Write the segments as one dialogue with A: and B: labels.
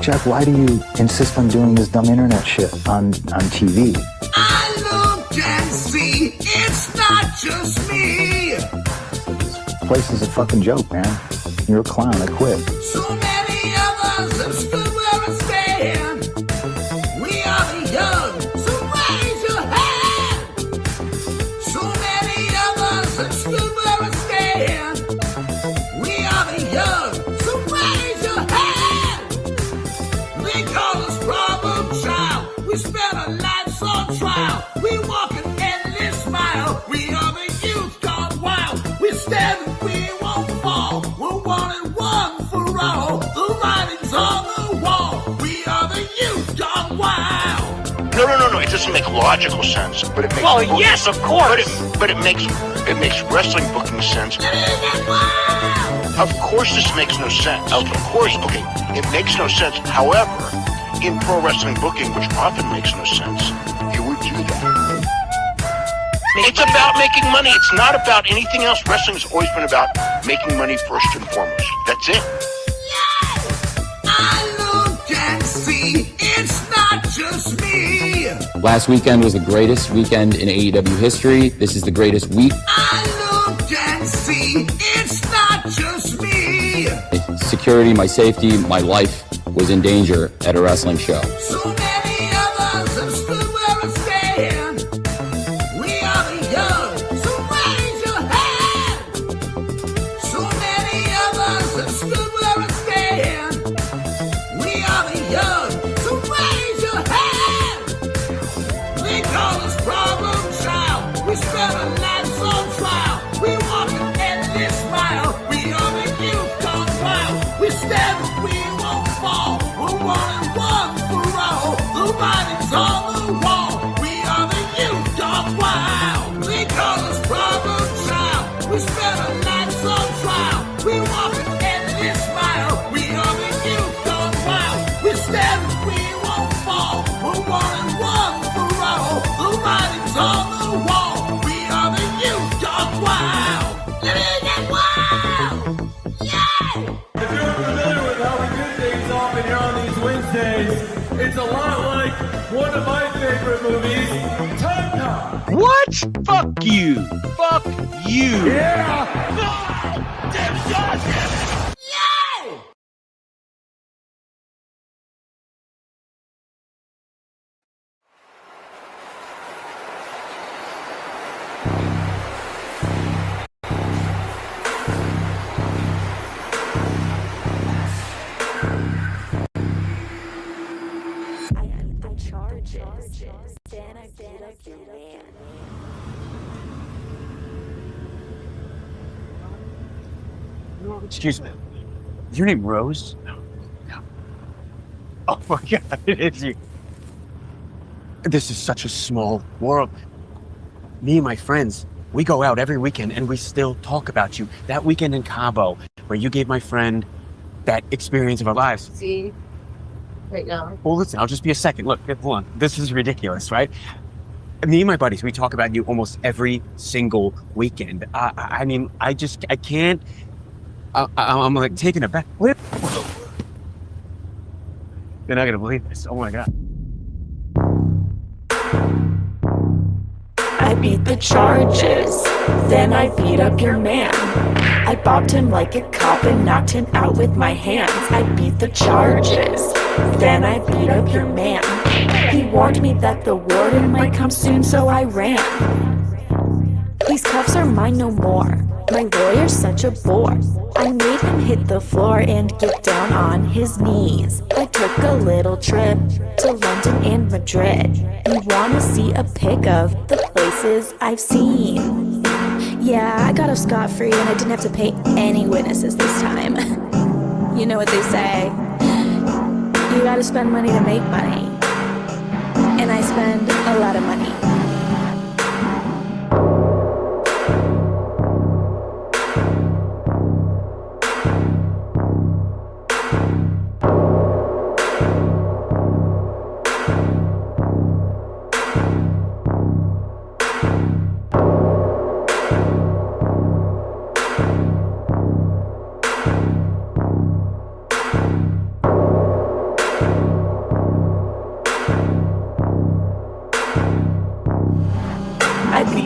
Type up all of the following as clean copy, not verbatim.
A: Jeff, why do you insist on doing this dumb internet shit on TV?
B: I look and see, it's not just me.
A: This place is a fucking joke, man. You're a clown, I quit.
B: So many others have stood where I stand. We are the young, so raise your hand. So many others have stood where I stand. We are the young, so raise your hand. They call us problem child. We spend our lives on trial. We walk an endless mile. We are the youth gone wild. We stand and we won't fall. We're one and one for all. The writing's on the wall. We are the youth gone wild.
C: No. It doesn't make logical sense, but it makes.
D: Well, yes, of course.
C: But it makes wrestling booking sense. Of course, this makes no sense. Of course, okay, it makes no sense. However, in pro wrestling booking, which often makes no sense, you would do that. It's about making money. It's not about anything else. Wrestling's always been about making money first and foremost. That's it.
B: I look and see, it's not just me.
E: Last weekend was the greatest weekend in AEW history. This is the greatest week.
B: I look and see, it's not just me.
E: Security, my safety, my life was in danger at a wrestling show.
B: So many others have stood where I stand. We are the young, so raise your hand. So many others have stood where I stand. We are the young, so raise your hand. They call us problem child. We spend our lives on trial. We walk an endless mile. We are the youth gone wild. We stand and we won't fall. We're one and one for all. The writing's on the wall. We are the youth gone wild. They call us problem child. We spend our lives on trial. We walk an endless mile. We are the youth gone wild. We stand and we won't fall. We're one and one for all. The writing's on the wall. We are the youth gone wild. Living it wild. Yeah.
F: If you're familiar with how we do things often here on these Wednesdays, it's a lot like one of my favorite movies, Time Cop.
D: What? Fuck you. Fuck you.
F: Yeah!
B: Yeah.
D: Excuse me. Is your name Rose? No. Oh my God, it is you. This is such a small world. Me and my friends, we go out every weekend and we still talk about you. That weekend in Cabo, where you gave my friend that experience of our lives.
G: See, right now.
D: Well, listen, I'll just be a second. Look, hold on. This is ridiculous, right? Me and my buddies, we talk about you almost every single weekend. I mean, I can't. I'm like taking a back. You're not gonna believe this. Oh my God.
H: I beat the charges, then I beat up your man. I bopped him like a cop and knocked him out with my hands. I beat the charges, then I beat up your man. He warned me that the warden might come soon, so I ran. These cuffs are mine no more. My lawyer's such a bore. I made him hit the floor and get down on his knees. I took a little trip to London and Madrid. You wanna see a pic of the places I've seen? Yeah, I got off scot-free and I didn't have to pay any witnesses this time. You know what they say, you gotta spend money to make money. And I spend a lot of money.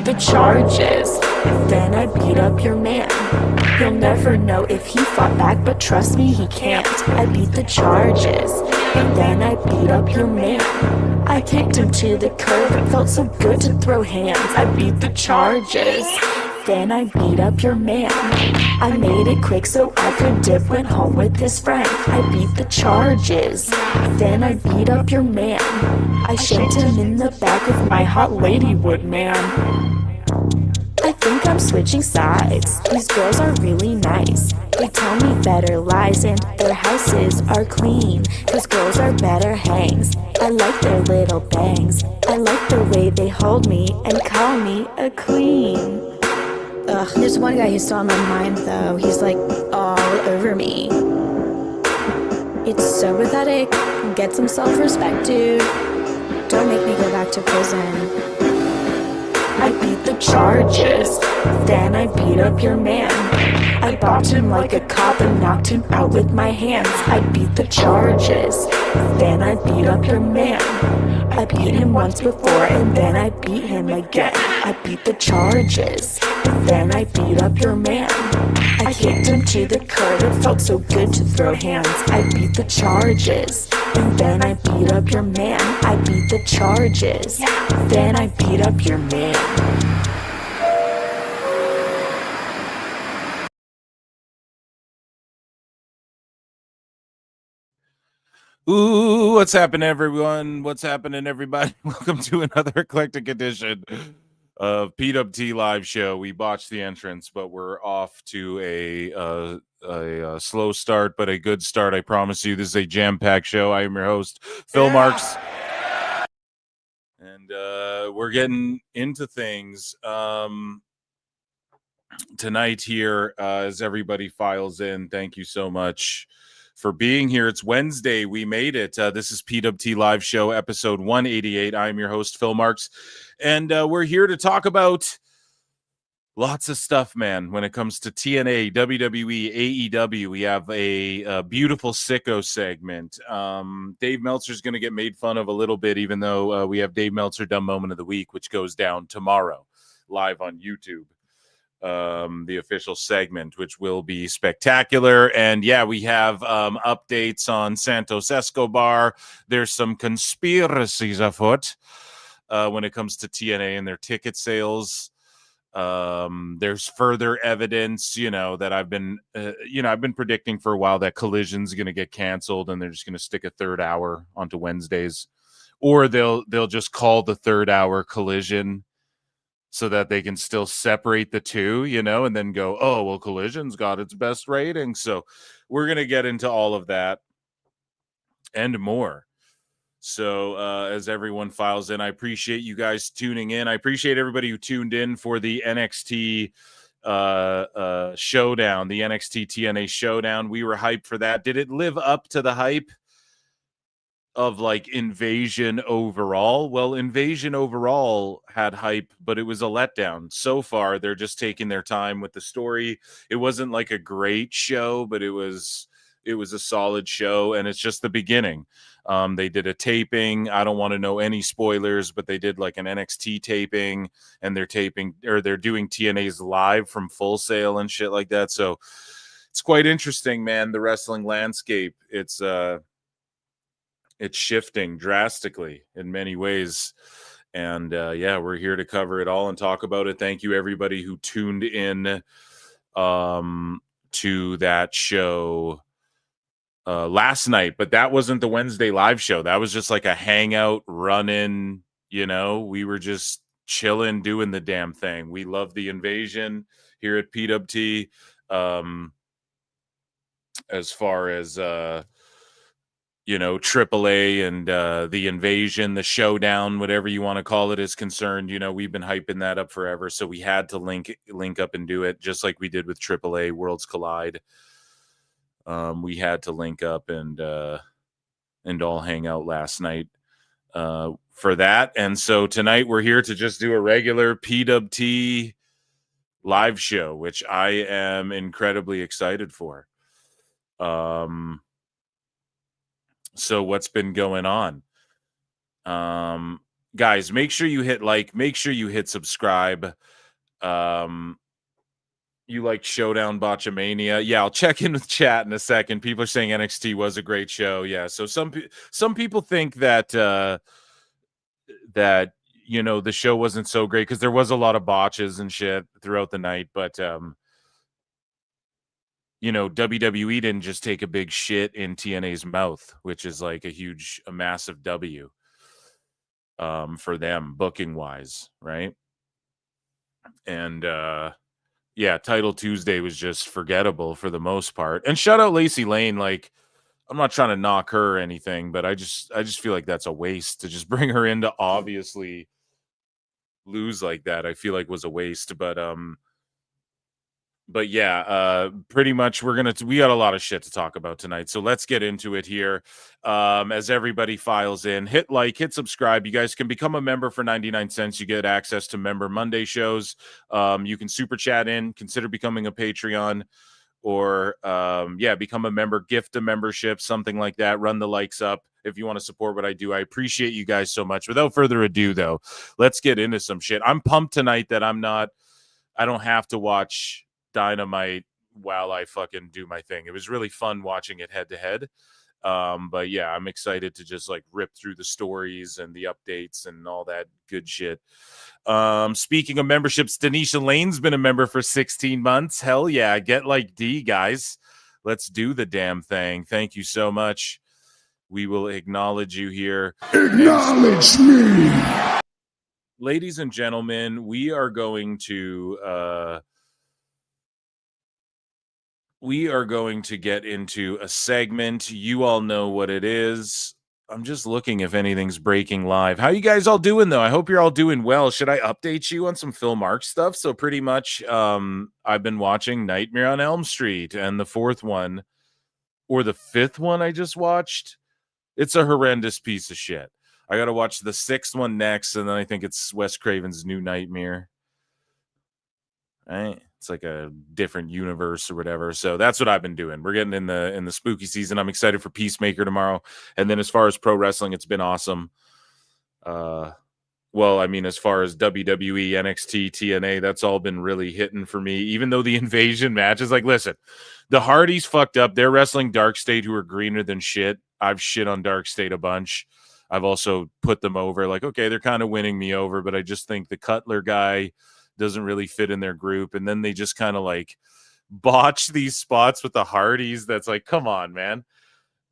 H: the charges. Then I beat up your man. You'll never know if he fought back, but trust me, he can't. I beat the charges. And then I beat up your man. I kicked him to the curb. It felt so good to throw hands. I beat the charges. Then I beat up your man. I made it quick so I could dip. Went home with his friend. I beat the charges. Then I beat up your man. I shanked him in the back with my hot lady wood man. I think I'm switching sides. These girls are really nice. They tell me better lies and their houses are clean. Cause girls are better hangs. I like their little bangs. I like the way they hold me and call me a queen.
I: Ugh, there's one guy who's still on my mind though. He's like all over me. It's so pathetic. Get some self-respect, dude. Don't make me go back to prison.
H: I beat the charges. Then I beat up your man. I bopped him like a cop and knocked him out with my hands. I beat the charges. Then I beat up your man. I beat him once before and then I beat him again. I beat the charges. Then I beat up your man. I kicked him to the curb. It felt so good to throw hands. I beat the charges. And then I beat up your man. I beat the charges. Then I beat up your man.
J: Ooh, what's happening, everyone? What's happening, everybody? Welcome to another eclectic edition of PWT Live Show. We botched the entrance, but we're off to a slow start, but a good start. I promise you, this is a jam-packed show. I am your host, Phil Marks, and we're getting into things tonight here as everybody files in. Thank you so much for being here. It's Wednesday. We made it. This is PWT Live Show, episode 188. I'm your host, Phil Marks, and we're here to talk about lots of stuff, man. When it comes to TNA, WWE, AEW, we have a beautiful Sicko segment. Dave Meltzer's going to get made fun of a little bit, even though we have Dave Meltzer Dumb Moment of the Week, which goes down tomorrow, live on YouTube. The official segment, which will be spectacular. And yeah, we have updates on Santos Escobar. There's some conspiracies afoot when it comes to TNA and their ticket sales. There's further evidence, that I've been predicting for a while that Collision's going to get canceled and they're just going to stick a third hour onto Wednesdays, or they'll just call the third hour Collision, so that they can still separate the two, and then go, oh, well, Collision's got its best rating. So we're going to get into all of that and more. So as everyone files in, I appreciate you guys tuning in. I appreciate everybody who tuned in for the NXT showdown, the NXT TNA showdown. We were hyped for that. Did it live up to the hype of like Invasion overall? Well, Invasion overall had hype, but it was a letdown. So far, they're just taking their time with the story. It wasn't like a great show, but it was a solid show, and it's just the beginning. They did a taping. I don't want to know any spoilers, but they did like an NXT taping, and they're doing TNA's live from Full Sail and shit like that. So it's quite interesting, man. The wrestling landscape, it's shifting drastically in many ways. And yeah, we're here to cover it all and talk about it. Thank you, everybody who tuned in to that show last night. But that wasn't the Wednesday live show. That was just like a hangout, run-in. We were just chilling, doing the damn thing. We love the Invasion here at PWT. As far as AAA and the Invasion, the showdown, whatever you want to call it, is concerned. We've been hyping that up forever, so we had to link up and do it, just like we did with AAA Worlds Collide. We had to link up and all hang out last night for that. And so tonight we're here to just do a regular PWT live show, which I am incredibly excited for. So what's been going on? guys, make sure you hit like, make sure you hit subscribe. You like Showdown Botchamania? Yeah, I'll check in with chat in a second. People are saying NXT was a great show. Yeah, so some people think that that the show wasn't so great because there was a lot of botches and shit throughout the night, but WWE didn't just take a big shit in TNA's mouth, which is like a massive W for them booking wise, right? And yeah, Title Tuesday was just forgettable for the most part. And shout out Lacey Lane. Like, I'm not trying to knock her or anything, but I just feel like that's a waste to just bring her in to obviously lose like that. I feel like was a waste. But yeah, pretty much we got a lot of shit to talk about tonight. So let's get into it here. As everybody files in, hit like, hit subscribe. You guys can become a member for 99 cents. You get access to Member Monday shows. You can super chat in, consider becoming a Patreon, or become a member, gift a membership, something like that. Run the likes up if you want to support what I do. I appreciate you guys so much. Without further ado, though, let's get into some shit. I'm pumped tonight that I don't have to watch Dynamite while I fucking do my thing. It was really fun watching it head to head. But yeah, I'm excited to just like rip through the stories and the updates and all that good shit. Speaking of memberships, Denisha Lane's been a member for 16 months. Hell yeah, get like D, guys. Let's do the damn thing. Thank you so much. We will acknowledge you here.
B: Acknowledge me.
J: Ladies and gentlemen, we are going to get into a segment. You all know what it is. I'm just looking if anything's breaking live. How you guys all doing, though? I hope you're all doing well. Should I update you on some Phil Marks stuff? So pretty much I've been watching Nightmare on Elm Street, and the fourth one, or the fifth one I just watched, it's a horrendous piece of shit. I got to watch the sixth one next, and then I think it's Wes Craven's New Nightmare. Right? It's like a different universe or whatever. So that's what I've been doing. We're getting in the spooky season. I'm excited for Peacemaker tomorrow. And then as far as pro wrestling, it's been awesome. Well, I mean, as far as WWE, NXT, TNA, that's all been really hitting for me. Even though the Invasion match is like, listen, the Hardys fucked up. They're wrestling Dark State, who are greener than shit. I've shit on Dark State a bunch. I've also put them over. Like, okay, they're kind of winning me over, but I just think the Cutler guy doesn't really fit in their group. And then they just kind of like botch these spots with the Hardys. That's like, come on, man.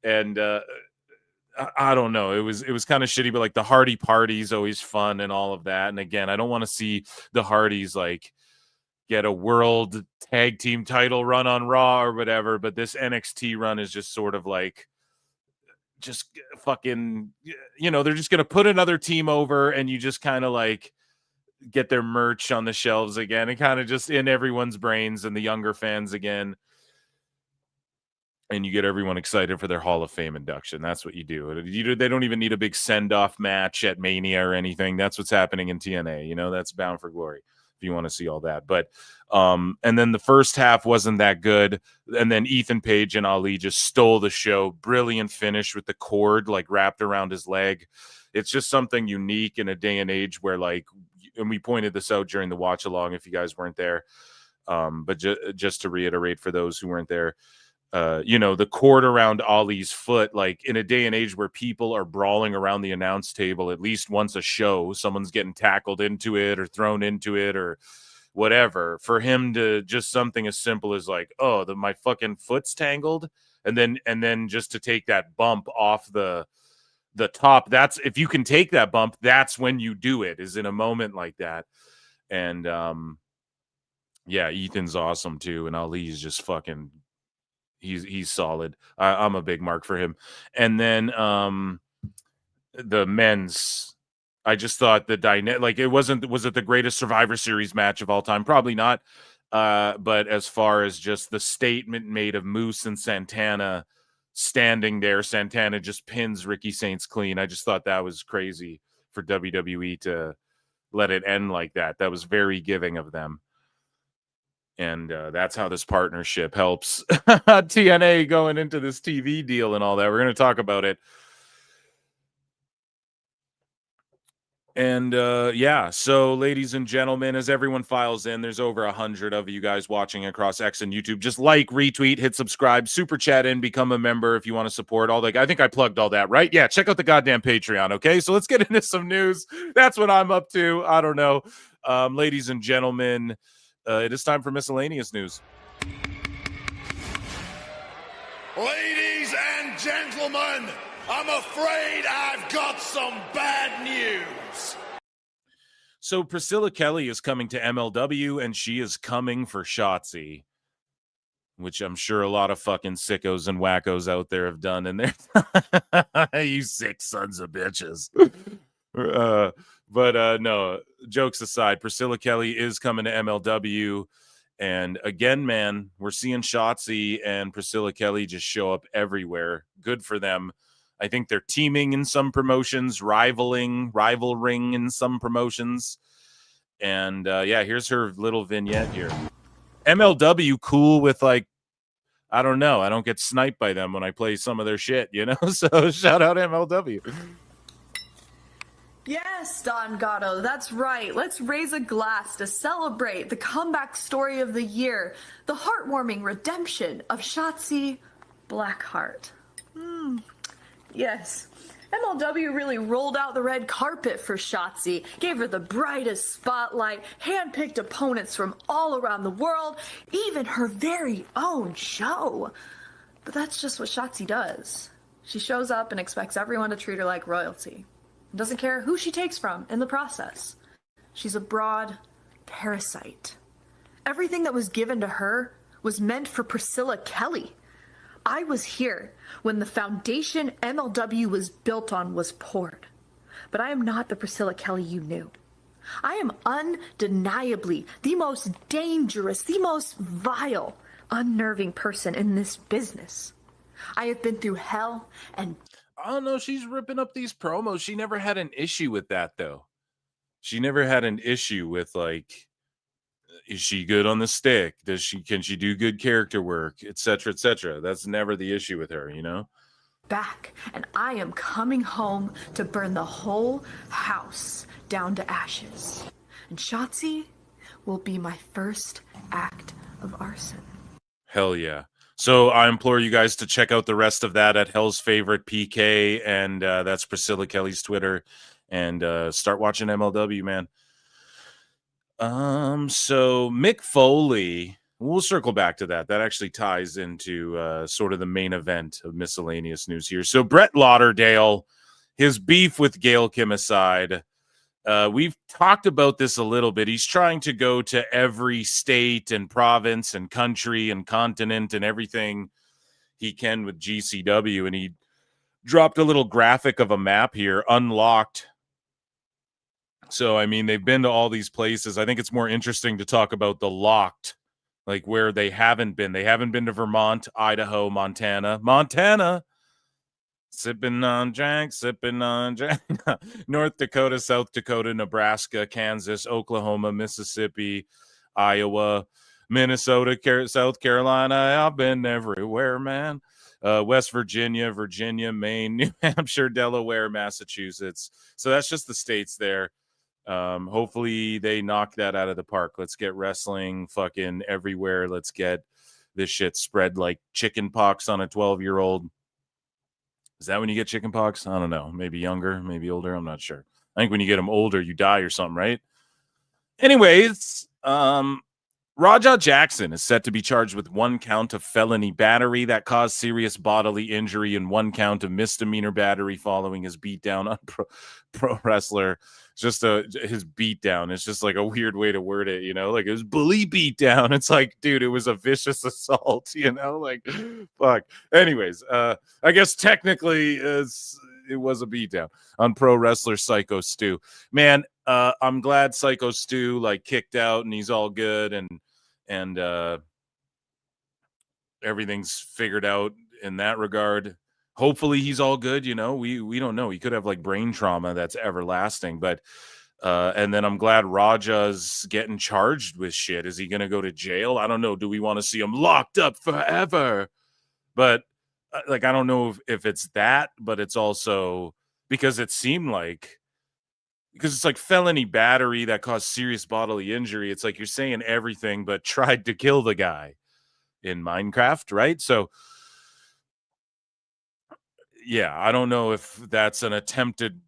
J: And I don't know. It was kind of shitty, but like the Hardy party is always fun and all of that. And again, I don't want to see the Hardys like get a world tag team title run on Raw or whatever. But this NXT run is just sort of like, just fucking, they're just going to put another team over, and you just kind of like get their merch on the shelves again, and kind of just in everyone's brains and the younger fans again. And you get everyone excited for their Hall of Fame induction. That's what you do. They don't even need a big send-off match at Mania or anything. That's what's happening in TNA. That's Bound for Glory if you want to see all that. But and then the first half wasn't that good. And then Ethan Page and Ali just stole the show. Brilliant finish with the cord like wrapped around his leg. It's just something unique in a day and age where like, and we pointed this out during the watch along if you guys weren't there. But just to reiterate for those who weren't there, the cord around Ali's foot, like in a day and age where people are brawling around the announce table at least once a show, someone's getting tackled into it or thrown into it or whatever, for him to just something as simple as like, oh, my fucking foot's tangled. And then just to take that bump off the top, that's, if you can take that bump, that's when you do it, is in a moment like that. And yeah, Ethan's awesome too. And Ali's just fucking, he's solid. I'm a big mark for him. And then the men's, I just thought the dynamic, like was it the greatest Survivor Series match of all time? Probably not. But as far as just the statement made of Moose and Santana standing there, Santana just pins Ricky Saints clean. I just thought that was crazy for WWE to let it end like that. That was very giving of them. And that's how this partnership helps TNA going into this TV deal and all that. We're going to talk about it. And yeah, so ladies and gentlemen, as everyone files in, there's over 100 of you guys watching across X and YouTube. Just like, retweet, hit subscribe, super chat in, become a member if you want to support all that. I think I plugged all that, right? Yeah, check out the goddamn Patreon, okay? So let's get into some news. That's what I'm up to. I don't know. Ladies and gentlemen, it is time for miscellaneous news.
B: Ladies and gentlemen, I'm afraid I've got some bad news.
J: So Priscilla Kelly is coming to MLW, and she is coming for Shotzi, which I'm sure a lot of fucking sickos and wackos out there have done in there. You sick sons of bitches. But no, jokes aside, Priscilla Kelly is coming to MLW. And again, man, we're seeing Shotzi and Priscilla Kelly just show up everywhere. Good for them. I think they're teaming in some promotions, rivaling in some promotions. And yeah, here's her little vignette here. MLW cool with, like, I don't know. I don't get sniped by them when I play some of their shit, you know? So shout out MLW.
K: Yes, Don Gatto, that's right. Let's raise a glass to celebrate the comeback story of the year, the heartwarming redemption of Shotzi Blackheart. Yes, MLW really rolled out the red carpet for Shotzi, gave her the brightest spotlight, handpicked opponents from all around the world, even her very own show. But that's just what Shotzi does. She shows up and expects everyone to treat her like royalty. And doesn't care who she takes from in the process. She's a broad parasite. Everything that was given to her was meant for Priscilla Kelly. I was here when the foundation MLW was built on was poured. But I am not the Priscilla Kelly you knew. I am undeniably the most dangerous, the most vile, unnerving person in this business. I have been through hell and...
J: I don't know. She's ripping up these promos. She never had an issue with that, though. She never had an issue with, like, is she good on the stick? Can she do good character work, etc., etc.? That's never the issue with her, you know?
K: back, and I am coming home to burn the whole house down to ashes. And Shotzi will be my first act of arson.
J: Hell yeah. So I implore you guys to check out the rest of that at Hell's Favorite PK, and that's Priscilla Kelly's Twitter, and start watching MLW, man. So Mick Foley, we'll circle back to that. That actually ties into sort of the main event of miscellaneous news here. So Brett Lauderdale, his beef with Gail Kim aside, we've talked about this a little bit. He's trying to go to every state and province and country and continent and everything he can with GCW. And he dropped a little graphic of a map here, unlocked. So, I mean, they've been to all these places. I think it's more interesting to talk about the locked, like where they haven't been. They haven't been to Vermont, Idaho, Montana. Sipping on Jack, North Dakota, South Dakota, Nebraska, Kansas, Oklahoma, Mississippi, Iowa, Minnesota, South Carolina. I've been everywhere, man. West Virginia, Maine, New Hampshire, Delaware, Massachusetts. So that's just the states there. Hopefully they knock that out of the park. Let's get wrestling fucking everywhere. Let's get this shit spread like chicken pox on a 12-year-old. Is that when you get chicken pox? I don't know. Maybe younger, maybe older. I'm not sure. I think when you get them older, you die or something, right? Anyways, Raja Jackson is set to be charged with 1 count of felony battery that caused serious bodily injury and 1 count of misdemeanor battery following his beatdown on pro wrestler. It's just his beatdown. It's just like a weird way to word it, you know? Like, it was bully beatdown. It's like, dude, it was a vicious assault, you know? Like, fuck. Anyways, I guess technically it was a beatdown on pro wrestler Sicko Stu. Man, I'm glad Sicko Stu like kicked out and he's all good and everything's figured out in that regard. Hopefully he's all good, you know. We don't know. He could have like brain trauma that's everlasting, but and then I'm glad Raja's getting charged with shit. Is he going to go to jail? I don't know. Do we want to see him locked up forever? But like, I don't know if it's that, but it's also because it seemed like because it's like felony battery that caused serious bodily injury. It's like you're saying everything but tried to kill the guy in Minecraft, right? So yeah, I don't know if that's an attempted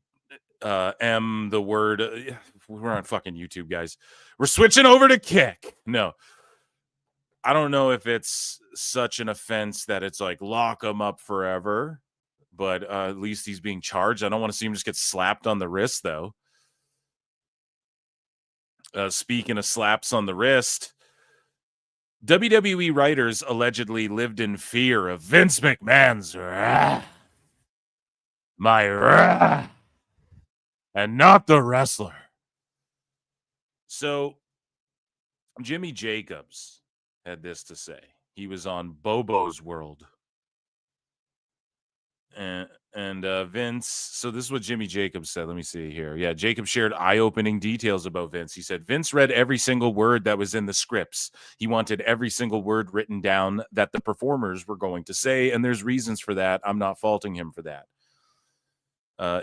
J: the word. We're on fucking YouTube, guys. We're switching over to kick. No, I don't know if it's such an offense that it's like lock him up forever, but at least he's being charged. I don't want to see him just get slapped on the wrist, though. Speaking of slaps on the wrist, WWE writers allegedly lived in fear of Vince McMahon's wrath. My wrath. And not the wrestler. So, Jimmy Jacobs had this to say. He was on Bobo's World. And Vince, so this is what Jimmy Jacobs said. Let me see here. Yeah, Jacobs shared eye-opening details about Vince. He said, Vince read every single word that was in the scripts. He wanted every single word written down that the performers were going to say, and there's reasons for that. I'm not faulting him for that.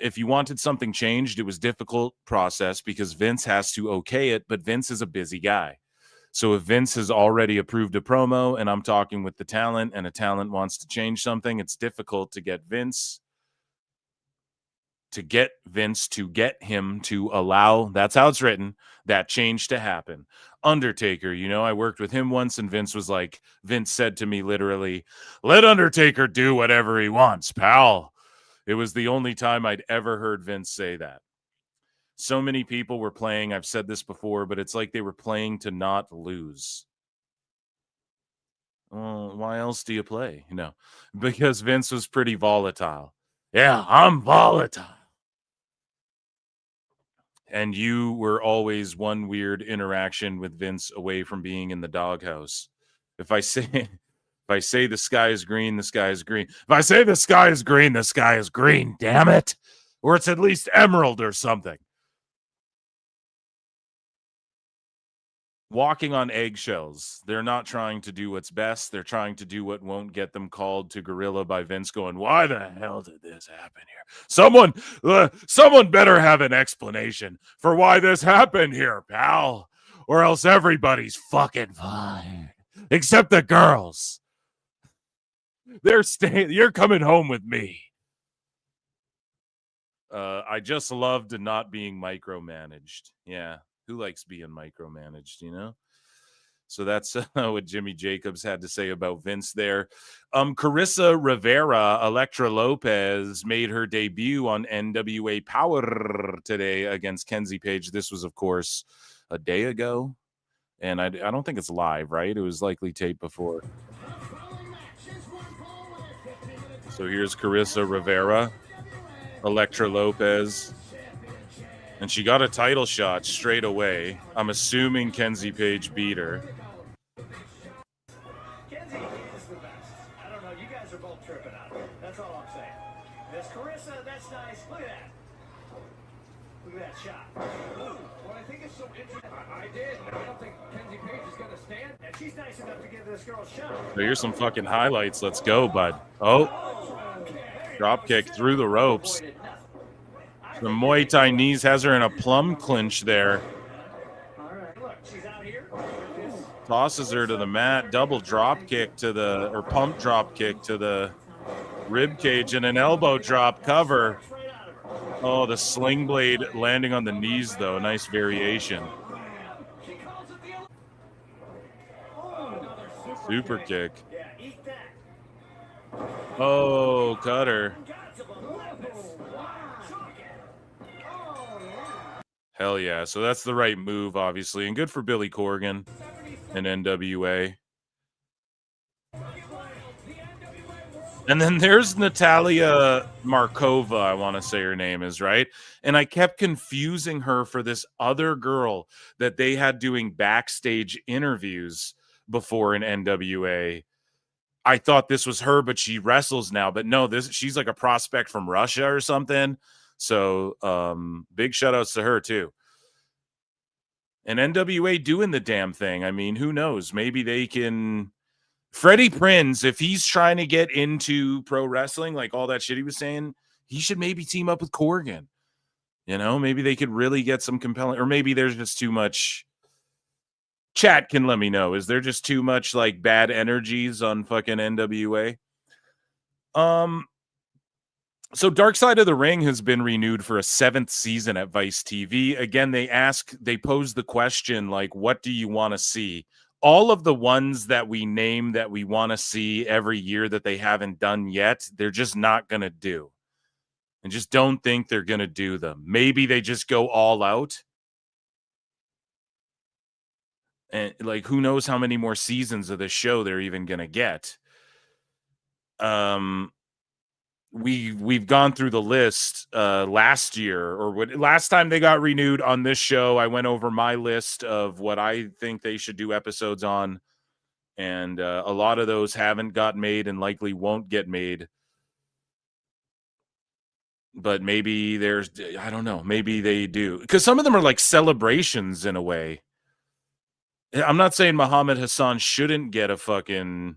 J: If you wanted something changed, it was a difficult process because Vince has to okay it, but Vince is a busy guy. So if Vince has already approved a promo and I'm talking with the talent and a talent wants to change something, it's difficult to get Vince to get him to allow, that's how it's written, that change to happen. Undertaker, I worked with him once and Vince said to me literally, let Undertaker do whatever he wants, pal. It was the only time I'd ever heard Vince say that. So many people were playing, I've said this before, but it's like they were playing to not lose. Well, why else do you play? Because Vince was pretty volatile. Yeah, I'm volatile. And you were always one weird interaction with Vince away from being in the doghouse. If I say the sky is green, the sky is green. If I say the sky is green, the sky is green, damn it. Or it's at least emerald or something. Walking on eggshells. They're not trying to do what's best. They're trying to do what won't get them called to gorilla by Vince going, why the hell did this happen here? Someone better have an explanation for why this happened here, pal. Or else everybody's fucking fired. Except the girls. You're coming home with me. I just loved not being micromanaged. Yeah. Who likes being micromanaged, So that's what Jimmy Jacobs had to say about Vince there. Carissa Rivera, Elektra Lopez, made her debut on NWA Power today against Kenzie Page. This was, of course, a day ago. And I don't think it's live, right? It was likely taped before. So here's Carissa Rivera, Elektra Lopez. And she got a title shot straight away. I'm assuming Kenzie Page beat her.
F: Kenzie is the best. I don't know. You guys are both tripping out. That's all I'm saying. There's Carissa. That's nice. Look at that. Look at that shot. Ooh, what I think is so interesting. I did. I don't think Kenzie Page is going to stand. And she's nice enough to give this girl a shot.
J: So here's some fucking highlights. Let's go, bud. Oh. Drop kick through the ropes. The Muay Thai knees has her in a plum clinch there. Tosses her to the mat. Double drop kick or pump drop kick to the rib cage and an elbow drop cover. Oh, the sling blade landing on the knees, though. Nice variation. Super kick. Oh, cutter. Hell yeah. So that's the right move, obviously. And good for Billy Corgan and NWA. And then there's Natalia Markova, I want to say her name is, right? And I kept confusing her for this other girl that they had doing backstage interviews before in NWA. I thought this was her, but she wrestles now. But no, she's like a prospect from Russia or something. So big shout outs to her too. And NWA doing the damn thing. I mean, who knows? Maybe they can. Freddie Prinze, if he's trying to get into pro wrestling, like all that shit he was saying, he should maybe team up with Corgan. You know, maybe they could really get some compelling, or maybe there's just too much. Chat can let me know. Is there just too much like bad energies on fucking NWA? So Dark Side of the Ring has been renewed for a 7th season at Vice TV. Again, they pose the question, like, what do you want to see? All of the ones that we name that we want to see every year that they haven't done yet, they're just not going to do. And just don't think they're going to do them. Maybe they just go all out. And like, who knows how many more seasons of this show they're even going to get. We've gone through the list last year, or last time they got renewed on this show. I went over my list of what I think they should do episodes on, and a lot of those haven't got made and likely won't get made. But maybe I don't know, maybe they do, because some of them are like celebrations in a way. I'm not saying Muhammad Hassan shouldn't get a fucking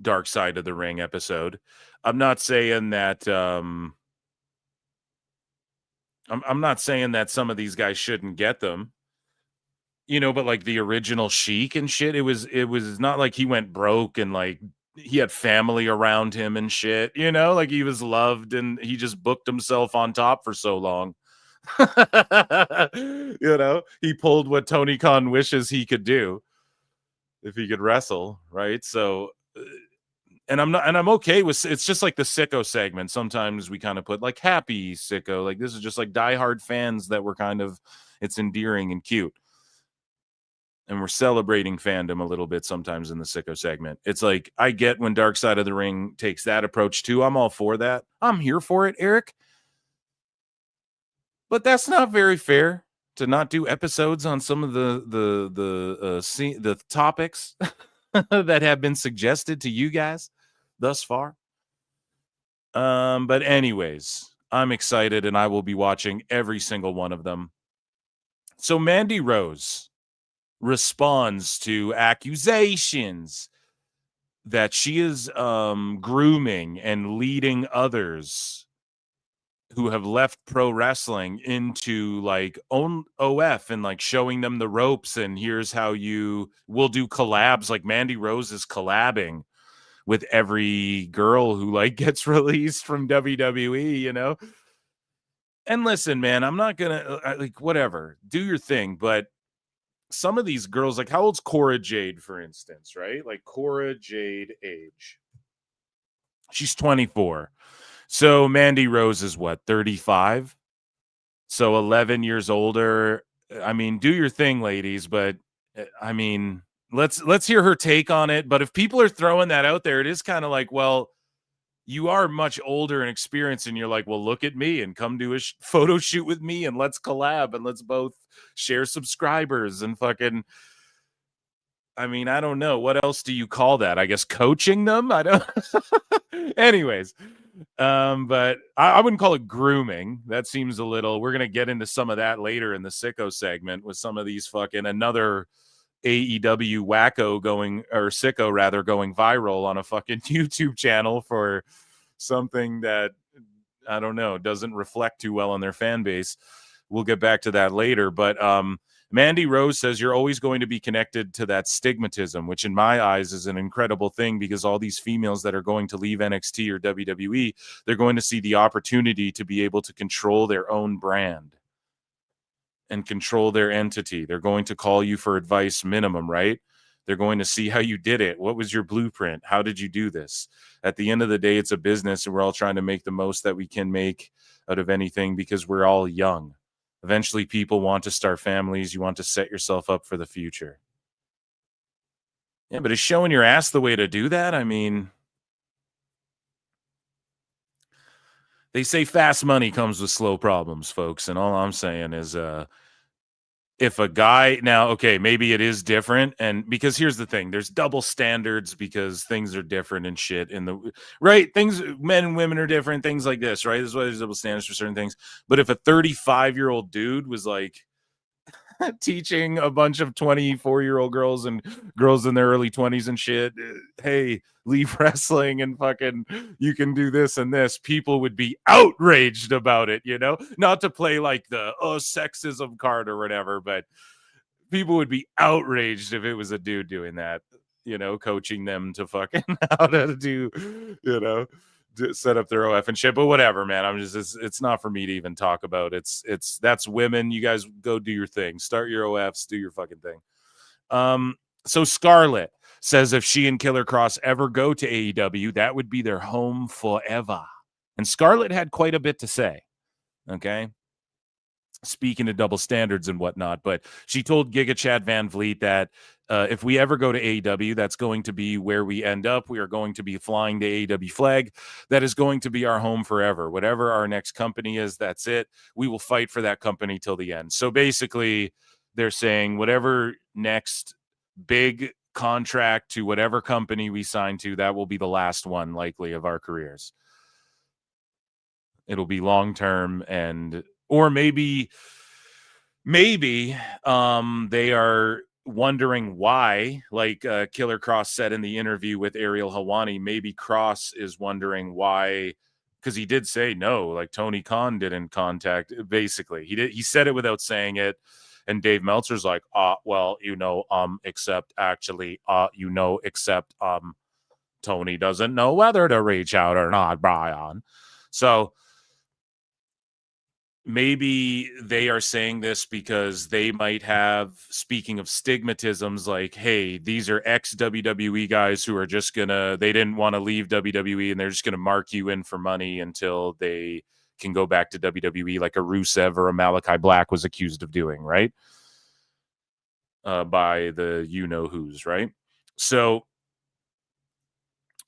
J: Dark Side of the Ring episode. I'm not saying that I'm not saying that some of these guys shouldn't get them. You know, but like the original Sheik and shit, it was not like he went broke and like he had family around him and shit, you know, like he was loved and he just booked himself on top for so long. You know, he pulled what Tony Khan wishes he could do if he could wrestle, right? So and I'm okay with, it's just like the Sicko segment. Sometimes we kind of put like happy Sicko, like this is just like diehard fans that were kind of, it's endearing and cute. And we're celebrating fandom a little bit sometimes in the Sicko segment. It's like, I get when Dark Side of the Ring takes that approach too. I'm all for that. I'm here for it, Eric. But that's not very fair to not do episodes on some of the topics that have been suggested to you guys thus far. But anyways, I'm excited and I will be watching every single one of them. So Mandy Rose responds to accusations that she is grooming and leading others who have left pro wrestling into like OF and like showing them the ropes, and here's how we'll do collabs. Like Mandy Rose is collabing with every girl who like gets released from WWE, you know? And listen, man, I'm not gonna like, whatever, do your thing, but some of these girls, like how old's Cora Jade, for instance, right? Like Cora Jade age. She's 24. So Mandy Rose is what, 35? So 11 years older. I mean, do your thing, ladies, but I mean, let's hear her take on it. But if people are throwing that out there, it is kind of like, well, you are much older and experienced, and you're like, well, look at me and come do a photo shoot with me and let's collab and let's both share subscribers and fucking, I mean, I don't know. What else do you call that? I guess coaching them? I don't. Anyways, but I wouldn't call it grooming. That seems a little, we're going to get into some of that later in the Sicko segment with some of these fucking, another AEW wacko going, or Sicko rather, going viral on a fucking YouTube channel for something that, I don't know, doesn't reflect too well on their fan base. We'll get back to that later. But Mandy Rose says you're always going to be connected to that stigmatism, which in my eyes is an incredible thing, because all these females that are going to leave NXT or WWE, they're going to see the opportunity to be able to control their own brand and control their entity. They're going to call you for advice minimum, right? They're going to see how you did it. What was your blueprint? How did you do this? At the end of the day, it's a business, and we're all trying to make the most that we can make out of anything because we're all young. Eventually, people want to start families. You want to set yourself up for the future. Yeah, but is showing your ass the way to do that? I mean, they say fast money comes with slow problems, folks. And all I'm saying is, if a guy now, okay, maybe it is different. And because here's the thing, there's double standards because things are different and shit in the right things. Men and women are different, things like this, right? This is why there's double standards for certain things. But if a 35-year-old dude was like, teaching a bunch of 24-year-old girls and girls in their early 20s and shit, hey, leave wrestling and fucking you can do this and this, people would be outraged about it, you know? Not to play like the sexism card or whatever, but people would be outraged if it was a dude doing that, you know, coaching them to fucking how to do, you know, set up their OF and shit. But whatever, man. I'm just, it's not for me to even talk about. That's women. You guys go do your thing. Start your OFs, do your fucking thing. So Scarlett says if she and Killer Cross ever go to AEW, that would be their home forever. And Scarlett had quite a bit to say. Okay. Speaking of double standards and whatnot, but she told Giga Chad Van Vliet that if we ever go to AEW, that's going to be where we end up. We are going to be flying the AEW flag. That is going to be our home forever. Whatever our next company is, that's it. We will fight for that company till the end. So basically, they're saying whatever next big contract to whatever company we sign to, that will be the last one likely of our careers. It'll be long-term and or maybe they are wondering why, like Killer Cross said in the interview with Ariel Helwani, maybe Cross is wondering why, because he did say no, like Tony Khan didn't contact, basically. He said it without saying it, and Dave Meltzer's like, well, except Tony doesn't know whether to reach out or not, Brian. So maybe they are saying this because they might have, speaking of stigmatisms, like, hey, these are ex-WWE guys who are just they didn't want to leave WWE and they're just going to mark you in for money until they can go back to WWE, like a Rusev or a Malachi Black was accused of doing, right? By the you-know-who's, right? So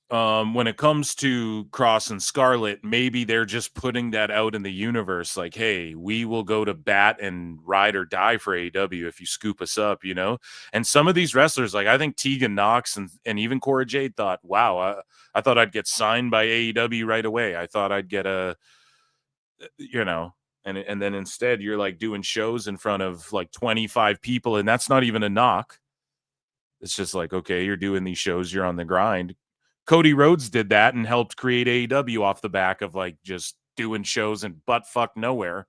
J: when it comes to Cross and Scarlett, maybe they're just putting that out in the universe, like, hey, we will go to bat and ride or die for AEW if you scoop us up, you know? And some of these wrestlers, like I think Tegan Knox and even Cora Jade thought, wow, I thought I'd get signed by AEW right away. I thought I'd get and then instead you're like doing shows in front of like 25 people, and that's not even a knock. It's just like, okay, you're doing these shows, you're on the grind. Cody Rhodes did that and helped create AEW off the back of like just doing shows in buttfuck nowhere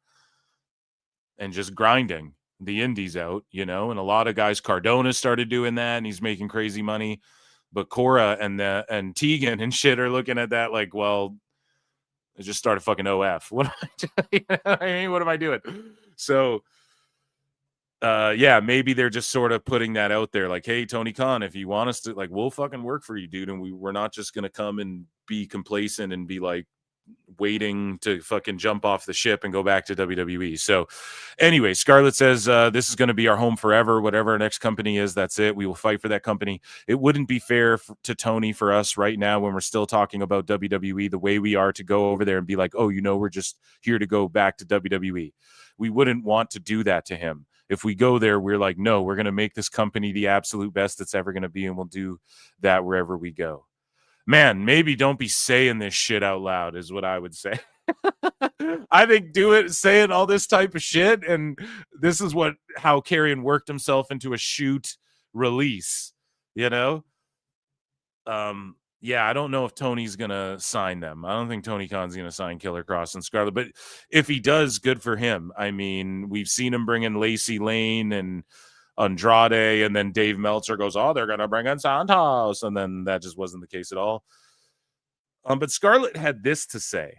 J: and just grinding the indies out, you know? And a lot of guys, Cardona started doing that and he's making crazy money. But Cora and Tegan and shit are looking at that like, well, I just started fucking OF. What am I doing? I mean, what am I doing? So yeah, maybe they're just sort of putting that out there, like, hey, Tony Khan, if you want us to, like, we'll fucking work for you, dude, and we're not just gonna come and be complacent and be like waiting to fucking jump off the ship and go back to WWE. So anyway, Scarlett says this is going to be our home forever. Whatever our next company is, that's it. We will fight for that company. It wouldn't be fair to Tony for us right now when we're still talking about WWE the way we are to go over there and be like, oh, we're just here to go back to WWE. We wouldn't want to do that to him. If we go there, we're like, no, we're going to make this company the absolute best it's ever going to be, and we'll do that wherever we go. Man, maybe don't be saying this shit out loud is what I would say. I think saying all this type of shit, and this is how Karrion worked himself into a shoot release, you know? Yeah, I don't know if Tony's going to sign them. I don't think Tony Khan's going to sign Killer Cross and Scarlett, but if he does, good for him. I mean, we've seen him bring in Lacey Lane and Andrade, and then Dave Meltzer goes, oh, they're going to bring in Santos, and then that just wasn't the case at all. But Scarlett had this to say.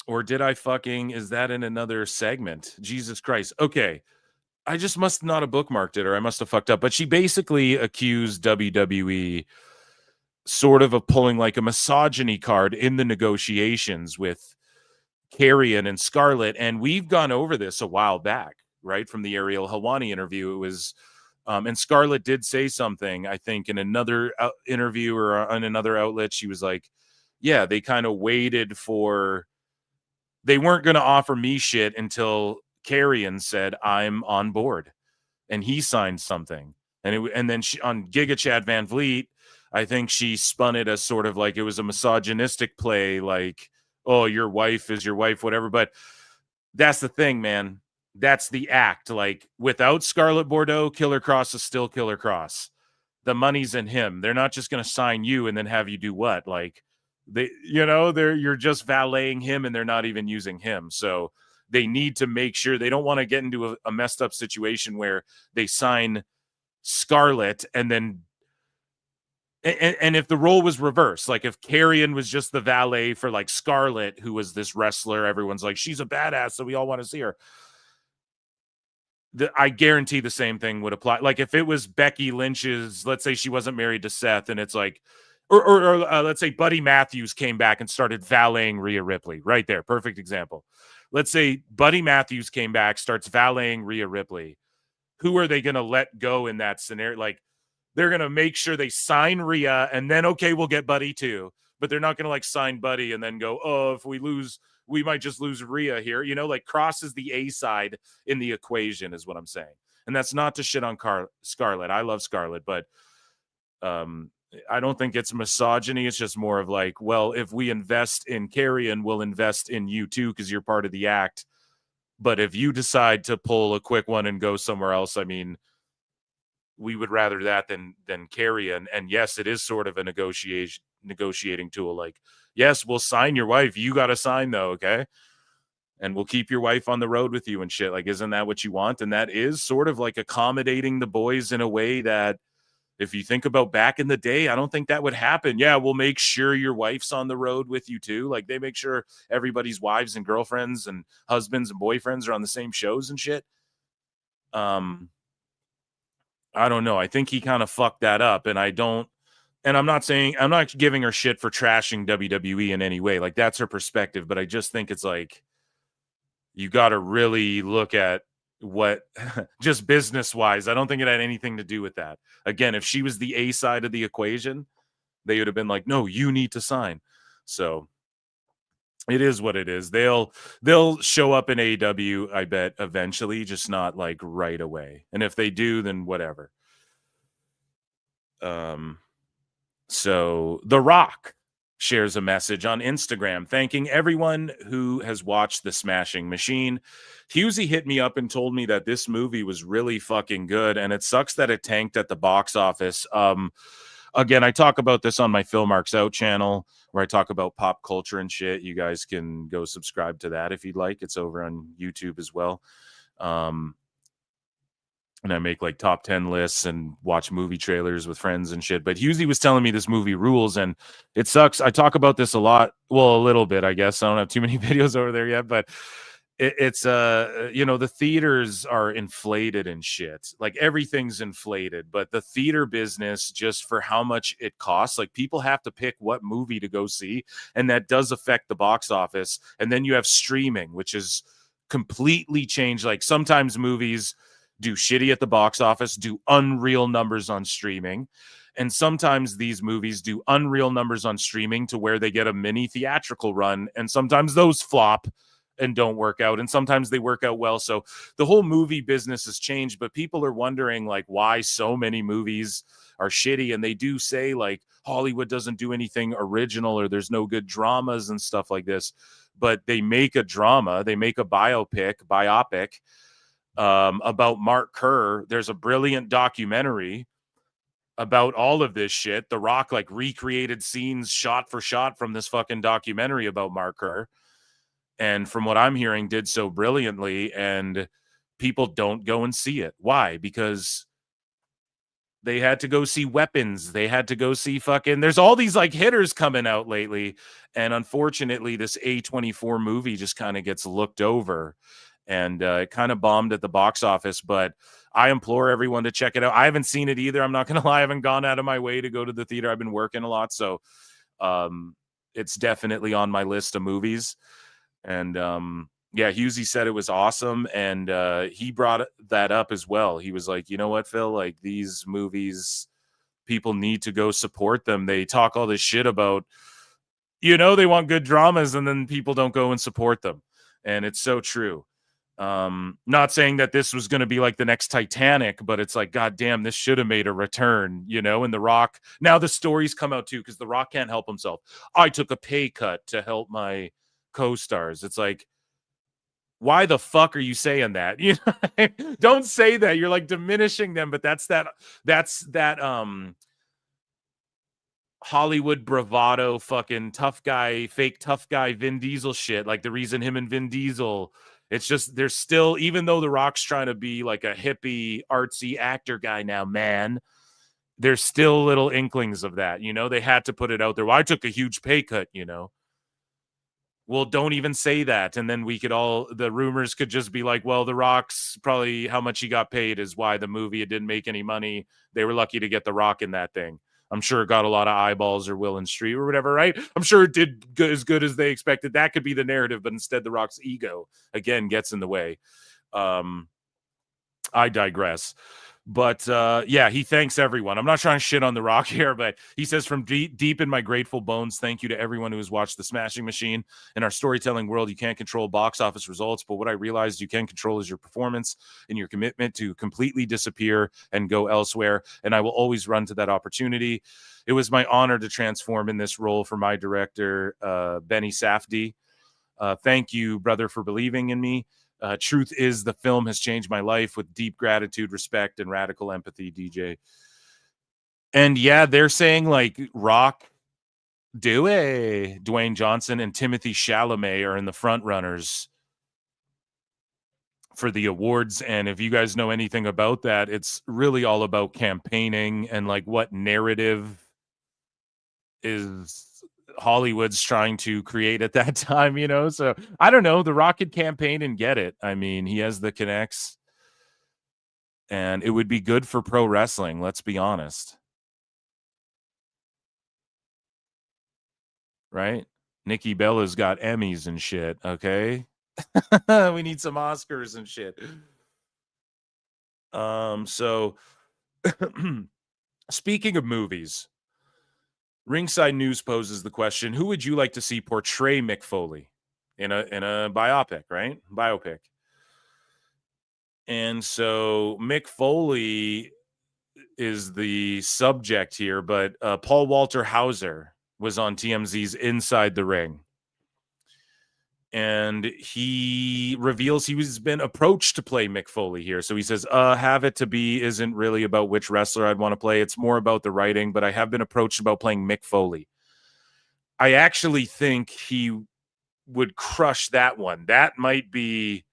J: Or did I is that in another segment? Jesus Christ. Okay. I just must not have bookmarked it, or I must have fucked up. But she basically accused WWE sort of pulling like a misogyny card in the negotiations with Karrion and Scarlett. And we've gone over this a while back, right? From the Ariel Helwani interview. It was, and Scarlett did say something, I think, in another interview or on another outlet. She was like, yeah, they kind of waited they weren't going to offer me shit until Karrion said, I'm on board. And he signed something. And then on Giga Chad Van Vliet, I think she spun it as sort of like it was a misogynistic play, like, oh, your wife is your wife, whatever. But that's the thing, man. That's the act. Like, without Scarlett Bordeaux, Killer Cross is still Killer Cross. The money's in him. They're not just going to sign you and then have you do what? Like, you're just valeting him, and they're not even using him. So they need to make sure they don't want to get into a messed up situation where they sign Scarlett and then and if the role was reversed, like if Carrion was just the valet for like Scarlett, who was this wrestler, everyone's like, she's a badass, so we all want to see her. I guarantee the same thing would apply. Like if it was Becky Lynch's, let's say she wasn't married to Seth, and it's like, or let's say Buddy Matthews came back and started valeting Rhea Ripley. Right there, perfect example. Let's say Buddy Matthews came back, starts valeting Rhea Ripley. Who are they going to let go in that scenario? Like, they're going to make sure they sign Rhea, and then, okay, we'll get Buddy too. But they're not going to like sign Buddy and then go, oh, if we lose, we might just lose Rhea here. Like Cross is the A side in the equation is what I'm saying. And that's not to shit on Scarlett. I love Scarlett, but I don't think it's misogyny. It's just more of like, well, if we invest in Carrion, we'll invest in you too because you're part of the act. But if you decide to pull a quick one and go somewhere else, I mean, we would rather that than Carrion. And yes, it is sort of a negotiating tool. Like, yes, we'll sign your wife. You got to sign though, okay? And we'll keep your wife on the road with you and shit. Like, isn't that what you want? And that is sort of like accommodating the boys in a way that, if you think about back in the day, I don't think that would happen. Yeah, we'll make sure your wife's on the road with you too. Like they make sure everybody's wives and girlfriends and husbands and boyfriends are on the same shows and shit. I don't know. I think he kind of fucked that up, and I'm not giving her shit for trashing WWE in any way. Like that's her perspective, but I just think it's like, you got to really look at what just business wise. I don't think it had anything to do with that. Again, if she was the A side of the equation, they would have been like, no, you need to sign. So it is what it is. They'll show up in AEW, I bet, eventually, just not like right away. And if they do, then whatever. So The Rock shares a message on Instagram thanking everyone who has watched The Smashing Machine. Husey hit me up and told me that this movie was really fucking good, and it sucks that it tanked at the box office. Again, I talk about this on my Phil Marks Out channel, where I talk about pop culture and shit. You guys can go subscribe to that if you'd like. It's over on YouTube as well. And I make like top 10 lists and watch movie trailers with friends and shit. But Husey was telling me this movie rules, and it sucks. I talk about this a lot. Well, a little bit, I guess. I don't have too many videos over there yet, but it's the theaters are inflated and shit. Like everything's inflated, but the theater business, just for how much it costs, like people have to pick what movie to go see, and that does affect the box office. And then you have streaming, which is completely changed. Like sometimes movies do shitty at the box office, do unreal numbers on streaming. And sometimes these movies do unreal numbers on streaming to where they get a mini theatrical run. And sometimes those flop and don't work out. And sometimes they work out well. So the whole movie business has changed, but people are wondering like why so many movies are shitty. And they do say like Hollywood doesn't do anything original, or there's no good dramas and stuff like this. But they make a drama, they make a biopic about Mark Kerr. There's a brilliant documentary about all of this shit. The Rock like recreated scenes shot for shot from this fucking documentary about Mark Kerr. And from what I'm hearing, did so brilliantly, and people don't go and see it. Why? Because they had to go see Weapons. They had to go see fucking, there's all these like hitters coming out lately. And unfortunately, this A24 movie just kind of gets looked over, and it kind of bombed at the box office. But I implore everyone to check it out. I haven't seen it either. I'm not going to lie. I haven't gone out of my way to go to the theater. I've been working a lot. So it's definitely on my list of movies. And yeah, Husey said it was awesome, and he brought that up as well. He was like, you know what, Phil, like these movies, people need to go support them. They talk all this shit about, they want good dramas, and then people don't go and support them. And it's so true. Not saying that this was going to be like the next Titanic, but it's like, God damn, this should have made a return, and The Rock, now the stories come out too, because The Rock can't help himself. I took a pay cut to help my co-stars. It's like, why the fuck are you saying that? You know, don't say that. You're like diminishing them, but that's that Hollywood bravado, fucking tough guy, fake tough guy, Vin Diesel shit. Like the reason him and Vin Diesel, it's just there's still, even though The Rock's trying to be like a hippie, artsy actor guy now, man, there's still little inklings of that. You know, they had to put it out there. Well, I took a huge pay cut, you know. Well, don't even say that. And then the rumors could just be like, well, The Rock's probably how much he got paid is why the movie, it didn't make any money. They were lucky to get The Rock in that thing. I'm sure it got a lot of eyeballs or Will and Street or whatever, right? I'm sure it did as good as they expected. That could be the narrative, but instead The Rock's ego, again, gets in the way. I digress. But yeah, he thanks everyone. I'm not trying to shit on The Rock here, but he says, from deep in my grateful bones, thank you to everyone who has watched The Smashing Machine. In our storytelling world, you can't control box office results, but what I realized you can control is your performance and your commitment to completely disappear and go elsewhere. And I will always run to that opportunity. It was my honor to transform in this role for my director, Benny Safdie. Thank you, brother, for believing in me. Truth is, the film has changed my life with deep gratitude, respect, and radical empathy, DJ. And yeah, they're saying like Rock, Dwayne Johnson, and Timothy Chalamet are in the front runners for the awards. And if you guys know anything about that, it's really all about campaigning and like what narrative is Hollywood's trying to create at that time, you know? So I don't know. The Rock could campaign and get it. I mean, he has the connects, and it would be good for pro wrestling. Let's be honest. Right? Nikki Bella's got Emmys and shit. Okay. We need some Oscars and shit. So speaking of movies, Ringside News poses the question, who would you like to see portray Mick Foley in a biopic, right? Biopic. And so Mick Foley is the subject here, but Paul Walter Hauser was on TMZ's Inside the Ring. And he reveals he's been approached to play Mick Foley here. So he says, Have It To Be isn't really about which wrestler I'd want to play. It's more about the writing, but I have been approached about playing Mick Foley. I actually think he would crush that one. That might be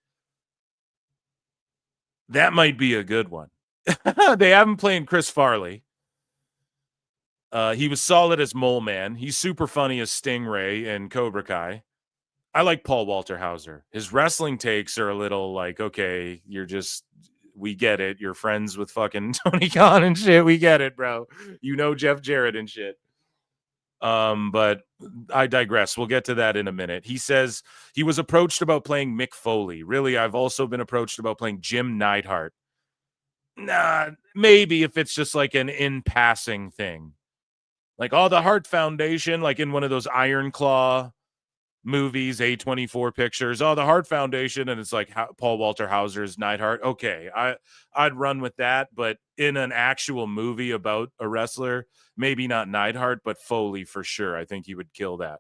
J: a good one. They haven't played Chris Farley. He was solid as Mole Man. He's super funny as Stingray and Cobra Kai. I like Paul Walter Hauser. His wrestling takes are a little like, okay, we get it. You're friends with fucking Tony Khan and shit. We get it, bro. You know Jeff Jarrett and shit. But I digress. We'll get to that in a minute. He says he was approached about playing Mick Foley. Really, I've also been approached about playing Jim Neidhart. Nah, maybe if it's just like an in-passing thing. Like, the Hart Foundation, like in one of those Iron Claw movies, A24 pictures, the Hart Foundation, and it's like Paul Walter Hauser's Neidhart. Okay, I'd run with that, but in an actual movie about a wrestler, maybe not Neidhart, but Foley for sure. I think he would kill that.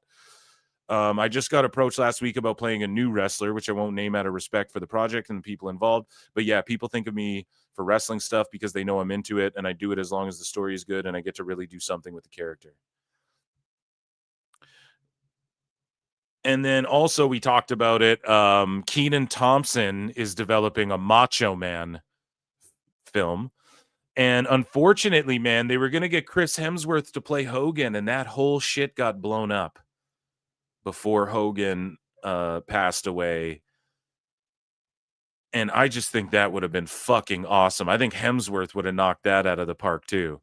J: I just got approached last week about playing a new wrestler, which I won't name out of respect for the project and the people involved. But yeah, people think of me for wrestling stuff because they know I'm into it, and I do it as long as the story is good and I get to really do something with the character. And then also we talked about it. Kenan Thompson is developing a Macho Man film. And unfortunately, man, they were going to get Chris Hemsworth to play Hogan, and that whole shit got blown up before Hogan passed away. And I just think that would have been fucking awesome. I think Hemsworth would have knocked that out of the park too.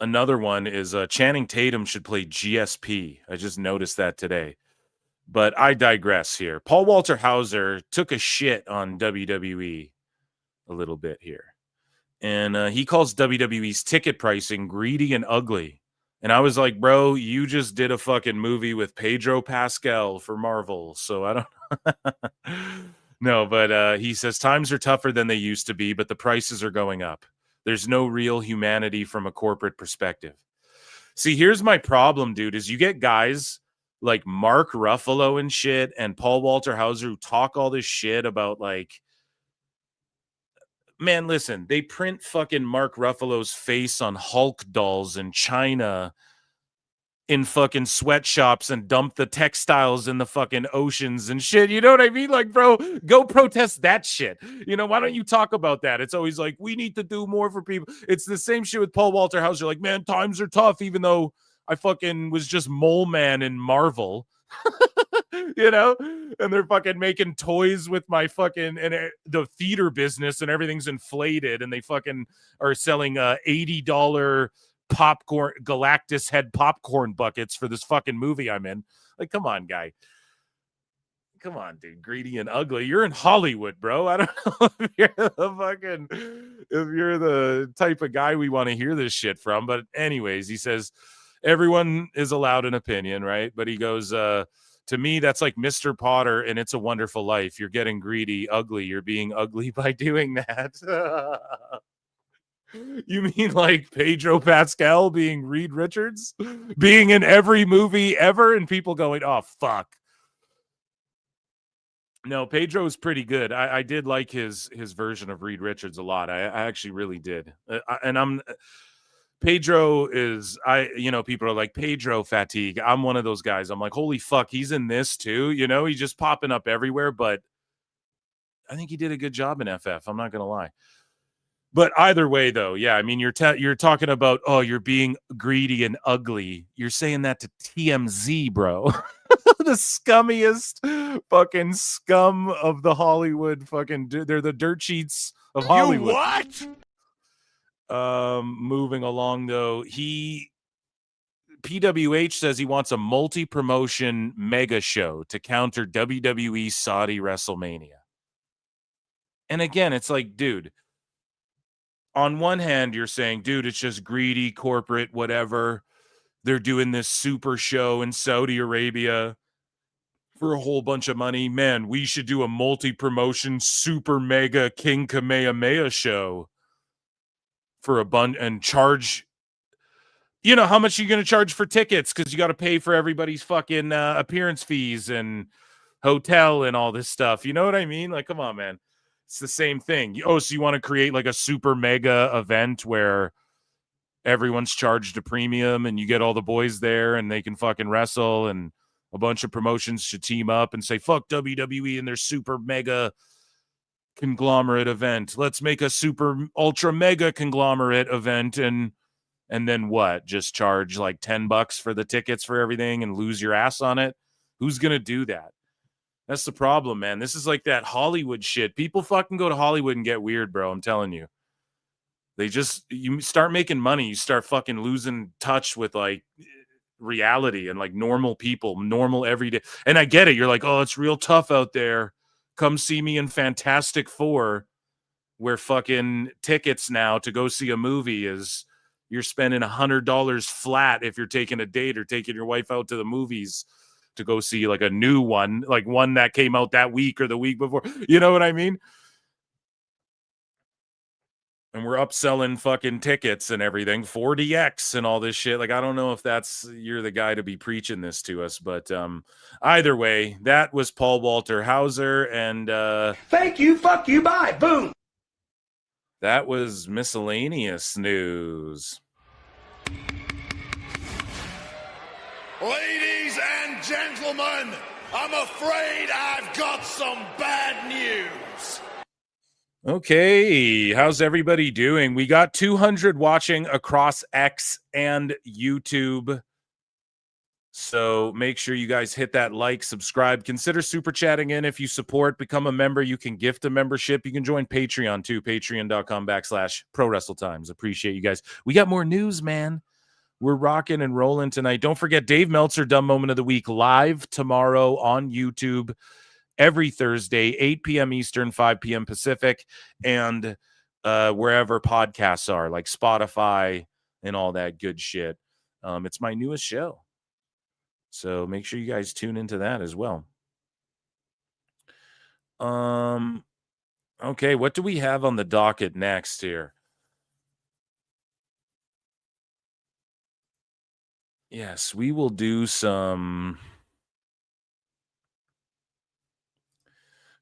J: Another one is Channing Tatum should play GSP. I just noticed that today. But I digress here. Paul Walter Hauser took a shit on WWE a little bit here. And he calls WWE's ticket pricing greedy and ugly. And I was like, bro, you just did a fucking movie with Pedro Pascal for Marvel. So I don't No, but he says times are tougher than they used to be, but the prices are going up. There's no real humanity from a corporate perspective. See, here's my problem, dude, is you get guys like Mark Ruffalo and shit and Paul Walter Hauser who talk all this shit about like, man, listen, they print fucking Mark Ruffalo's face on Hulk dolls in China in fucking sweatshops and dump the textiles in the fucking oceans and shit. You know what I mean? Like, bro, go protest that shit. You know, why don't you talk about that? It's always like, we need to do more for people. It's the same shit with Paul Walter Hauser. Like, man, times are tough, even though I fucking was just Mole Man in Marvel. You know, and they're fucking making toys with my fucking the theater business and everything's inflated, and they fucking are selling $80 popcorn Galactus head popcorn buckets for this fucking movie I'm in. Like, come on, guy. Come on, dude. Greedy and ugly. You're in Hollywood, bro. I don't know if you're the type of guy we want to hear this shit from. But anyways, he says everyone is allowed an opinion, right? But he goes, to me, that's like Mr. Potter and It's a Wonderful Life. You're getting greedy, ugly. You're being ugly by doing that. You mean like Pedro Pascal being Reed Richards? Being in every movie ever and people going, oh, fuck. No, Pedro is pretty good. I did like his version of Reed Richards a lot. I actually really did. Pedro is, people are like, Pedro fatigue. I'm one of those guys. I'm like, holy fuck, he's in this too. You know, he's just popping up everywhere. But I think he did a good job in FF. I'm not going to lie. But either way, though, yeah, I mean, you're talking about, oh, you're being greedy and ugly. You're saying that to TMZ, bro. The scummiest fucking scum of the Hollywood fucking. They're the dirt sheets of Hollywood.
B: You what?
J: Moving along, though, PWH says he wants a multi-promotion mega show to counter WWE Saudi WrestleMania. And again, it's like, dude, on one hand, you're saying, dude, it's just greedy, corporate, whatever. They're doing this super show in Saudi Arabia for a whole bunch of money. Man, we should do a multi-promotion super mega King Kamehameha show for a bunch and charge, you know, how much are you going to charge for tickets? Because you got to pay for everybody's fucking appearance fees and hotel and all this stuff. You know what I mean? Like, come on, man. It's the same thing. Oh, so you want to create like a super mega event where everyone's charged a premium and you get all the boys there and they can fucking wrestle, and a bunch of promotions should team up and say, fuck WWE and their super mega conglomerate event. Let's make a super ultra mega conglomerate event. And then what? Just charge like $10 for the tickets for everything and lose your ass on it? Who's going to do that? That's the problem, man. This is like that Hollywood shit. People fucking go to Hollywood and get weird, bro. I'm telling you. You start making money, you start fucking losing touch with like reality and like normal people, normal everyday. And I get it. You're like, oh, it's real tough out there. Come see me in Fantastic Four, where fucking tickets now to go see a movie is you're spending $100 flat if you're taking a date or taking your wife out to the movies to go see like a new one, like one that came out that week or the week before. You know what I mean? And we're upselling fucking tickets and everything, 4DX and all this shit. Like, I don't know if you're the guy to be preaching this to us, but either way, that was Paul Walter Hauser, and
B: Thank you, fuck you, bye, boom.
J: That was miscellaneous news.
B: Ladies and gentlemen, I'm afraid I've got some bad news.
J: Okay, how's everybody doing? We got 200 watching across X and YouTube. So make sure you guys hit that like, subscribe, consider super chatting in if you support, become a member. You can gift a membership. You can join Patreon too, patreon.com/prowrestletimes. Appreciate you guys. We got more news, man. We're rocking and rolling tonight. Don't forget Dave Meltzer, Dumb Moment of the Week, live tomorrow on YouTube. Every Thursday, 8 p.m. Eastern, 5 p.m. Pacific, and wherever podcasts are, like Spotify and all that good shit. It's my newest show. So make sure you guys tune into that as well. Okay, what do we have on the docket next here? Yes, we will do some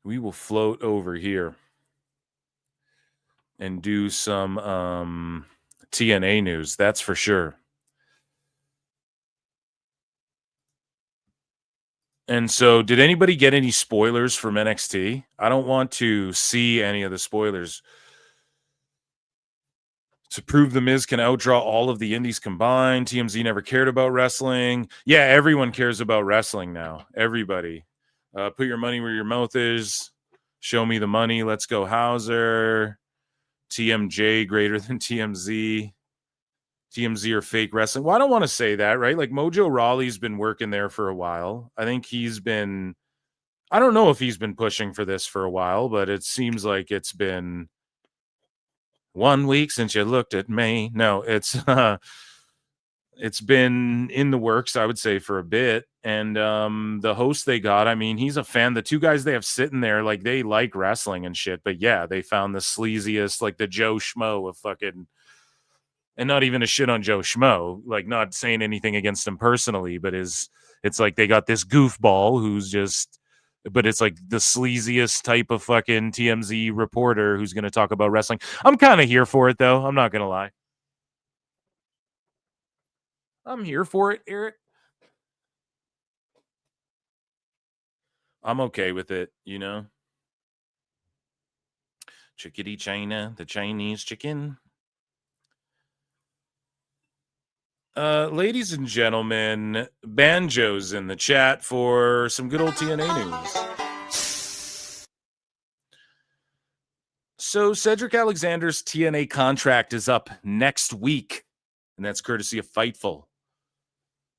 J: we will float over here and do some TNA news. That's for sure. And so, did anybody get any spoilers from NXT? I don't want to see any of the spoilers. To prove The Miz can outdraw all of the indies combined, TMZ never cared about wrestling. Yeah, everyone cares about wrestling now. Everybody. Put your money where your mouth is. Show me the money. Let's go, Hauser. TMJ greater than TMZ. TMZ or fake wrestling. Well, I don't want to say that, right? Like Mojo Rawley's been working there for a while. I think I don't know if he's been pushing for this for a while, but it seems like it's been 1 week since you looked at me. No, it's been in the works, I would say, for a bit. And the host they got, I mean, he's a fan. The two guys they have sitting there, like, they like wrestling and shit. But yeah, they found the sleaziest, like the Joe Schmo of fucking, and not even a shit on Joe Schmo, like not saying anything against him personally, but it's like they got this goofball who's just, but it's like the sleaziest type of fucking TMZ reporter who's going to talk about wrestling. I'm kind of here for it, though. I'm not going to lie. I'm here for it, Eric. I'm okay with it, you know? Chickadee China, the Chinese chicken. Ladies and gentlemen, Banjo's in the chat for some good old TNA news. So Cedric Alexander's TNA contract is up next week, and that's courtesy of Fightful.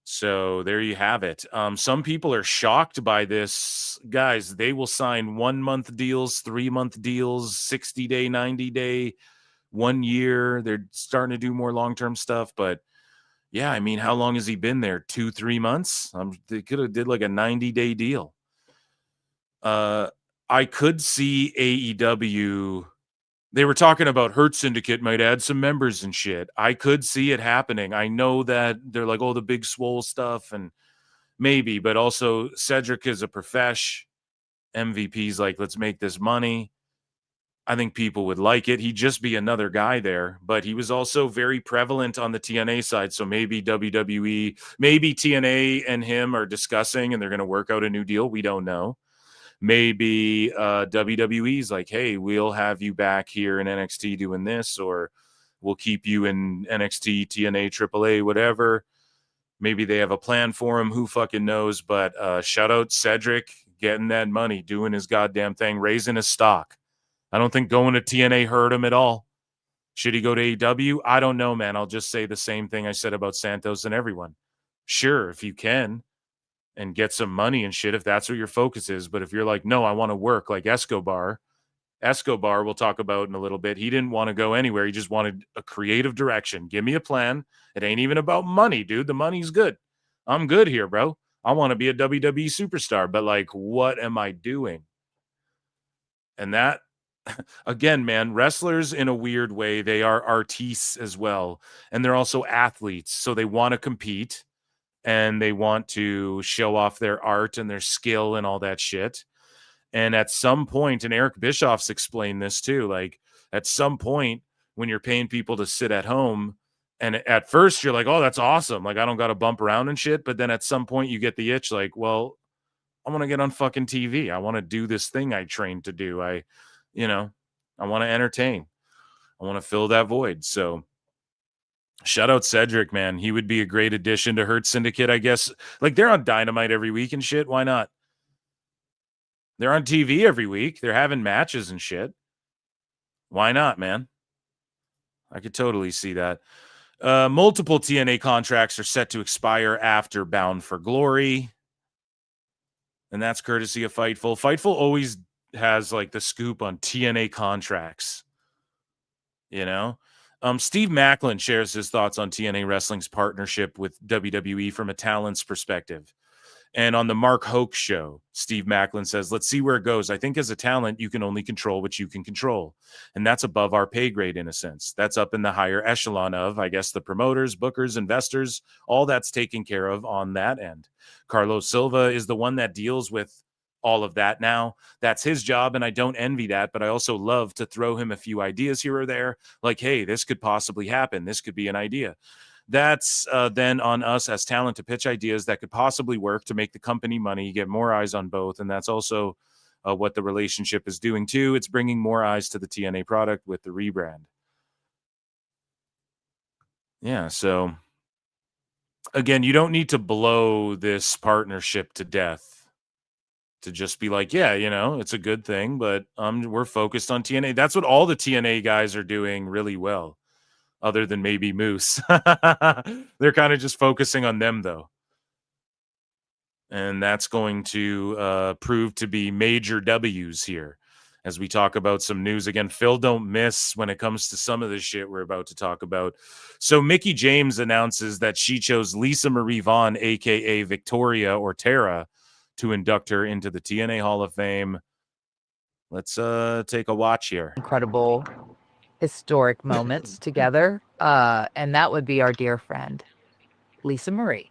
J: So there you have it. Some people are shocked by this. Guys, they will sign 1 month deals, 3 month deals, 60-day, 90-day, 1 year. They're starting to do more long-term stuff, but yeah, I mean, how long has he been there? 2-3 months? They could have did like a 90-day deal. I could see AEW. They were talking about Hurt Syndicate might add some members and shit. I could see it happening. I know that they're like, oh, the big swole stuff, and maybe, but also Cedric is a profesh. MVP's like, let's make this money. I think people would like it. He'd just be another guy there, but he was also very prevalent on the TNA side. So maybe WWE, maybe TNA and him are discussing and they're going to work out a new deal. We don't know. Maybe WWE's like, hey, we'll have you back here in NXT doing this, or we'll keep you in NXT, TNA, AAA, whatever. Maybe they have a plan for him. Who fucking knows? But shout out Cedric getting that money, doing his goddamn thing, raising his stock. I don't think going to TNA hurt him at all. Should he go to AEW? I don't know, man. I'll just say the same thing I said about Santos and everyone. Sure, if you can and get some money and shit, if that's what your focus is. But if you're like, no, I want to work like Escobar, we'll talk about in a little bit. He didn't want to go anywhere. He just wanted a creative direction. Give me a plan. It ain't even about money, dude. The money's good. I'm good here, bro. I want to be a WWE superstar, but like, what am I doing? And that, again, man, wrestlers in a weird way, they are artistes as well. And they're also athletes. So they want to compete and they want to show off their art and their skill and all that shit. And at some point, and Eric Bischoff's explained this too, like at some point when you're paying people to sit at home, and at first you're like, oh, that's awesome. Like I don't got to bump around and shit. But then at some point you get the itch like, well, I want to get on fucking TV. I want to do this thing I trained to do. I want to entertain. I want to fill that void. So shout out Cedric, man. He would be a great addition to Hurt Syndicate, I guess. Like they're on Dynamite every week and shit. Why not? They're on TV every week. They're having matches and shit. Why not, man? I could totally see that. Multiple TNA contracts are set to expire after Bound for Glory. And that's courtesy of Fightful. Fightful always has like the scoop on TNA contracts. You know? Steve Macklin shares his thoughts on TNA Wrestling's partnership with WWE from a talent's perspective. And on the Mark Hoke show, Steve Macklin says, let's see where it goes. I think as a talent, you can only control what you can control. And that's above our pay grade in a sense. That's up in the higher echelon of, I guess, the promoters, bookers, investors, all that's taken care of on that end. Carlos Silva is the one that deals with all of that now. That's his job, and I don't envy that, but I also love to throw him a few ideas here or there, like, hey, this could possibly happen. This could be an idea. That's then on us as talent to pitch ideas that could possibly work to make the company money, get more eyes on both, and that's also what the relationship is doing too. It's bringing more eyes to the TNA product with the rebrand. Yeah, so again, you don't need to blow this partnership to death to just be like, yeah, you know, it's a good thing, but we're focused on TNA. That's what all the TNA guys are doing really well, other than maybe Moose. They're kind of just focusing on them, though. And that's going to prove to be major W's here as we talk about some news. Again, Phil don't miss when it comes to some of the shit we're about to talk about. So Mickie James announces that she chose Lisa Marie Vaughan, a.k.a. Victoria or Tara, to induct her into the TNA Hall of Fame. Let's take a watch here.
L: Incredible historic moments together. And that would be our dear friend, Lisa Marie.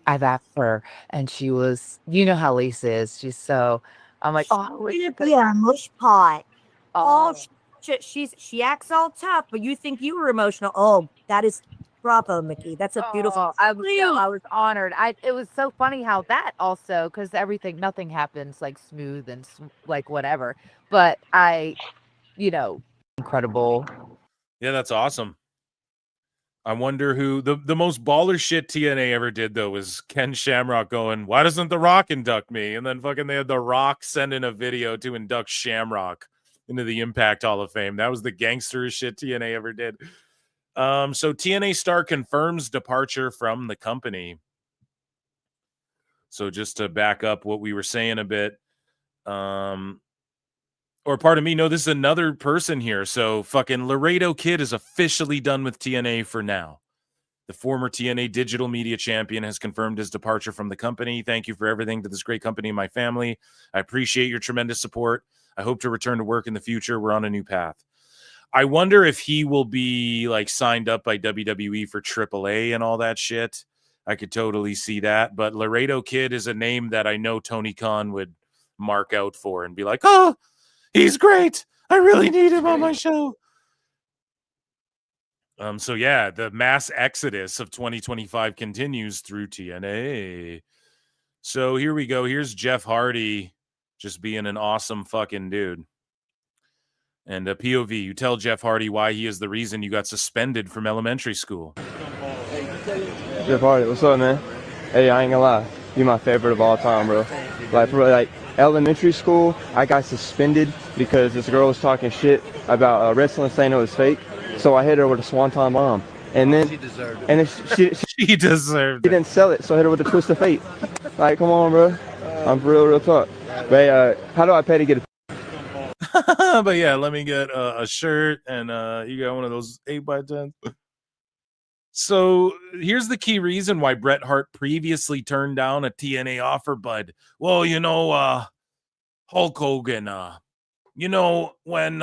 L: I've asked her, and she was, you know how Lisa is. She's so, I'm like, oh,
M: Yeah, mush pot.
L: oh,
M: She acts all tough, but you think you were emotional. Oh, that is bravo, Mickie. That's a beautiful.
L: I was honored. It was so funny how that also, because nothing happens like smooth and like whatever. But incredible.
J: Yeah, that's awesome. I wonder who the most baller shit TNA ever did, though, was Ken Shamrock going, why doesn't The Rock induct me? And then fucking they had The Rock send in a video to induct Shamrock into the Impact Hall of Fame. That was the gangster shit TNA ever did. So TNA star confirms departure from the company. So just to back up what we were saying a bit, or pardon me, no, this is another person here. So fucking Laredo Kid is officially done with TNA for now. The former TNA digital media champion has confirmed his departure from the company. Thank you for everything to this great company and my family. I appreciate your tremendous support. I hope to return to work in the future. We're on a new path. I wonder if he will be like signed up by WWE for AAA and all that shit. I could totally see that. But Laredo Kid is a name that I know Tony Khan would mark out for and be like, oh, he's great. I really need him on my show. So yeah, the mass exodus of 2025 continues through TNA. So here we go. Here's Jeff Hardy just being an awesome fucking dude. And a POV, you tell Jeff Hardy why he is the reason you got suspended from elementary school.
N: Jeff Hardy, what's up, man? Hey, I ain't gonna lie. You're my favorite of all time, bro. Like elementary school, I got suspended because this girl was talking shit about wrestling, saying it was fake. So I hit her with a swanton bomb, and then she deserved it. And then
J: she deserved it.
N: She didn't sell it, so I hit her with a twist of fate. Like, come on, bro. I'm for real talk. But how do I pay to get a?
J: But yeah, let me get a shirt, and you got one of those 8x10s. So here's the key reason why Bret Hart previously turned down a TNA offer, bud. Well, you know, Hulk Hogan, you know, when,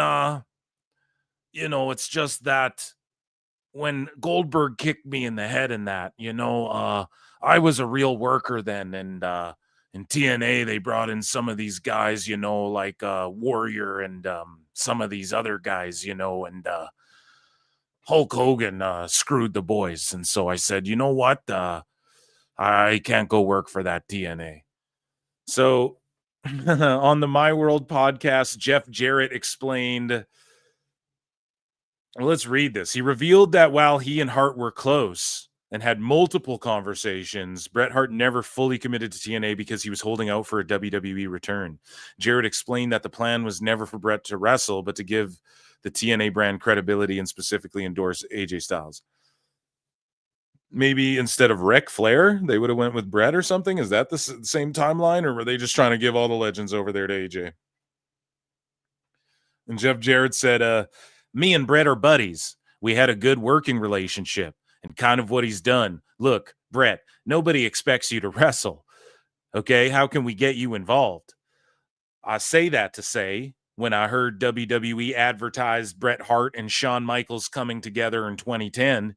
J: you know, it's just that when Goldberg kicked me in the head and that, you know, I was a real worker then. And in TNA, they brought in some of these guys, you know, like Warrior and some of these other guys, you know, and Hulk Hogan screwed the boys. And so I said, you know what? I can't go work for that TNA. So on the My World podcast, Jeff Jarrett explained, well, let's read this. He revealed that while he and Hart were close and had multiple conversations, Bret Hart never fully committed to TNA because he was holding out for a WWE return. Jarrett explained that the plan was never for Bret to wrestle, but to give the TNA brand credibility and specifically endorse AJ Styles. Maybe instead of Ric Flair, they would have went with Bret or something. Is that the same timeline, or were they just trying to give all the legends over there to AJ? And Jeff Jarrett said, me and Bret are buddies. We had a good working relationship, and kind of what he's done. Look, Bret, nobody expects you to wrestle. Okay, how can we get you involved? I say that to say, when I heard WWE advertised Bret Hart and Shawn Michaels coming together in 2010,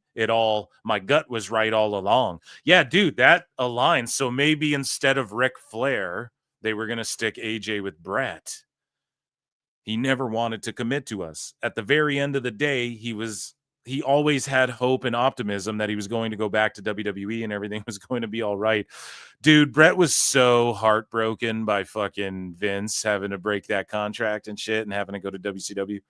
J: my gut was right all along. Yeah, dude, that aligns. So maybe instead of Ric Flair, they were going to stick AJ with Brett. He never wanted to commit to us. At the very end of the day, he always had hope and optimism that he was going to go back to WWE and everything was going to be all right. Dude, Brett was so heartbroken by fucking Vince having to break that contract and shit and having to go to WCW.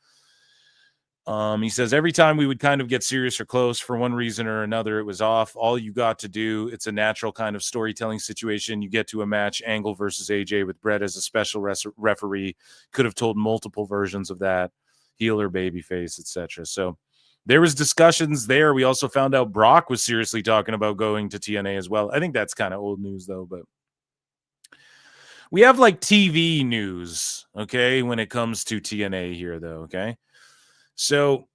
J: He says every time we would kind of get serious or close for one reason or another, it was off. All you got to do, it's a natural kind of storytelling situation. You get to a match, Angle versus AJ with Brett as a special referee. Could have told multiple versions of that, heel or babyface, etc. So there was discussions there. We also found out Brock was seriously talking about going to TNA as well. I think that's kind of old news though, but we have like TV news, okay, when it comes to TNA here though, okay? So,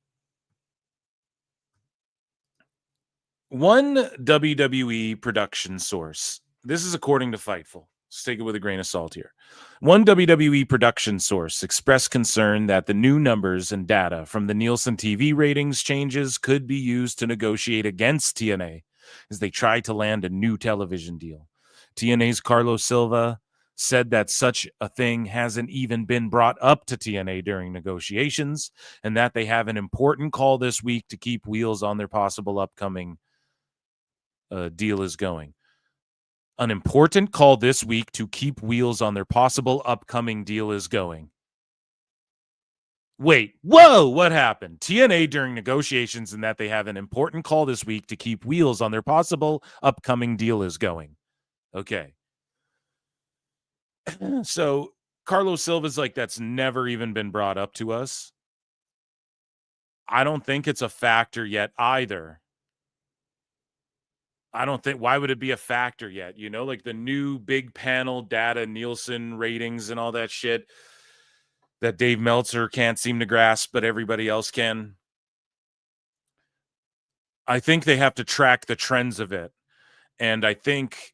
J: one WWE production source, this is according to Fightful. Let's take it with a grain of salt here. One WWE production source expressed concern that the new numbers and data from the Nielsen TV ratings changes could be used to negotiate against TNA as they try to land a new television deal. TNA's Carlos Silva said that such a thing hasn't even been brought up to TNA during negotiations and that they have an important call this week to keep wheels on their possible upcoming deal is going. An important call this week to keep wheels on their possible upcoming deal is going. Wait, whoa, what happened? TNA during negotiations and that they have an important call this week to keep wheels on their possible upcoming deal is going. Okay. So Carlos Silva's like, that's never even been brought up to us. I don't think it's a factor yet either. I don't think, why would it be a factor yet? You know, like the new big panel data, Nielsen ratings and all that shit that Dave Meltzer can't seem to grasp, but everybody else can. I think they have to track the trends of it. And I think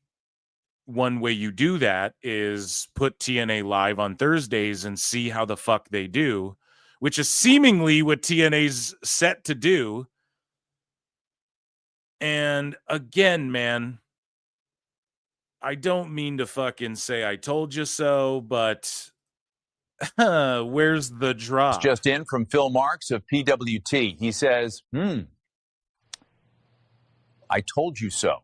J: one way you do that is put TNA live on Thursdays and see how the fuck they do, which is seemingly what TNA's set to do. And again, man, I don't mean to fucking say I told you so, but where's the drop?
O: Just in from Phil Marks of PWT. He says, I told you so.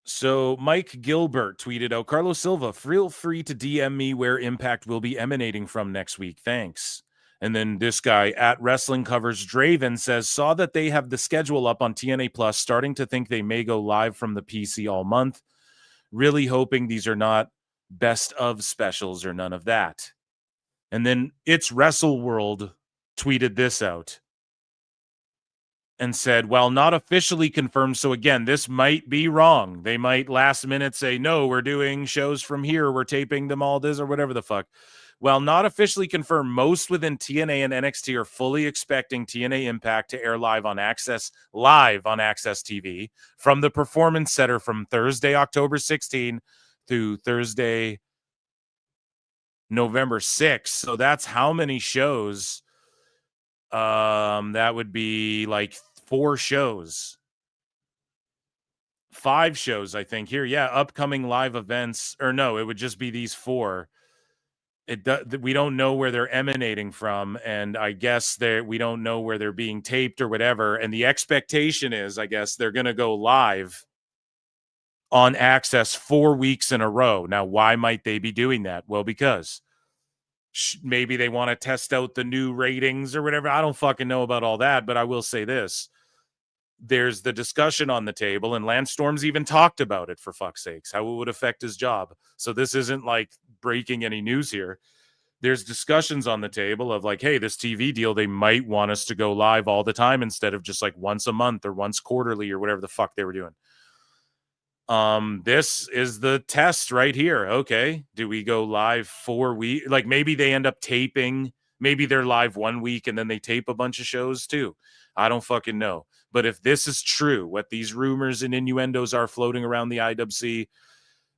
J: So Mike Gilbert tweeted out, Carlos Silva, feel free to DM me where Impact will be emanating from next week. Thanks. And then this guy at Wrestling Covers Draven says, saw that they have the schedule up on TNA Plus, starting to think they may go live from the PC all month. Really hoping these are not best of specials or none of that. And then It's Wrestle World tweeted this out and said, while not officially confirmed, so again, this might be wrong. They might last minute say, no, we're doing shows from here. We're taping them all this or whatever the fuck. While not officially confirmed, most within TNA and NXT are fully expecting TNA Impact to air live on Access TV from the Performance Center from Thursday, October 16 through Thursday, November 6th. So that's how many shows? That would be like 4 shows. 5 shows, I think. Here, yeah, upcoming live events. Or no, it would just be these 4. We don't know where they're emanating from, and I guess we don't know where they're being taped or whatever. And the expectation is, I guess, they're going to go live on Access 4 weeks in a row. Now, why might they be doing that? Well, because maybe they want to test out the new ratings or whatever. I don't fucking know about all that, but I will say this. There's the discussion on the table, and Lance Storm's even talked about it, for fuck's sakes, how it would affect his job. So this isn't like breaking any news here. There's discussions on the table of like, hey, this TV deal, they might want us to go live all the time instead of just like once a month or once quarterly or whatever the fuck they were doing. This is the test right here. Okay, do we go live 4 weeks? Like maybe they end up taping, maybe they're live 1 week and then they tape a bunch of shows too. I don't fucking know. But if this is true, what these rumors and innuendos are floating around the IWC,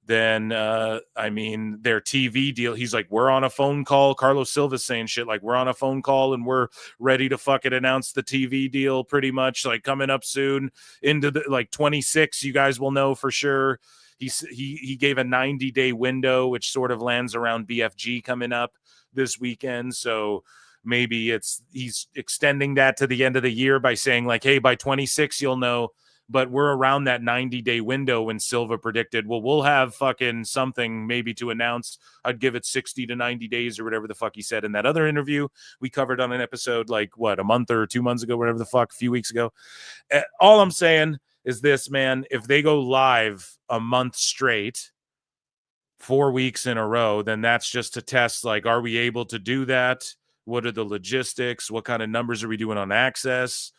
J: then, I mean, their TV deal, he's like, we're on a phone call. Carlos Silva's saying shit like, we're on a phone call and we're ready to fucking announce the TV deal pretty much, like coming up soon into the, like 26, you guys will know for sure. he gave a 90-day window, which sort of lands around BFG coming up this weekend. So maybe he's extending that to the end of the year by saying like, hey, by 26 you'll know. But we're around that 90-day window when Silva predicted, well, we'll have fucking something maybe to announce. I'd give it 60 to 90 days or whatever the fuck he said in that other interview we covered on an episode like, what, a month or 2 months ago, whatever the fuck, a few weeks ago. All I'm saying is this, man, if they go live a month straight, 4 weeks in a row, then that's just to test, like, are we able to do that? What are the logistics? What kind of numbers are we doing on access?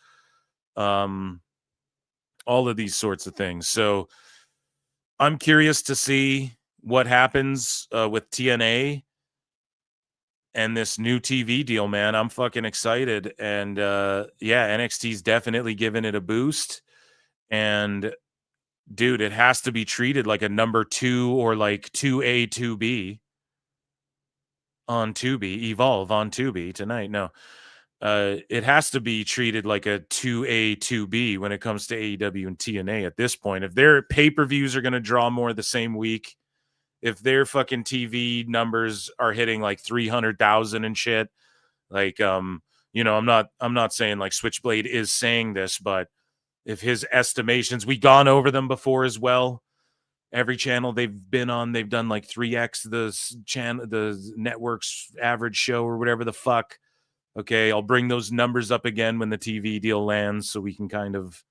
J: All of these sorts of things. So I'm curious to see what happens with TNA and this new TV deal, man. I'm fucking excited. And yeah, NXT's definitely giving it a boost. And dude, it has to be treated like a number 2 or like 2A, 2B on Tubi, Evolve on Tubi tonight. No. It has to be treated like a 2A, 2B when it comes to AEW and TNA at this point. If their pay-per-views are going to draw more the same week, if their fucking TV numbers are hitting like 300,000 and shit, like, you know, I'm not saying like Switchblade is saying this, but if his estimations, we've gone over them before as well. Every channel they've been on, they've done like 3x the network's average show or whatever the fuck. Okay, I'll bring those numbers up again when the TV deal lands so we can kind of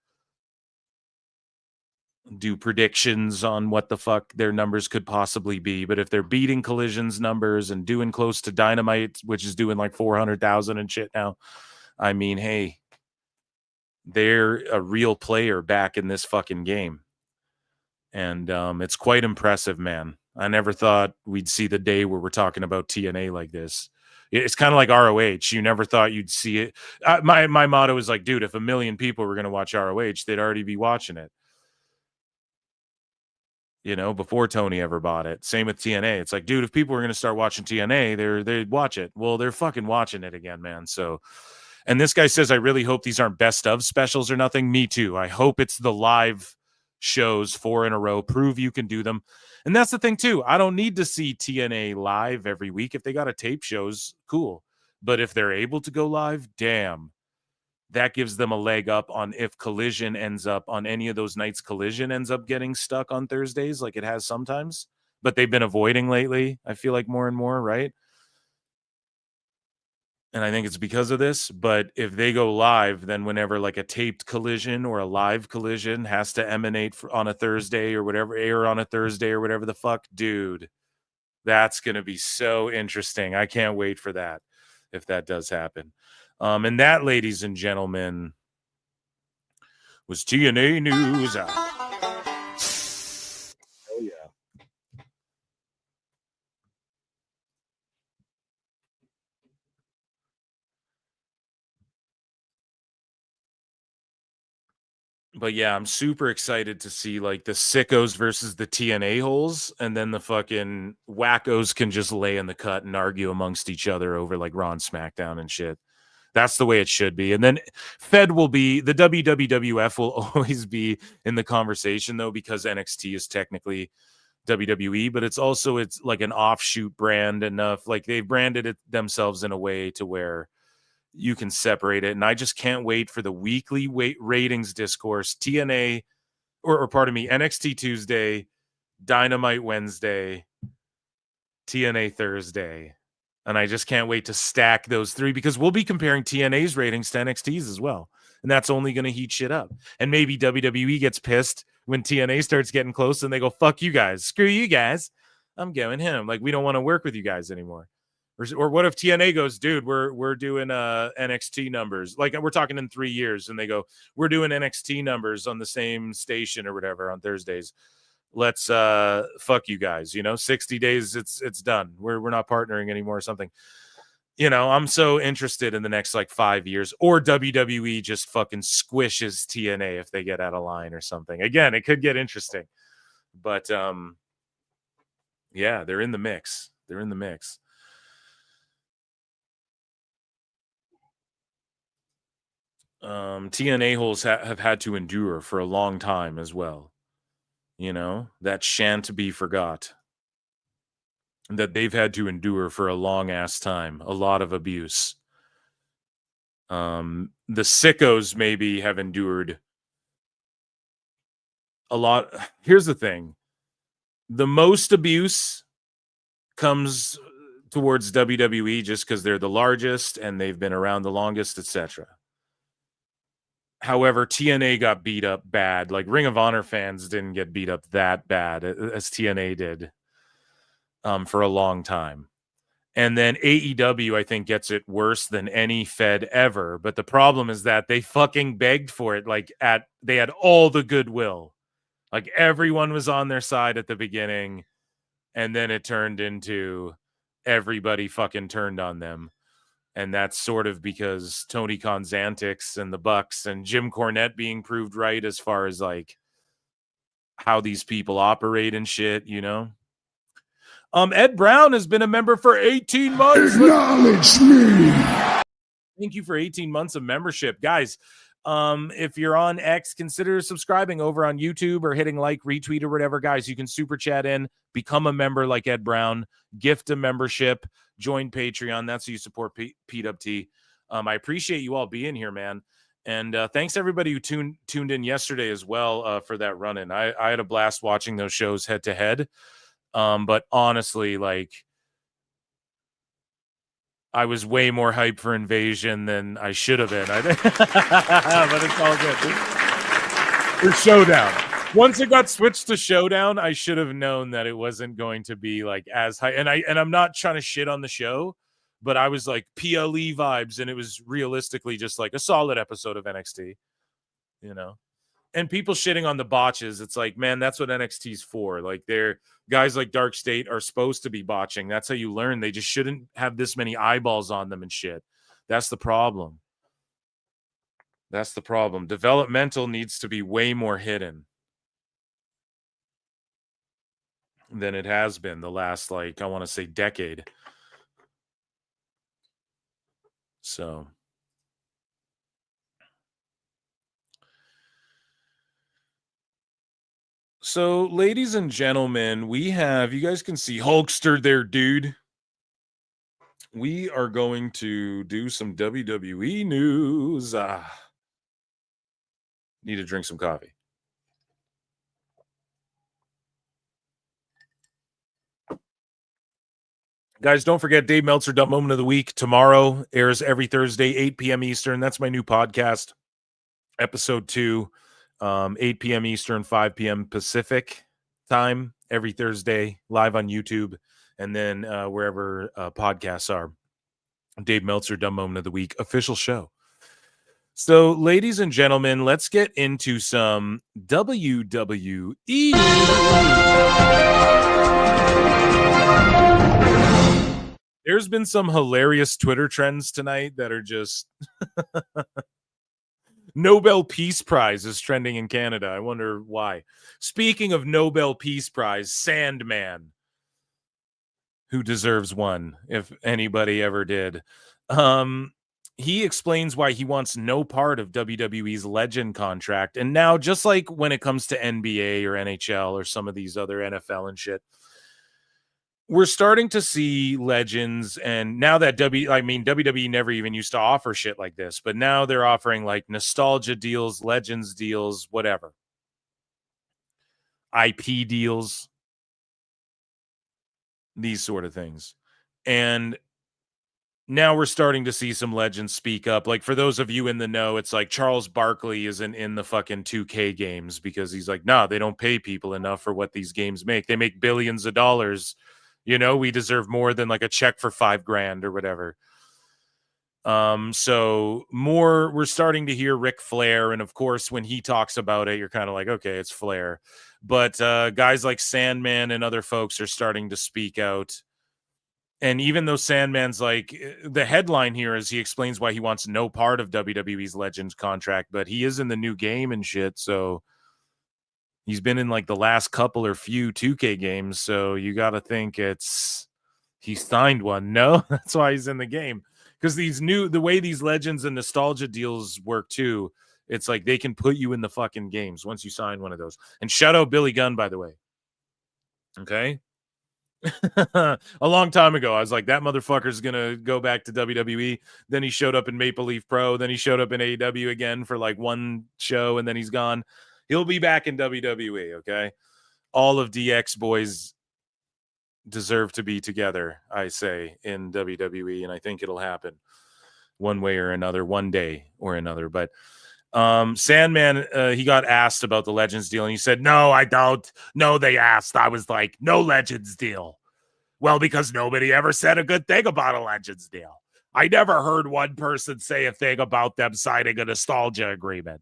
J: do predictions on what the fuck their numbers could possibly be. But if they're beating Collision's numbers and doing close to Dynamite, which is doing like 400,000 and shit now, I mean, hey, they're a real player back in this fucking game. And it's quite impressive, man. I never thought we'd see the day where we're talking about TNA like this. It's kind of like ROH. You never thought you'd see it. My motto is like, dude, if 1 million people were going to watch ROH, they'd already be watching it. You know, before Tony ever bought it. Same with TNA. It's like, dude, if people were going to start watching TNA, they'd watch it. Well, they're fucking watching it again, man. So, and this guy says, I really hope these aren't best of specials or nothing. Me too. I hope it's the live shows 4 in a row. Prove you can do them. And that's the thing too. I don't need to see TNA live every week. If they got a tape shows, cool. But if they're able to go live, damn, that gives them a leg up on if Collision ends up on any of those nights. Collision ends up getting stuck on Thursdays like it has sometimes, but they've been avoiding lately. I feel like more and more, right? And I think it's because of this. But if they go live, then whenever like a taped Collision or a live Collision has to emanate on a Thursday or whatever, air on a Thursday or whatever the fuck, dude, that's going to be so interesting. I can't wait for that if that does happen. And that, ladies and gentlemen, was TNA News. Oh, yeah. But yeah, I'm super excited to see like the sickos versus the TNA holes, and then the fucking wackos can just lay in the cut and argue amongst each other over like Raw and SmackDown and shit. That's the way it should be. And then Fed will be, the WWF will always be in the conversation though, because NXT is technically WWE, but it's like an offshoot brand enough. Like they've branded it themselves in a way to where you can separate it. And I just can't wait for the weekly ratings discourse. TNA, or pardon me, NXT Tuesday, Dynamite Wednesday, TNA Thursday. And I just can't wait to stack those 3 because we'll be comparing TNA's ratings to NXT's as well. And that's only going to heat shit up. And maybe WWE gets pissed when TNA starts getting close and they go, fuck you guys. Screw you guys. I'm going him. Like, we don't want to work with you guys anymore. Or what if TNA goes, dude, we're doing NXT numbers. Like, we're talking in 3 years. And they go, we're doing NXT numbers on the same station or whatever on Thursdays. Let's fuck you guys, 60 days, it's done. We're not partnering anymore or something. I'm so interested in the next like 5 years, or WWE just fucking squishes TNA if they get out of line or something. Again, it could get interesting, but yeah, they're in the mix. TNA holes have had to endure for a long time as well. that shan't be forgot, that they've had to endure for a long ass time, a lot of abuse. The Sickos maybe have endured a lot. Here's the thing. The most abuse comes towards WWE just because they're the largest and they've been around the longest, etc. However, TNA got beat up bad. Like Ring of Honor fans didn't get beat up that bad as TNA did for a long time. And then AEW, I think, gets it worse than any Fed ever. But the problem is that they fucking begged for it. Like they had all the goodwill. Like everyone was on their side at the beginning. And then it turned into everybody fucking turned on them. And that's sort of because Tony Khan's antics and the Bucks and Jim Cornette being proved right as far as like how these people operate and shit, Ed Brown has been a member for 18 months.
B: Acknowledge me.
J: Thank you for 18 months of membership. Guys, if you're on X, consider subscribing over on YouTube or hitting like, retweet, or whatever. Guys, you can super chat in, become a member like Ed Brown, gift a membership, join Patreon. That's how you support PWT. I appreciate you all being here, man. And thanks everybody who tuned in yesterday as well for that run-in. I had a blast watching those shows head to head. But honestly, like, I was way more hyped for Invasion than I should have been. But it's all good. For Showdown. Once it got switched to Showdown, I should have known that it wasn't going to be like as high. And I'm not trying to shit on the show, but I was like PLE vibes, and it was realistically just like a solid episode of NXT, And people shitting on the botches, it's like, man, that's what NXT's for. Like, they're guys like Dark State are supposed to be botching. That's how you learn. They just shouldn't have this many eyeballs on them and shit. That's the problem. That's the problem. Developmental needs to be way more hidden than it has been the last, like, I want to say decade. So... So, ladies and gentlemen, we have, you guys can see Hulkster there, dude. We are going to do some WWE news. Need to drink some coffee. Guys, don't forget Dave Meltzer, Dumb Moment of the Week. Tomorrow airs every Thursday, 8 p.m. Eastern. That's my new podcast, episode 2. 8 p.m. Eastern, 5 p.m. Pacific time every Thursday, live on YouTube, and then wherever podcasts are. Dave Meltzer, Dumb Moment of the Week, official show. So, ladies and gentlemen, let's get into some WWE. There's been some hilarious Twitter trends tonight that are just... Nobel Peace Prize is trending in Canada. I wonder why. Speaking of Nobel Peace Prize, Sandman, who deserves one, if anybody ever did. He explains why he wants no part of WWE's Legend contract. And now, just like when it comes to NBA or NHL or some of these other NFL and shit, we're starting to see Legends, and now that WWE never even used to offer shit like this, but now they're offering like nostalgia deals, Legends deals, whatever. IP deals, these sort of things. And now we're starting to see some Legends speak up. Like, for those of you in the know, it's like Charles Barkley isn't in the fucking 2K games because he's like, nah, they don't pay people enough for what these games make. They make billions of dollars. We deserve more than like a check for $5,000 or whatever. So we're starting to hear Ric Flair. And of course, when he talks about it, you're kind of like, okay, it's Flair. But guys like Sandman and other folks are starting to speak out. And even though Sandman's like, the headline here is he explains why he wants no part of WWE's Legends contract, but he is in the new game and shit. So he's been in like the last couple or few 2K games, so you got to think he signed one. No, that's why he's in the game. Because the way these Legends and nostalgia deals work too It's like they can put you in the fucking games once you sign one of those. And shout out Billy Gunn, by the way. Okay. A long time ago, I was like, that motherfucker's gonna go back to WWE. Then he showed up in Maple Leaf Pro. Then he showed up in AEW again for like one show, and then he's gone. He'll be back in WWE. Okay. All of DX boys deserve to be together, I say, in WWE, and I think it'll happen one way or another, one day or another. But Sandman, he got asked about the Legends deal, and he said, no, I don't. No, they asked. I was like, no Legends deal. Well, because nobody ever said a good thing about a Legends deal. I never heard one person say a thing about them signing a nostalgia agreement.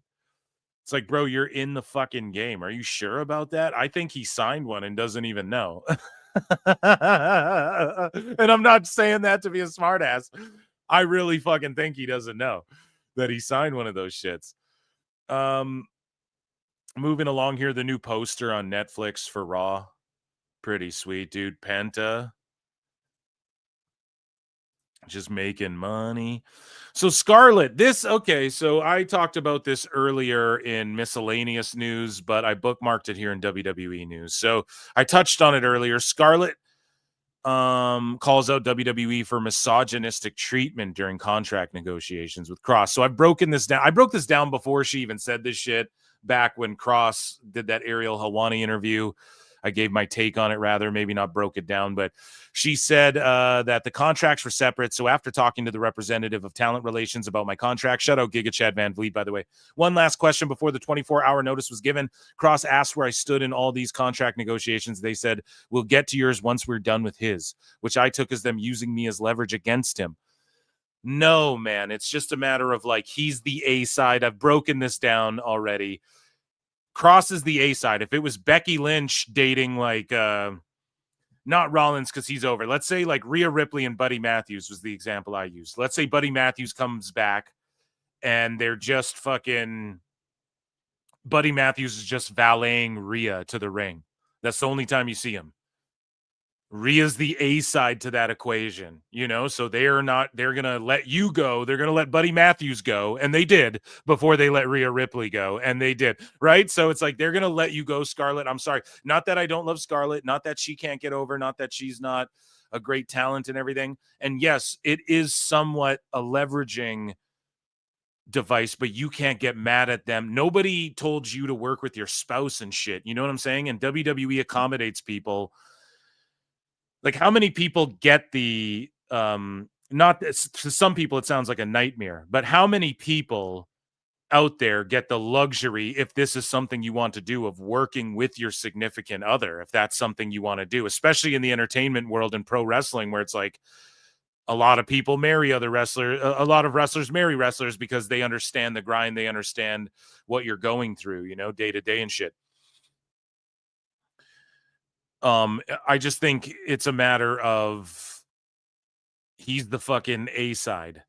J: It's like, bro, you're in the fucking game. Are you sure about that? I think he signed one and doesn't even know. And I'm not saying that to be a smartass. I really fucking think he doesn't know that he signed one of those shits. Moving along here, the new poster on Netflix for Raw. Pretty sweet, dude. Penta. Just making money. So Scarlett, so I talked about this earlier in miscellaneous news, but I bookmarked it here in WWE news. So I touched on it earlier. Scarlett calls out WWE for misogynistic treatment during contract negotiations with Cross. So I've broken this down. I broke this down before she even said this shit back when Cross did that Ariel Helwani interview. I gave my take on it, rather, maybe not broke it down, but she said that the contracts were separate. So after talking to the representative of talent relations about my contract, shout out Giga Chad Van Vliet, by the way. One last question before the 24-hour notice was given. Cross asked where I stood in all these contract negotiations. They said, we'll get to yours once we're done with his, which I took as them using me as leverage against him. No, man, it's just a matter of like, he's the A side. I've broken this down already. Cross is the A side. If it was Becky Lynch dating like not Rollins because he's over. Let's say like Rhea Ripley and Buddy Matthews was the example I used. Let's say Buddy Matthews comes back and they're just fucking Buddy Matthews is just valeting Rhea to the ring. That's the only time you see him. Rhea's the A side to that equation, you know, so they're going to let you go. They're going to let Buddy Matthews go. And they did before they let Rhea Ripley go. And they did. Right. So it's like, they're going to let you go, Scarlett. I'm sorry. Not that I don't love Scarlett. Not that she can't get over. Not that she's not a great talent and everything. And yes, it is somewhat a leveraging device, but you can't get mad at them. Nobody told you to work with your spouse and shit. You know what I'm saying? And WWE accommodates people. Like, how many people get the not to some people it sounds like a nightmare, but how many people out there get the luxury, if this is something you want to do, of working with your significant other, if that's something you want to do, especially in the entertainment world and pro wrestling, where it's like a lot of people marry other wrestlers, a lot of wrestlers marry wrestlers because they understand the grind, they understand what you're going through, you know, day to day and shit. I just think it's a matter of he's the fucking A side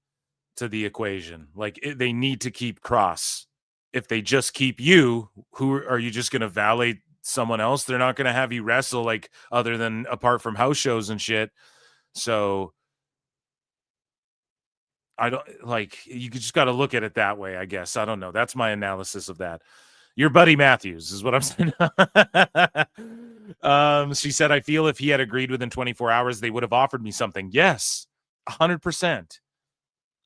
J: to the equation. Like, they need to keep Cross. If they just keep you, who are you just going to valet someone else? They're not going to have you wrestle, like, other than apart from house shows and shit. So I don't like, you just got to look at it that way, I guess. I don't know. That's my analysis of that. Your Buddy Matthews is what I'm saying. She said, I feel if he had agreed within 24 hours, they would have offered me something. Yes, 100%.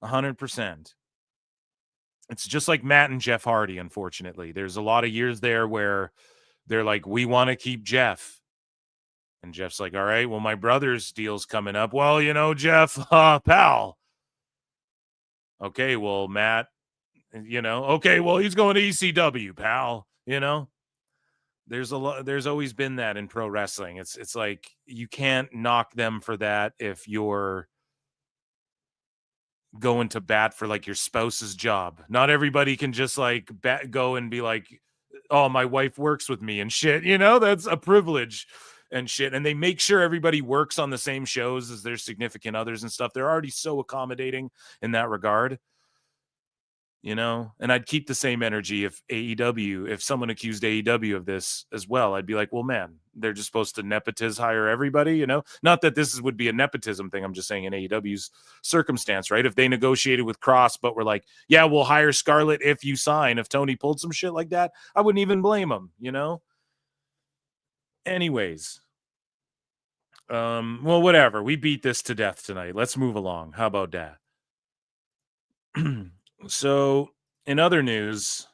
J: 100%. It's just like Matt and Jeff Hardy, unfortunately. There's a lot of years there where they're like, we want to keep Jeff. And Jeff's like, all right, well, my brother's deal's coming up. Well, you know, Jeff, pal. Okay, well, Matt, you know, okay, well, he's going to ECW, pal. You know, there's always been that in pro wrestling. It's like, you can't knock them for that if you're going to bat for like your spouse's job. Not everybody can just like go and be like, oh, my wife works with me and shit. You know, that's a privilege and shit. And they make sure everybody works on the same shows as their significant others and stuff. They're already so accommodating in that regard. you know? And I'd keep the same energy if someone accused AEW of this as well. I'd be like, well, man, they're just supposed to hire everybody, you know? Not that would be a nepotism thing. I'm just saying in AEW's circumstance, right? If they negotiated with Cross, but were like, yeah, we'll hire Scarlett if you sign. If Tony pulled some shit like that, I wouldn't even blame him, you know? Anyways. Well, whatever. We beat this to death tonight. Let's move along. How about that? So, in other news,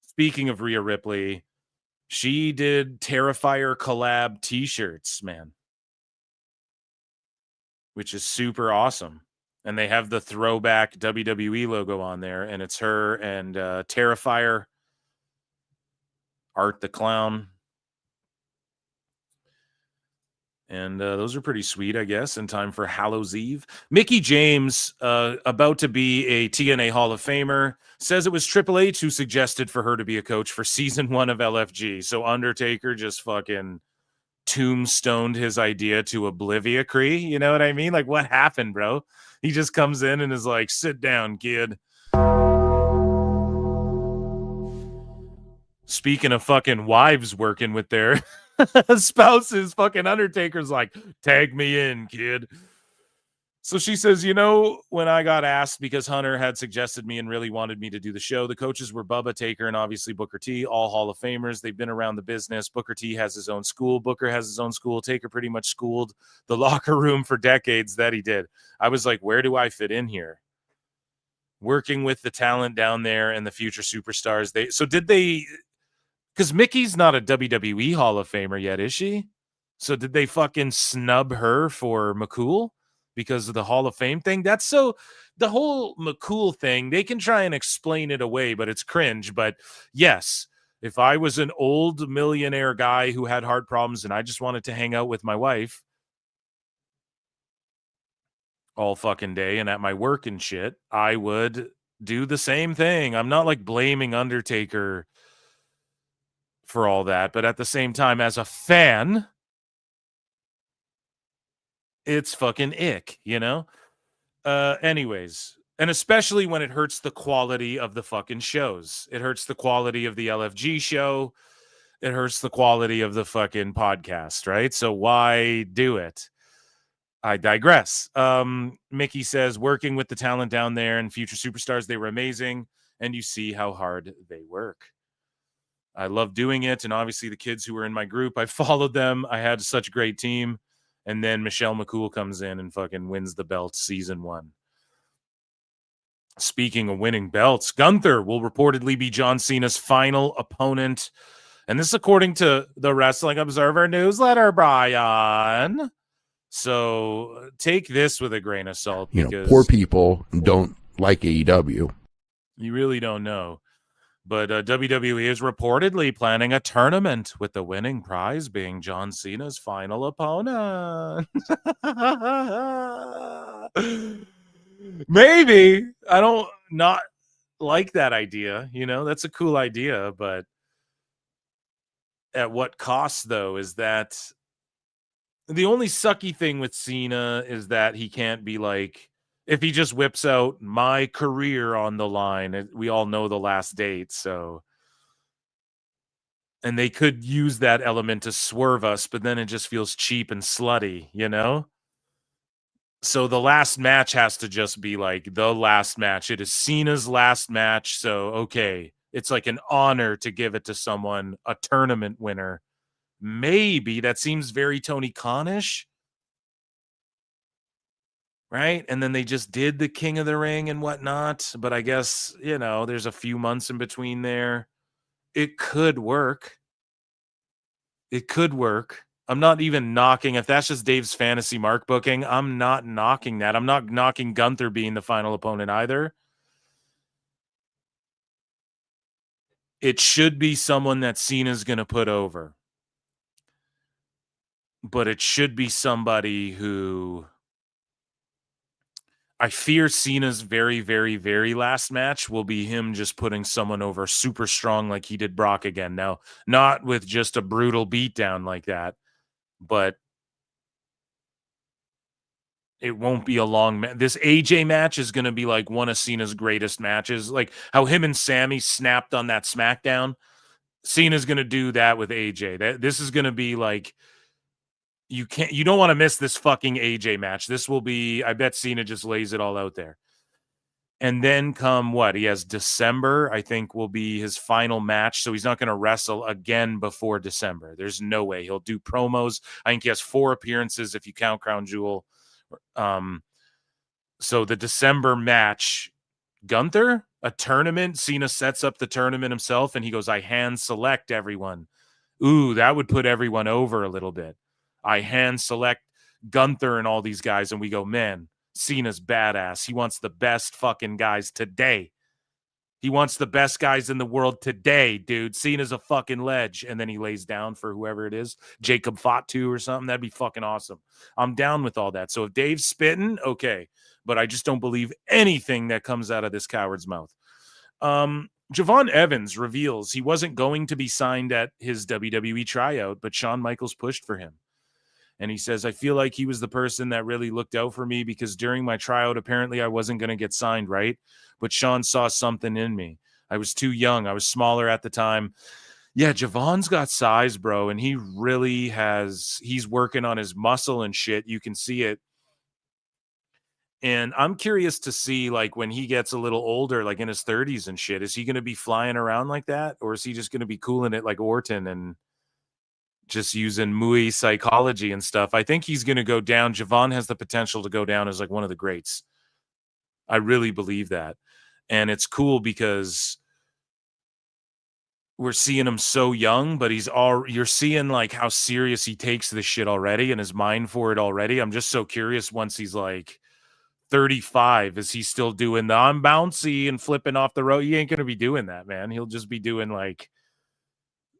J: speaking of Rhea Ripley, she did Terrifier collab t-shirts, man, which is super awesome. And they have the throwback WWE logo on there, and it's her and Terrifier, Art the Clown. And those are pretty sweet, I guess, in time for Hallows Eve. Mickie James, about to be a TNA Hall of Famer, says it was Triple H who suggested for her to be a coach for season 1 of LFG. So Undertaker just fucking tombstoned his idea to obliviacry. You know what I mean? Like, what happened, bro? He just comes in and is like, sit down, kid. Speaking of fucking wives working with their spouses, fucking Undertaker's like, tag me in, kid. So she says, you know, when I got asked because Hunter had suggested me and really wanted me to do the show, the coaches were Bubba, Taker, and obviously Booker T, all Hall of Famers. They've been around the business. Booker T has his own school. Booker has his own school. Taker pretty much schooled the locker room for decades that he did. I was like, where do I fit in here? Working with the talent down there and the future superstars. Because Mickey's not a WWE Hall of Famer yet, is she? So did they fucking snub her for McCool because of the Hall of Fame thing? The whole McCool thing, they can try and explain it away, but it's cringe. But yes, if I was an old millionaire guy who had heart problems and I just wanted to hang out with my wife all fucking day and at my work and shit, I would do the same thing. I'm not like blaming Undertaker for all that, but at the same time, as a fan, it's fucking ick, you know? Anyways, and especially when it hurts the quality of the fucking shows. It hurts the quality of the LFG show. It hurts the quality of the fucking podcast, right? So why do it? I digress. Mickey says, working with the talent down there and future superstars, they were amazing, and you see how hard they work. I love doing it, and obviously the kids who were in my group, I followed them. I had such a great team, and then Michelle McCool comes in and fucking wins the belt season 1. Speaking of winning belts, Gunther will reportedly be John Cena's final opponent, and this is according to the Wrestling Observer newsletter, Brian. So take this with a grain of salt, because
P: poor people don't like AEW.
J: You really don't know. But WWE is reportedly planning a tournament with the winning prize being John Cena's final opponent. Maybe. I don't not like that idea. You know, that's a cool idea. But at what cost, though, is that the only sucky thing with Cena is that he can't be like, if he just whips out my career on the line, we all know the last date. So, and they could use that element to swerve us, but then it just feels cheap and slutty, you know? So the last match has to just be like the last match. It is Cena's last match. So, okay, it's like an honor to give it to someone, a tournament winner. Maybe that seems very Tony Khan-ish. Right? And then they just did the King of the Ring and whatnot. But I guess, you know, there's a few months in between there. It could work. It could work. I'm not even knocking. If that's just Dave's fantasy mark booking, I'm not knocking that. I'm not knocking Gunther being the final opponent either. It should be someone that Cena's going to put over. But it should be somebody who... I fear Cena's very, very, very last match will be him just putting someone over super strong like he did Brock again. Now, not with just a brutal beatdown like that, but It won't be a long match. This AJ match is going to be like one of Cena's greatest matches. Like how him and Sammy snapped on that SmackDown. Cena's going to do that with AJ. This is going to be like, you don't want to miss this fucking AJ match. This will be, I bet Cena just lays it all out there. And then come what? He has December, I think, will be his final match. So he's not going to wrestle again before December. There's no way. He'll do promos. I think he has 4 appearances if you count Crown Jewel. So the December match, Gunther, a tournament. Cena sets up the tournament himself, and he goes, I hand select everyone. Ooh, that would put everyone over a little bit. I hand select Gunther and all these guys, and we go, man, Cena's badass. He wants the best fucking guys today. He wants the best guys in the world today, dude. Cena's a fucking ledge. And then he lays down for whoever it is. Jacob Fatu or something. That'd be fucking awesome. I'm down with all that. So if Dave's spitting, okay. But I just don't believe anything that comes out of this coward's mouth. Javon Evans reveals he wasn't going to be signed at his WWE tryout, but Shawn Michaels pushed for him. And he says, I feel like he was the person that really looked out for me because during my tryout, apparently I wasn't going to get signed, right? But Shawn saw something in me. I was too young. I was smaller at the time. Yeah, Javon's got size, bro. And he really he's working on his muscle and shit. You can see it. And I'm curious to see, like, when he gets a little older, like in his 30s and shit, is he going to be flying around like that? Or is he just going to be cooling it like Orton and just using Muay psychology and stuff? I think he's going to go down. Javon has the potential to go down as like one of the greats. I really believe that. And it's cool because we're seeing him so young, but you're seeing like how serious he takes this shit already and his mind for it already. I'm just so curious once he's like 35, is he still doing the I'm bouncy and flipping off the road? He ain't going to be doing that, man. He'll just be doing like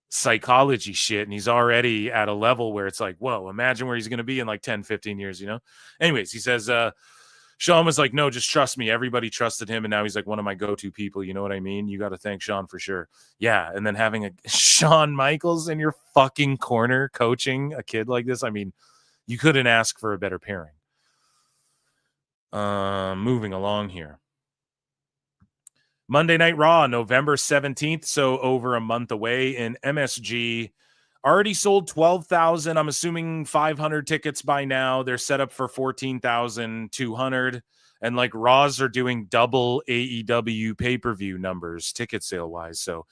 J: psychology shit, and he's already at a level where it's like, whoa, imagine where he's going to be in like 10, 15 years, you know? Anyways, he says, Shawn was like, no, just trust me. Everybody trusted him, and now he's like one of my go-to people. You know what I mean? You got to thank Shawn for sure. Yeah, and then having a Shawn Michaels in your fucking corner coaching a kid like this, I mean, you couldn't ask for a better pairing. Moving along here. Monday Night Raw, November 17th, so over a month away in MSG. Already sold 12,000. I'm assuming 500 tickets by now. They're set up for 14,200. And like Raws are doing double AEW pay-per-view numbers, ticket sale-wise. So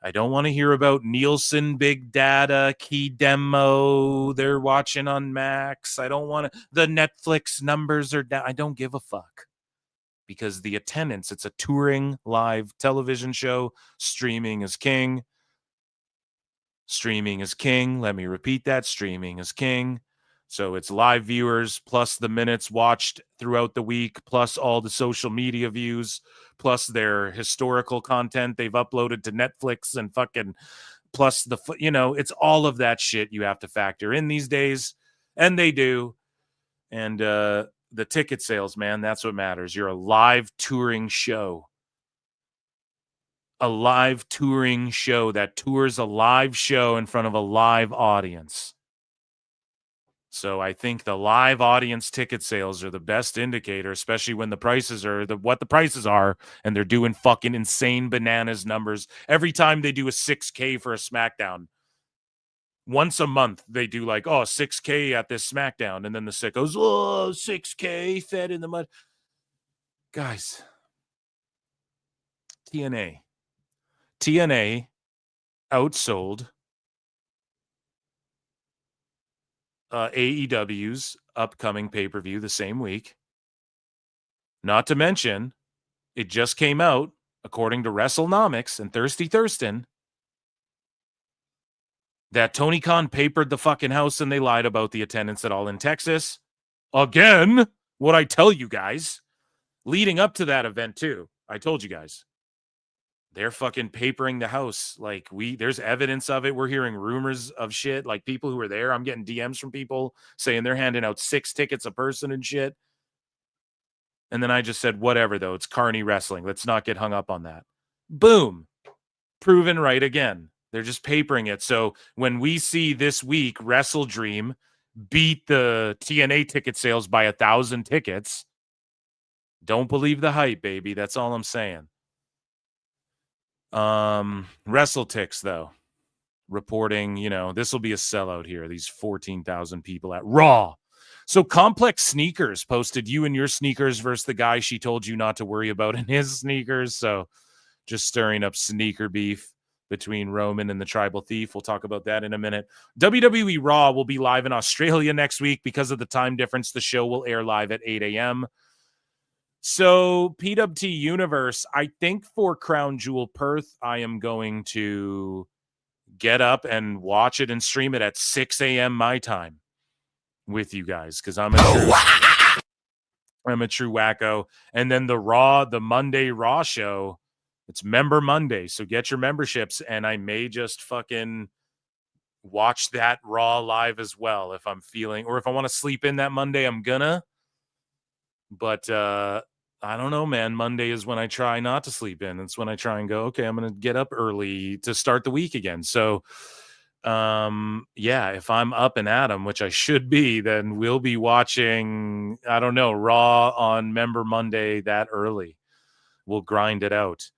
J: I don't want to hear about Nielsen, Big Data, Key Demo. They're watching on Max. I don't want to. The Netflix numbers are down. I don't give a fuck. Because the attendance, it's a touring live television show. Streaming is king. Streaming is king. Let me repeat that. Streaming is king. So it's live viewers plus the minutes watched throughout the week, plus all the social media views, plus their historical content they've uploaded to Netflix and fucking plus the, it's all of that shit you have to factor in these days. And they do. And the ticket sales, man, that's what matters. You're a live touring show. A live touring show that tours a live show in front of a live audience. So I think the live audience ticket sales are the best indicator, especially when the prices are what the prices are, and they're doing fucking insane bananas numbers. Every time they do a 6K for a SmackDown, once a month they do like, 6K at this SmackDown, and then the sickos, 6K fed in the mud. Guys, TNA outsold AEW's upcoming pay-per-view the same week. Not to mention, it just came out, according to WrestleNomics and Thirsty Thurston, that Tony Khan papered the fucking house and they lied about the attendance at All in Texas. Again, what I tell you guys, leading up to that event too, I told you guys, they're fucking papering the house. Like there's evidence of it. We're hearing rumors of shit. Like people who were there, I'm getting DMs from people saying they're handing out 6 tickets a person and shit. And then I just said, whatever though, it's Carney Wrestling. Let's not get hung up on that. Boom. Proven right again. They're just papering it. So when we see this week Wrestle Dream beat the TNA ticket sales by 1,000 tickets. Don't believe the hype, baby. That's all I'm saying. WrestleTix, though, reporting, this will be a sellout here. These 14,000 people at Raw. So Complex Sneakers posted you and your sneakers versus the guy she told you not to worry about in his sneakers. So just stirring up sneaker beef between Roman and the Tribal Thief. We'll talk about that in a minute. WWE Raw will be live in Australia next week. Because of the time difference, the show will air live at 8 a.m. So PWT Universe, I think for Crown Jewel Perth, I am going to get up and watch it and stream it at 6 a.m. my time with you guys, because I'm a true wacko. And then the Monday Raw show, it's Member Monday, so get your memberships, and I may just fucking watch that Raw live as well if I'm feeling, or if I want to sleep in that Monday, I'm gonna. But I don't know, man. Monday is when I try not to sleep in. It's when I try and go, okay, I'm gonna get up early to start the week again. So yeah, if I'm up and at 'em, which I should be, then we'll be watching, I don't know, Raw on Member Monday that early. We'll grind it out.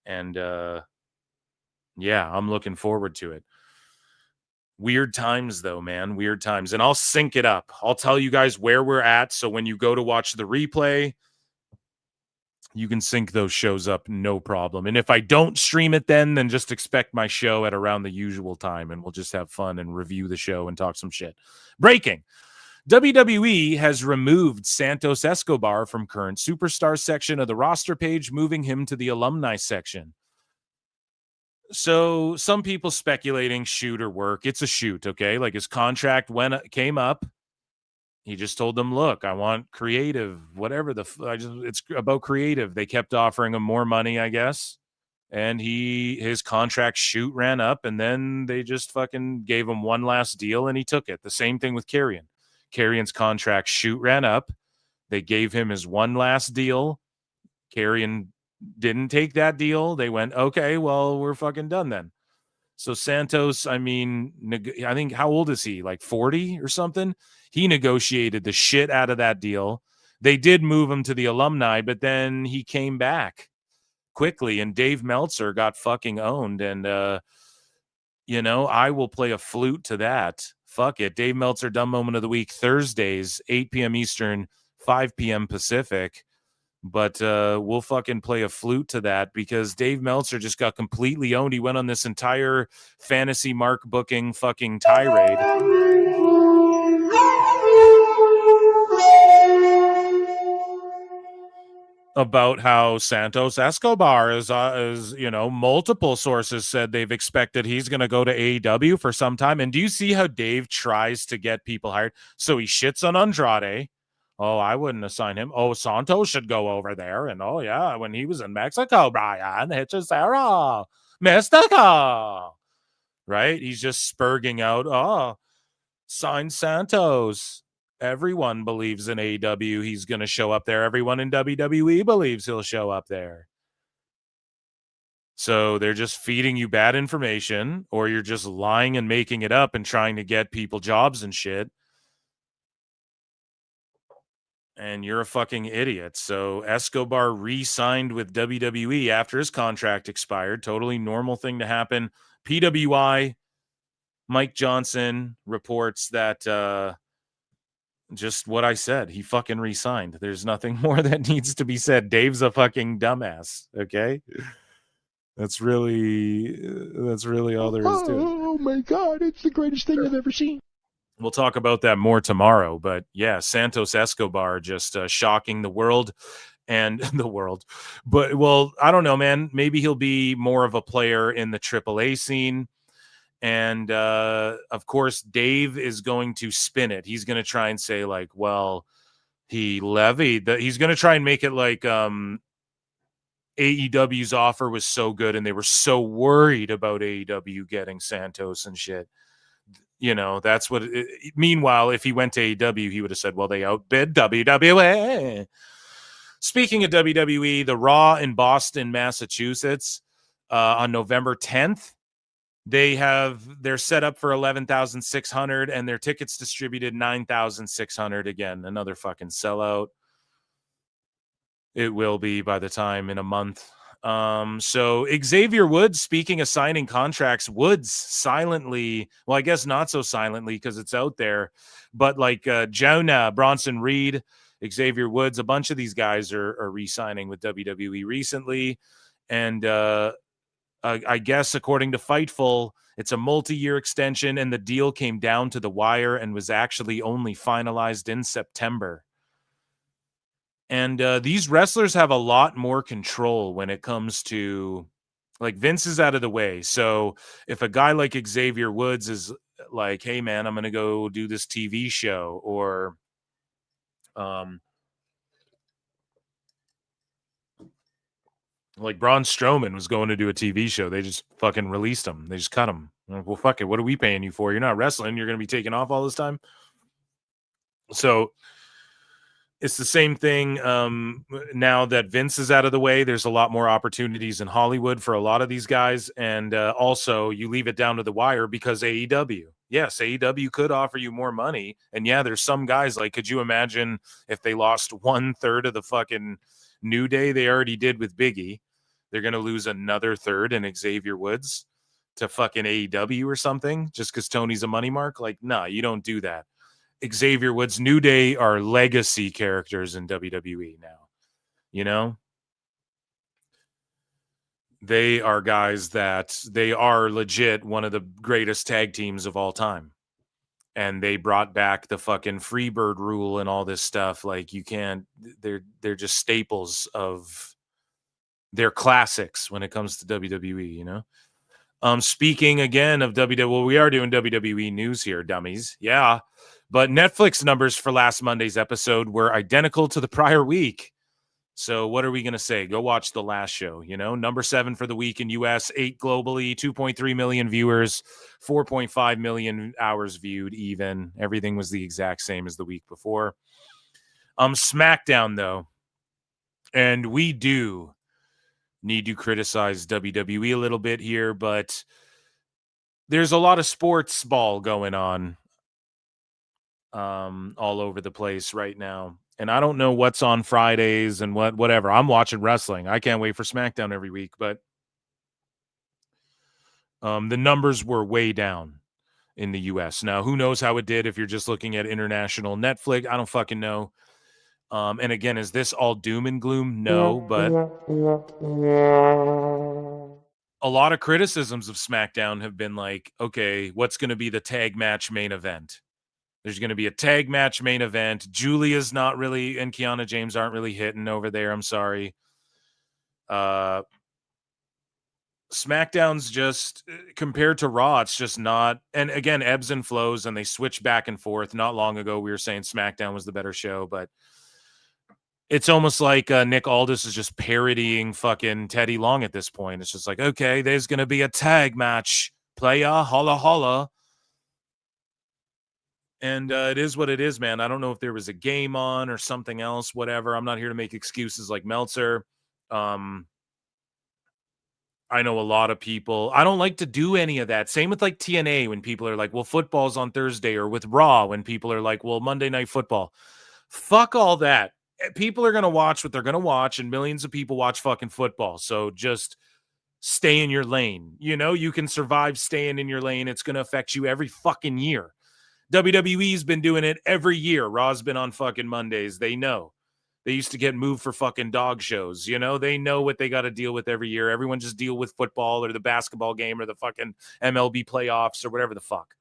J: And yeah, I'm looking forward to it. Weird times, though, man. Weird times. And I'll sync it up. I'll tell you guys where we're at. So when you go to watch the replay, you can sync those shows up, no problem. And if I don't stream it then just expect my show at around the usual time, and we'll just have fun and review the show and talk some shit. Breaking. WWE has removed Santos Escobar from current superstar section of the roster page, moving him to the alumni section. So some people speculating shoot or work. It's a shoot, okay? Like his contract came up. He just told them, look, I want creative, whatever it's about creative. They kept offering him more money, I guess. And his contract shoot ran up, and then they just fucking gave him one last deal and he took it. The same thing with Karrion. Karrion's contract shoot ran up. They gave him his one last deal. Karrion didn't take that deal. They went, okay, well, we're fucking done then. So Santos, I mean, I think, how old is he? Like 40 or something? He negotiated the shit out of that deal. They did move him to the alumni, but then he came back quickly, and Dave Meltzer got fucking owned. And, I will play a flute to that. Fuck it. Dave Meltzer, Dumb Moment of the Week, Thursdays, 8 p.m. Eastern, 5 p.m. Pacific. But we'll fucking play a flute to that, because Dave Meltzer just got completely owned. He went on this entire fantasy mark booking fucking tirade about how Santos Escobar is multiple sources said they've expected he's going to go to AEW for some time. And do you see how Dave tries to get people hired? So he shits on Andrade. Oh, I wouldn't assign him. Oh, Santos should go over there. And oh, yeah, when he was in Mexico, Brian Hechicero, Mystico. Right? He's just spurging out, oh, sign Santos. Everyone believes in AEW he's going to show up there. Everyone in WWE believes he'll show up there. So they're just feeding you bad information, or you're just lying and making it up and trying to get people jobs and shit. And you're a fucking idiot. So Escobar re-signed with WWE after his contract expired. Totally normal thing to happen. PWI, Mike Johnson reports that just what I said. He fucking re-signed. There's nothing more that needs to be said. Dave's a fucking dumbass. Okay? That's really all there is to it.
P: Oh my God, it's the greatest thing I've ever seen.
J: We'll talk about that more tomorrow. But yeah, Santos Escobar just shocking the world and the world. But, well, I don't know, man. Maybe he'll be more of a player in the AAA scene. And, of course, Dave is going to spin it. He's going to try and say, like, well, he levied. He's going to try and make it like AEW's offer was so good and they were so worried about AEW getting Santos and shit. That's what meanwhile, if he went to AEW, he would have said, well, they outbid WWE. Speaking of WWE, the Raw in Boston, Massachusetts, on November 10th, They're set up for 11,600 and their tickets distributed 9,600 again. Another fucking sellout. It will be by the time in a month. So Xavier Woods, speaking of signing contracts, Woods silently, well, I guess not so silently because it's out there, but like Jonah, Bronson Reed, Xavier Woods, a bunch of these guys are re-signing with WWE recently. And I guess according to Fightful, it's a multi-year extension and the deal came down to the wire and was actually only finalized in September. And these wrestlers have a lot more control when it comes to, like, Vince is out of the way. So if a guy like Xavier Woods is like, hey, man, I'm going to go do this TV show, or like Braun Strowman was going to do a TV show, they just fucking released him. They just cut him. Like, well, fuck it. What are we paying you for? You're not wrestling. You're going to be taking off all this time. So it's the same thing now that Vince is out of the way. There's a lot more opportunities in Hollywood for a lot of these guys. And also you leave it down to the wire because AEW. Yes, AEW could offer you more money. And yeah, there's some guys, like, could you imagine if they lost 1/3 of the fucking New Day they already did with Biggie? They're going to lose another third in Xavier Woods to fucking AEW or something just because Tony's a money mark? Like, nah, you don't do that. Xavier Woods, New Day are legacy characters in WWE now. You know? They are guys that they are legit one of the greatest tag teams of all time. And they brought back the fucking Freebird rule and all this stuff. Like, you can't, they're just staples of, they're classics when it comes to WWE, you know? Speaking again of WWE, well, we are doing WWE news here, dummies. Yeah. But Netflix numbers for last Monday's episode were identical to the prior week. So what are we going to say? Go watch the last show, you know? Number 7 for the week in US, 8 globally, 2.3 million viewers, 4.5 million hours viewed even. Everything was the exact same as the week before. SmackDown, though. And we do need to criticize WWE a little bit here, but there's a lot of sports ball going on all over the place right now. And I don't know what's on Fridays and whatever. I'm watching wrestling. I can't wait for SmackDown every week, but the numbers were way down in the US. Now, who knows how it did if you're just looking at international Netflix? I don't fucking know. And again, is this all doom and gloom? No, but a lot of criticisms of SmackDown have been like, okay, what's going to be the tag match main event? There's going to be a tag match main event. Julia's not really, and Kiana James aren't really hitting over there. I'm sorry. SmackDown's just, compared to Raw, it's just not. And again, ebbs and flows, and they switch back and forth. Not long ago, we were saying SmackDown was the better show, but it's almost like Nick Aldis is just parodying fucking Teddy Long at this point. It's just like, okay, there's going to be a tag match. Playa, holla, holla. And it is what it is, man. I don't know if there was a game on or something else, whatever. I'm not here to make excuses like Meltzer. I know a lot of people. I don't like to do any of that. Same with like TNA when people are like, well, football's on Thursday, or with Raw when people are like, well, Monday Night Football. Fuck all that. People are going to watch what they're going to watch, and millions of people watch fucking football. So just stay in your lane. You know, you can survive staying in your lane. It's going to affect you every fucking year. WWE's been doing it every year. Raw's been on fucking Mondays. They know. They used to get moved for fucking dog shows. You know, they know what they got to deal with every year. Everyone just deal with football or the basketball game or the fucking MLB playoffs or whatever the fuck.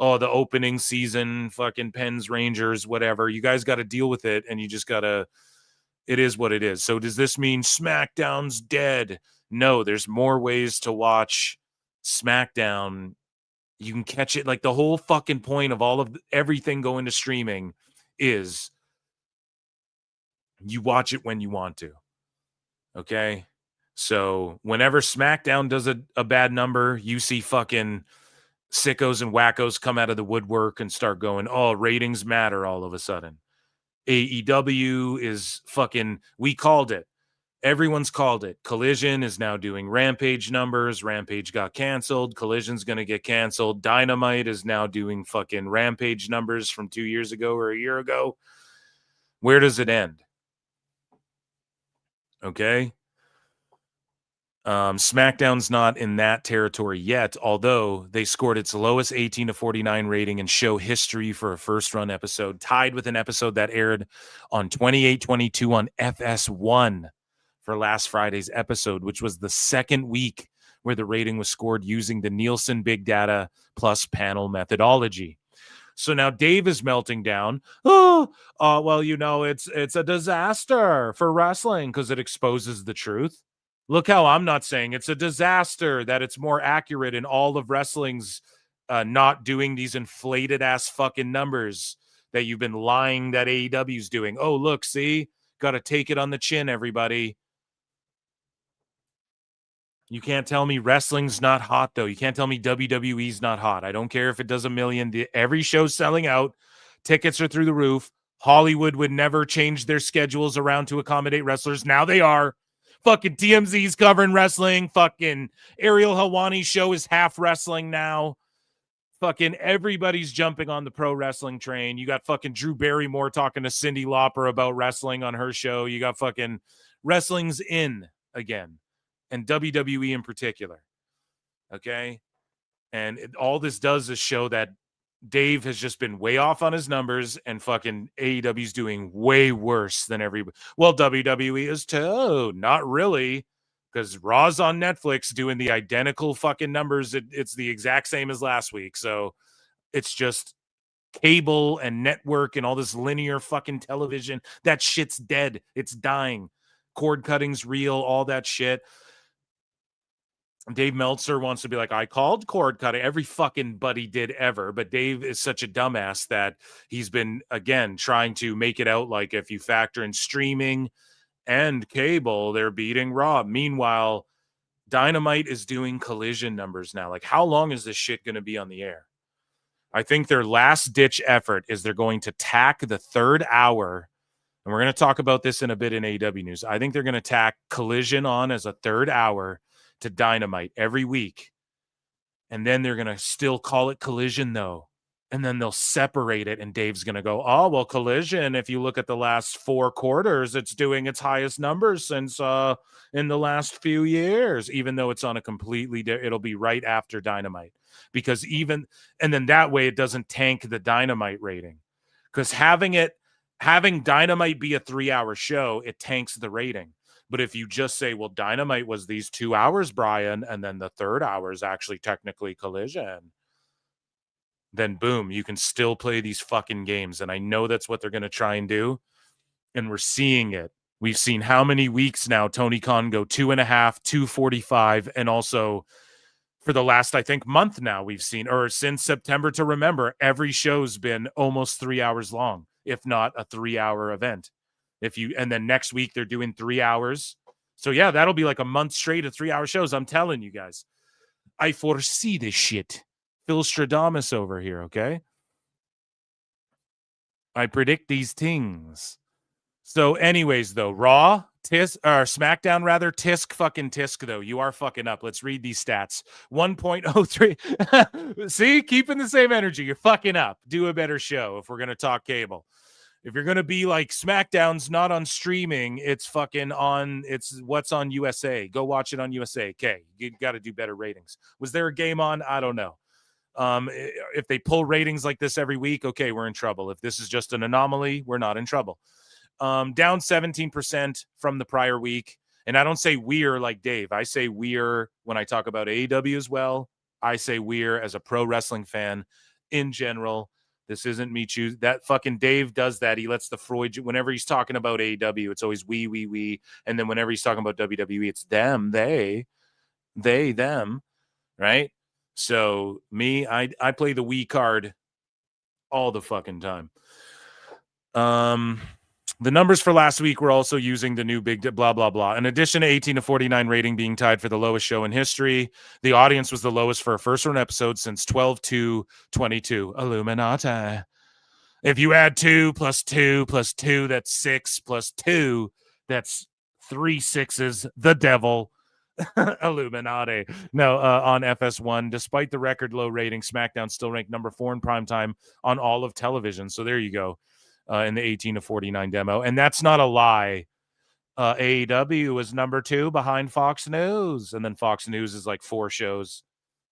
J: Oh, the opening season, fucking Pens, Rangers, whatever. You guys got to deal with it, and you just got to, it is what it is. So does this mean SmackDown's dead? No, there's more ways to watch SmackDown. You can catch it. Like, the whole fucking point of all of everything going to streaming is you watch it when you want to. Okay? So whenever SmackDown does a bad number, you see fucking sickos and wackos come out of the woodwork and start going, oh, ratings matter all of a sudden. AEW is fucking, we called it. Everyone's called it. Collision is now doing Rampage numbers. Rampage got canceled. Collision's going to get canceled. Dynamite is now doing fucking Rampage numbers from 2 years ago or a year ago. Where does it end? Okay. SmackDown's not in that territory yet, although they scored its lowest 18-49 rating in show history for a first-run episode, tied with an episode that aired on 28/22 on FS1 for last Friday's episode, which was the second week where the rating was scored using the Nielsen Big Data plus panel methodology. So now Dave is melting down. Well, you know, it's a disaster for wrestling because it exposes the truth. Look how I'm not saying it's a disaster, that it's more accurate in all of wrestling's not doing these inflated ass fucking numbers that you've been lying that AEW's doing. Oh, look, see? Got to take it on the chin, everybody. You can't tell me wrestling's not hot, though. You can't tell me WWE's not hot. I don't care if it does a million. Every show's selling out. Tickets are through the roof. Hollywood would never change their schedules around to accommodate wrestlers. Now they are. Fucking TMZ's covering wrestling. Fucking Ariel Helwani's show is half wrestling now. Fucking everybody's jumping on the pro wrestling train. You got fucking Drew Barrymore talking to Cyndi Lauper about wrestling on her show. You got fucking wrestling's in again. And WWE in particular. Okay? And all this does is show that Dave has just been way off on his numbers, and fucking AEW's doing way worse than everybody. Well, WWE is too. Not really, because Raw's on Netflix doing the identical fucking numbers. It's the exact same as last week. So it's just cable and network and all this linear fucking television. That shit's dead. It's dying. Cord cutting's real, all that shit. Dave Meltzer wants to be like, I called cord cutting. Every fucking buddy did ever. But Dave is such a dumbass that he's been, again, trying to make it out like if you factor in streaming and cable, they're beating Raw. Meanwhile, Dynamite is doing Collision numbers now. Like, how long is this shit going to be on the air? I think their last ditch effort is they're going to tack the third hour. And we're going to talk about this in a bit in AEW news. I think they're going to tack Collision on as a third hour to Dynamite every week. And then they're going to still call it Collision, though. And then they'll separate it, and Dave's going to go, oh, well, Collision, if you look at the last 4 quarters, it's doing its highest numbers since in the last few years, even though it's on a completely it'll be right after Dynamite. Because and then that way it doesn't tank the Dynamite rating. Because having Dynamite be a 3-hour show, it tanks the rating. But if you just say, well, Dynamite was these 2 hours, Brian, and then the third hour is actually technically Collision, then boom, you can still play these fucking games. And I know that's what they're going to try and do. And we're seeing it. We've seen how many weeks now Tony Khan go 2.5, 2:45, and also for the last, I think, month now we've seen, or since September to remember, every show's been almost 3 hours long, if not a 3-hour event. And then next week they're doing 3 hours. So yeah, that'll be like a month straight of 3-hour shows. I'm telling you guys, I foresee this shit. Phil Stradamus over here. Okay. I predict these things. So anyways, though, Raw, SmackDown rather, tisk though. You are fucking up. Let's read these stats. 1.03. See, keeping the same energy. You're fucking up. Do a better show if we're going to talk cable. If you're going to be like SmackDown's not on streaming, it's fucking on, it's what's on USA. Go watch it on USA. Okay. You got to do better ratings. Was there a game on? I don't know. If they pull ratings like this every week, okay, we're in trouble. If this is just an anomaly, we're not in trouble. Down 17% from the prior week. And I don't say we're like Dave. I say we're when I talk about AEW as well. I say we're as a pro wrestling fan in general. This isn't me choose that fucking Dave does that. He lets the Freud, whenever he's talking about AEW, it's always we. And then whenever he's talking about WWE, it's them, they, them, right? So me, I play the we card all the fucking time. The numbers for last week were also using the new big blah, blah, blah. In addition to 18-49 rating being tied for the lowest show in history, the audience was the lowest for a first-run episode since 12/2/22. Illuminati. If you add 2 plus 2 plus 2, that's 6 plus 2, that's 3 6s, the devil, Illuminati. No, on FS1. Despite the record low rating, SmackDown still ranked number 4 in primetime on all of television. So there you go, in the 18 to 49 demo. And that's not a lie. AEW was number 2 behind Fox News. And then Fox News is like 4 shows.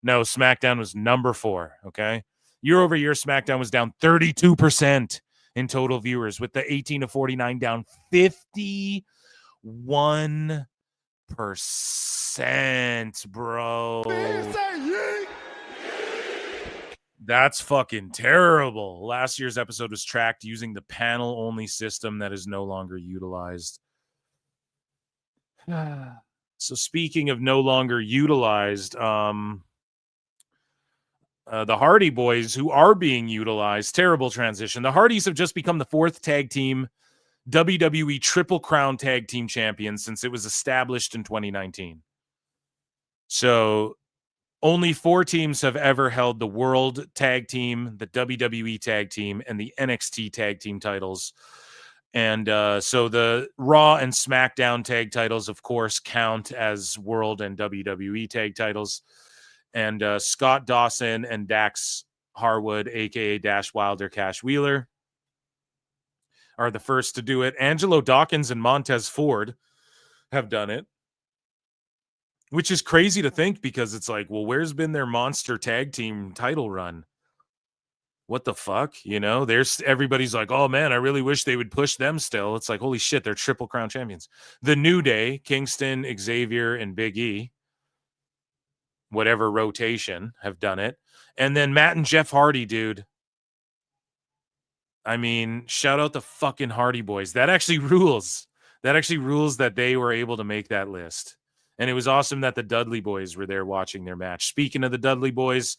J: No, SmackDown was number 4, okay? Year over year, SmackDown was down 32% in total viewers, with the 18 to 49 down 51%, bro. That's fucking terrible. Last year's episode was tracked using the panel-only system that is no longer utilized. So speaking of no longer utilized, the Hardy Boys, who are being utilized, terrible transition. The Hardys have just become the 4th tag team WWE Triple Crown Tag Team Champions since it was established in 2019. So only 4 teams have ever held the World Tag Team, the WWE Tag Team, and the NXT Tag Team titles. And so the Raw and SmackDown tag titles, of course, count as World and WWE tag titles. And Scott Dawson and Dax Harwood, a.k.a. Dash Wilder Cash Wheeler, are the first to do it. Angelo Dawkins and Montez Ford have done it, which is crazy to think because it's like, well, where's been their monster tag team title run? What the fuck? You know, there's everybody's like, oh man, I really wish they would push them still. It's like, holy shit, they're Triple Crown champions. The New Day, Kingston, Xavier, and Big E, whatever rotation, have done it. And then Matt and Jeff Hardy, dude. I mean, shout out the fucking Hardy Boys. That actually rules. That actually rules that they were able to make that list. And it was awesome that the Dudley Boys were there watching their match. Speaking of the Dudley Boys,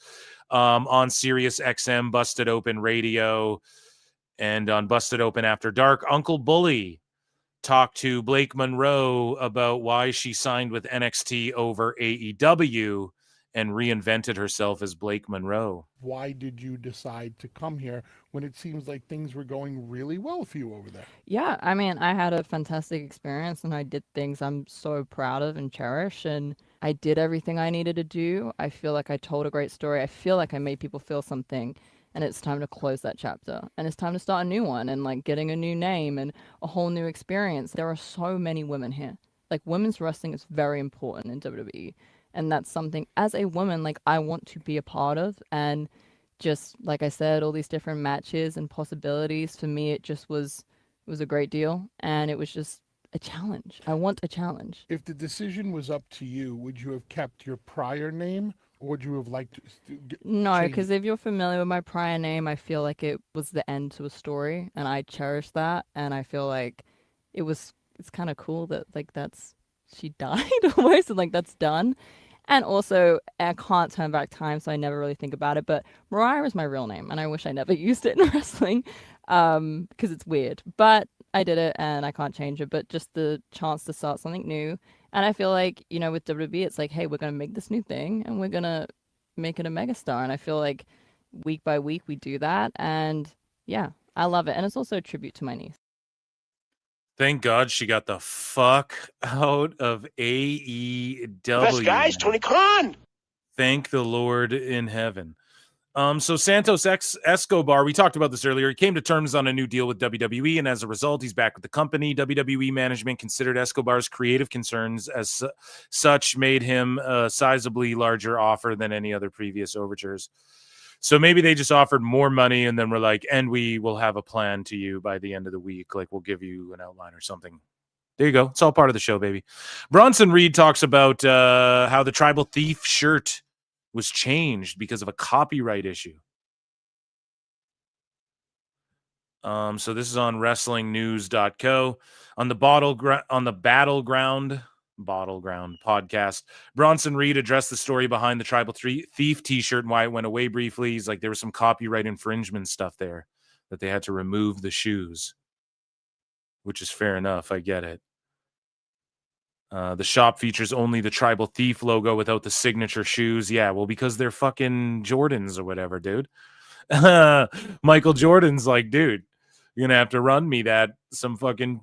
J: on Sirius XM, Busted Open Radio, and on Busted Open After Dark, Uncle Bully talked to Blake Monroe about why she signed with NXT over AEW and reinvented herself as Blake Monroe.
P: Why did you decide to come here when it seems like things were going really well for you over there?
Q: Yeah, I mean, I had a fantastic experience and I did things I'm so proud of and cherish, and I did everything I needed to do. I feel like I told a great story. I feel like I made people feel something, and it's time to close that chapter. And it's time to start a new one and like getting a new name and a whole new experience. There are so many women here. Like, women's wrestling is very important in WWE. And that's something, as a woman, like, I want to be a part of. And just, like I said, all these different matches and possibilities, for me, it was a great deal. And it was just a challenge. I want a challenge.
P: If the decision was up to you, would you have kept your prior name, or would you have liked to
Q: No,
P: change
Q: because if you're familiar with my prior name, I feel like it was the end to a story. And I cherish that. And I feel like it's kind of cool that, like, she died almost, and like that's done. And also, I can't turn back time, so I never really think about it. But Mariah is my real name, and I wish I never used it in wrestling because it's weird. But I did it, and I can't change it. But just the chance to start something new. And I feel like, you know, with WWE, it's like, hey, we're going to make this new thing, and we're going to make it a megastar. And I feel like week by week we do that. And yeah, I love it. And it's also a tribute to my niece.
J: Thank God she got the fuck out of AEW.
C: Best guys, Tony Khan.
J: Thank the Lord in heaven. So Santos Escobar, we talked about this earlier. He came to terms on a new deal with WWE, and as a result, he's back with the company. WWE management considered Escobar's creative concerns as such, made him a sizably larger offer than any other previous overtures. So maybe they just offered more money and then we're like, and we will have a plan to you by the end of the week. Like, we'll give you an outline or something. There you go. It's all part of the show, baby. Bronson Reed talks about how the Tribal Thief shirt was changed because of a copyright issue. So this is on WrestlingNews.co. On the Battleground podcast, Bronson Reed addressed the story behind the Tribal Thief t-shirt and why it went away briefly. He's like, there was some copyright infringement stuff there that they had to remove the shoes, which is fair enough. I get it. The shop features only the Tribal Thief logo without the signature shoes. Yeah, well, because they're fucking Jordans or whatever, dude. Michael Jordan's like, dude, you're gonna have to run me some fucking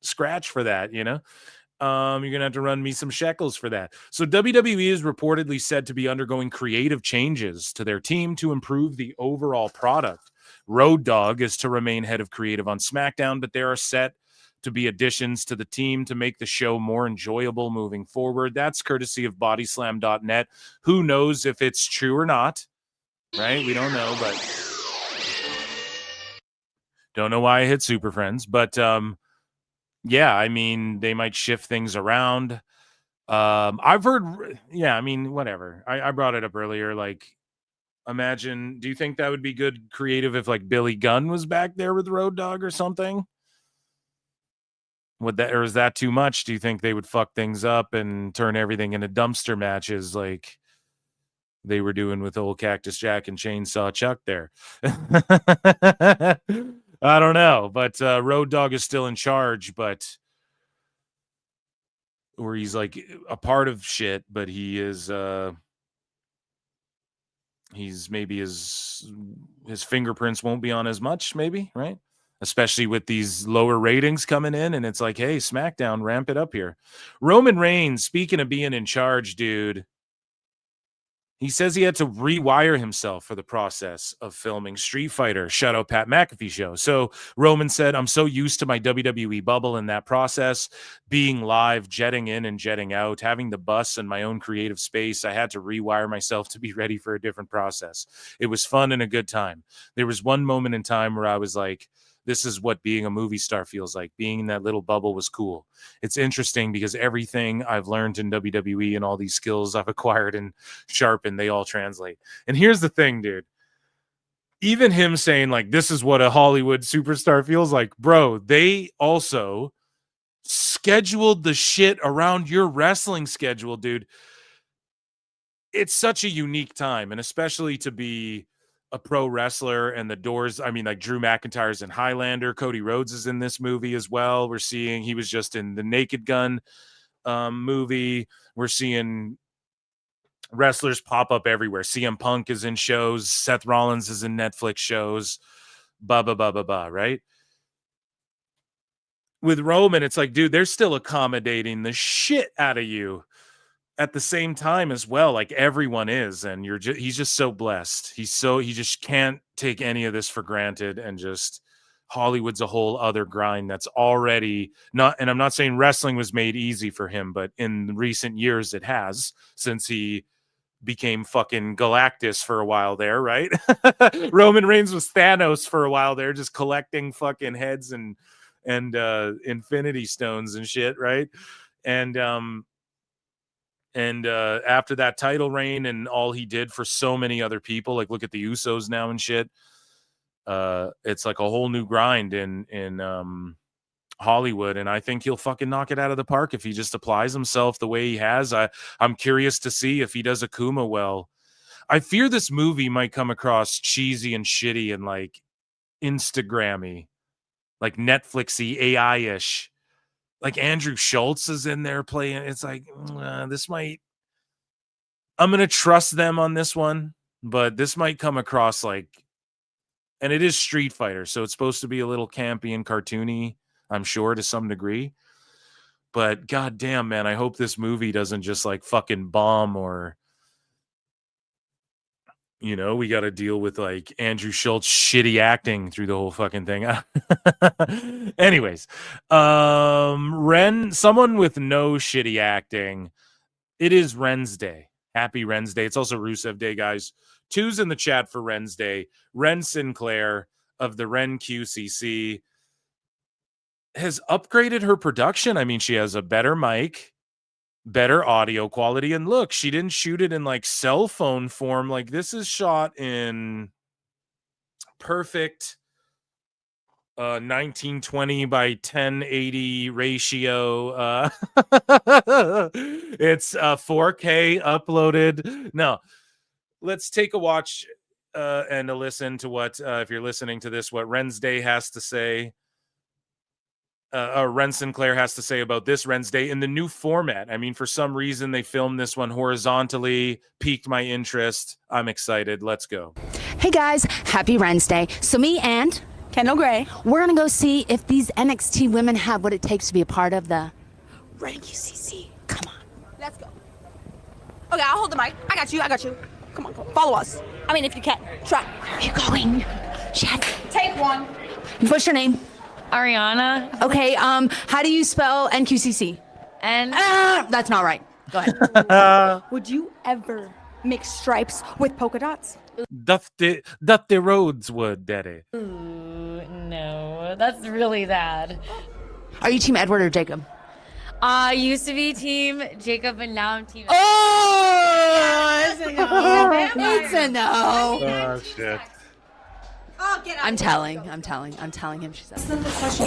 J: scratch for that, you know? You're going to have to run me some shekels for that. So WWE is reportedly said to be undergoing creative changes to their team to improve the overall product. Road Dogg is to remain head of creative on SmackDown, but there are set to be additions to the team to make the show more enjoyable moving forward. That's courtesy of bodyslam.net. Who knows if it's true or not, right? We don't know, but don't know why I hit Super Friends, but yeah, I mean, they might shift things around. I've heard, yeah, I mean, whatever. I brought it up earlier. Like, imagine, do you think that would be good creative if like Billy Gunn was back there with Road Dogg or something? Would that, or is that too much? Do you think they would fuck things up and turn everything into dumpster matches like they were doing with old Cactus Jack and Chainsaw Chuck there? I don't know, but Road Dogg is still in charge, but or he's like a part of shit, but he is he's maybe his fingerprints won't be on as much, maybe, right? Especially with these lower ratings coming in, and it's like, hey, SmackDown, ramp it up here. Roman Reigns, speaking of being in charge, dude, he says he had to rewire himself for the process of filming Street Fighter. Shout out Pat McAfee show. So Roman said, I'm so used to my WWE bubble in that process, being live, jetting in and jetting out, having the bus and my own creative space. I had to rewire myself to be ready for a different process. It was fun and a good time. There was one moment in time where I was like, this is what being a movie star feels like. Being in that little bubble was cool. It's interesting because everything I've learned in WWE and all these skills I've acquired and sharpened, they all translate. And here's the thing, dude. Even him saying like, this is what a Hollywood superstar feels like, bro, they also scheduled the shit around your wrestling schedule, dude. It's such a unique time, and especially to be a pro wrestler and the doors. I mean, like Drew McIntyre's in Highlander. Cody Rhodes is in this movie as well. We're seeing, he was just in the Naked Gun movie. We're seeing wrestlers pop up everywhere. CM Punk is in shows. Seth Rollins is in Netflix shows. Right? With Roman, it's like, dude, they're still accommodating the shit out of you at the same time as well, like everyone is, and he's just so blessed. He just can't take any of this for granted, and just Hollywood's a whole other grind that's already not, and I'm not saying wrestling was made easy for him, but in recent years it has, since he became fucking Galactus for a while there, right? Roman Reigns was Thanos for a while there, just collecting fucking heads and Infinity Stones and shit, right? And after that title reign and all he did for so many other people, like look at the Usos now and shit. It's like a whole new grind in Hollywood, and I think he'll fucking knock it out of the park if he just applies himself the way he has. I'm curious to see if he does Akuma well. I fear this movie might come across cheesy and shitty and like Instagrammy, like Netflixy, AI-ish. Like Andrew Schultz is in there playing. It's like, this might, I'm going to trust them on this one, but this might come across like, and it is Street Fighter, so it's supposed to be a little campy and cartoony, I'm sure, to some degree. But goddamn, man, I hope this movie doesn't just like fucking bomb, or, you know, we got to deal with like Andrew Schultz shitty acting through the whole fucking thing. Anyways, someone with no shitty acting. It is Ren's Day. Happy Ren's Day. It's also Rusev Day, guys. 2's in the chat for Ren's Day. Ren Sinclair of the Ren QCC has upgraded her production. I mean, she has a better mic, better audio quality, and look, she didn't shoot it in like cell phone form. Like, this is shot in perfect 1920 by 1080 ratio. It's 4K uploaded. No, let's take a watch and a listen to what, if you're listening to this, what Ren's Day has to say. Ren Sinclair has to say about this Ren's Day in the new format. I mean, for some reason, they filmed this one horizontally, piqued my interest. I'm excited. Let's go.
R: Hey guys, happy Ren's Day. So me and Kendall Gray, we're gonna go see if these NXT women have what it takes to be a part of the Ren QCC. Come on.
S: Let's go. Okay, I'll hold the mic. I got you. Come on, follow us. I mean, if you can. Try.
R: Where are you going? Chad.
S: Take one.
R: What's your name?
T: Ariana.
R: Okay, how do you spell NQCC? That's not right. Go ahead.
S: Would you ever mix stripes with polka dots?
J: Dusty roads would, daddy.
T: Ooh, no, that's really bad.
R: Are you Team Edward or Jacob?
T: I used to be Team Jacob, and now I'm Team.
R: Oh, it's a no. It's a no.
J: Oh shit.
S: Oh, get out.
R: I'm telling him she's out.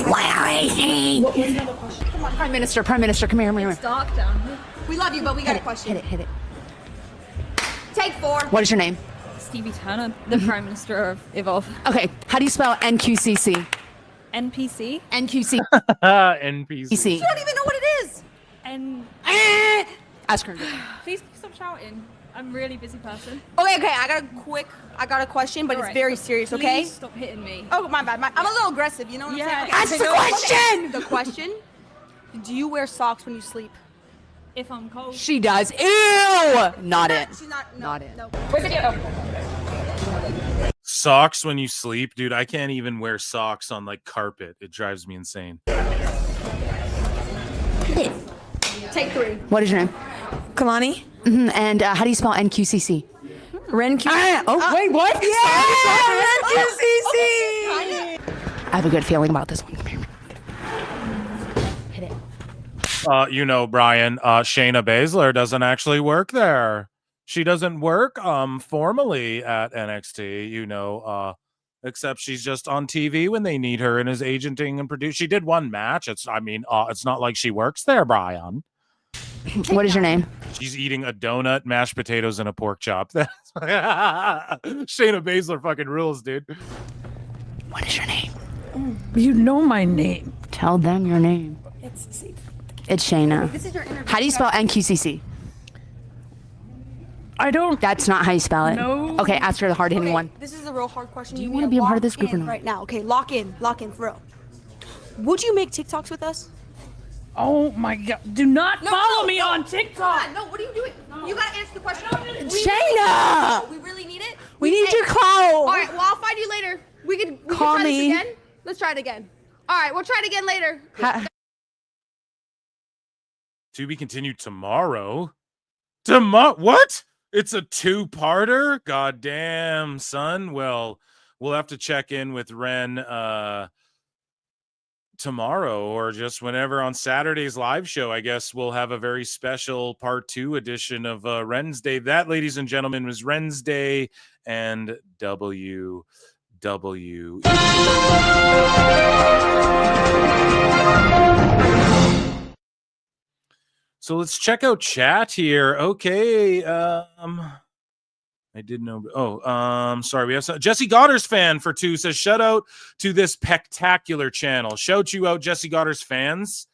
S: Why? What was another question? Come on,
R: Prime Minister, come here.
S: It's dark down here. We love you, but we got a question.
R: Hit it.
S: Take 4.
R: What is your name?
Q: Stevie Turner, the Prime Minister of Evolve.
R: Okay, how do you spell NQCC?
Q: NPC?
R: NQC.
J: NPC.
S: You don't even know what it is.
Q: And
R: Ask her.
Q: please stop shouting. I'm a really busy person.
S: Okay, I got a question, but
Q: All
S: it's
Q: right,
S: very
Q: but
S: serious, okay?
Q: Please stop hitting me.
S: Oh, my bad. I'm a little aggressive, you know what
Q: Yeah.
S: I'm saying?
R: Ask the question!
S: Okay. The question, do you wear socks when you sleep?
Q: If I'm cold.
R: She does. Ew! Not it.
S: She's not.
R: Not it.
S: No. Where's the video?
J: Socks when you sleep, dude. I can't even wear socks on like carpet. It drives me insane.
S: Take 3.
R: What is your name?
S: Kalani?
R: Mm-hmm. And how do you spell NQCC?
S: Ren QCC.
R: Wait, what?
S: Yeah!
R: Ren QCC! I have a good feeling about this one. Come here. Hit it.
J: Brian, Shayna Baszler doesn't actually work there. She doesn't work formally at NXT, except she's just on TV when they need her and is agenting and producing. She did one match. It's not like she works there, Brian.
R: What is your name?
J: She's eating a donut, mashed potatoes, and a pork chop. Shayna Baszler fucking rules, dude.
R: What is your name?
T: You know my name.
R: Tell them your name. It's Shayna.
S: This is your interview.
R: How do you spell NQCC?
T: I don't.
R: That's not how you spell it.
T: No.
R: Okay, ask her the hard-hitting one.
S: This is a real hard question.
R: Do you want to be a part of this group or not?
S: Right now, okay, lock in for real. Would you make TikToks with us?
T: Oh my God! Do not follow me on
S: Come
T: TikTok.
S: on, no, what are you doing? You gotta answer the question.
R: Shayna!
S: We really need it?
R: We need your clout.
S: All right, well, I'll find you later. We can
R: Call
S: try
R: me.
S: this again. Let's try it again. All right, we'll try it again later.
J: To be continued tomorrow. What? It's a 2-parter? God damn, son. Well, we'll have to check in with Ren tomorrow or just whenever on Saturday's live show. I guess we'll have a very special part 2 edition of Ren's Day. That, ladies and gentlemen, was Ren's Day and WWE. So let's check out chat here. Okay. I did know. Sorry. We have some Jesse Goddard's fan for 2 says, shout out to this spectacular channel. Shout you out, Jesse Goddard's fans,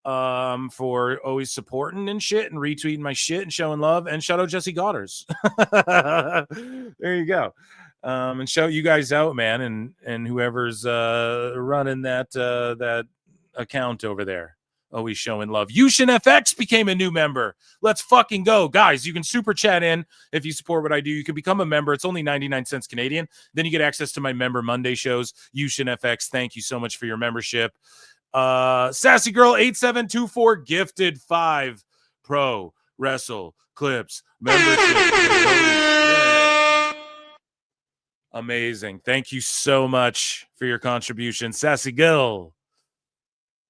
J: for always supporting and shit and retweeting my shit and showing love. And shout out Jesse Goddard's. There you go. And shout you guys out, man, and whoever's running that account over there. Always showing love. Yushin FX became a new member. Let's fucking go. Guys, you can super chat in if you support what I do. You can become a member. It's only 99 cents Canadian. Then you get access to my Member Monday shows. Yushin FX, thank you so much for your membership. Sassy Girl 8724 gifted 5 Pro Wrestle Clips membership. Amazing. Thank you so much for your contribution, Sassy Girl.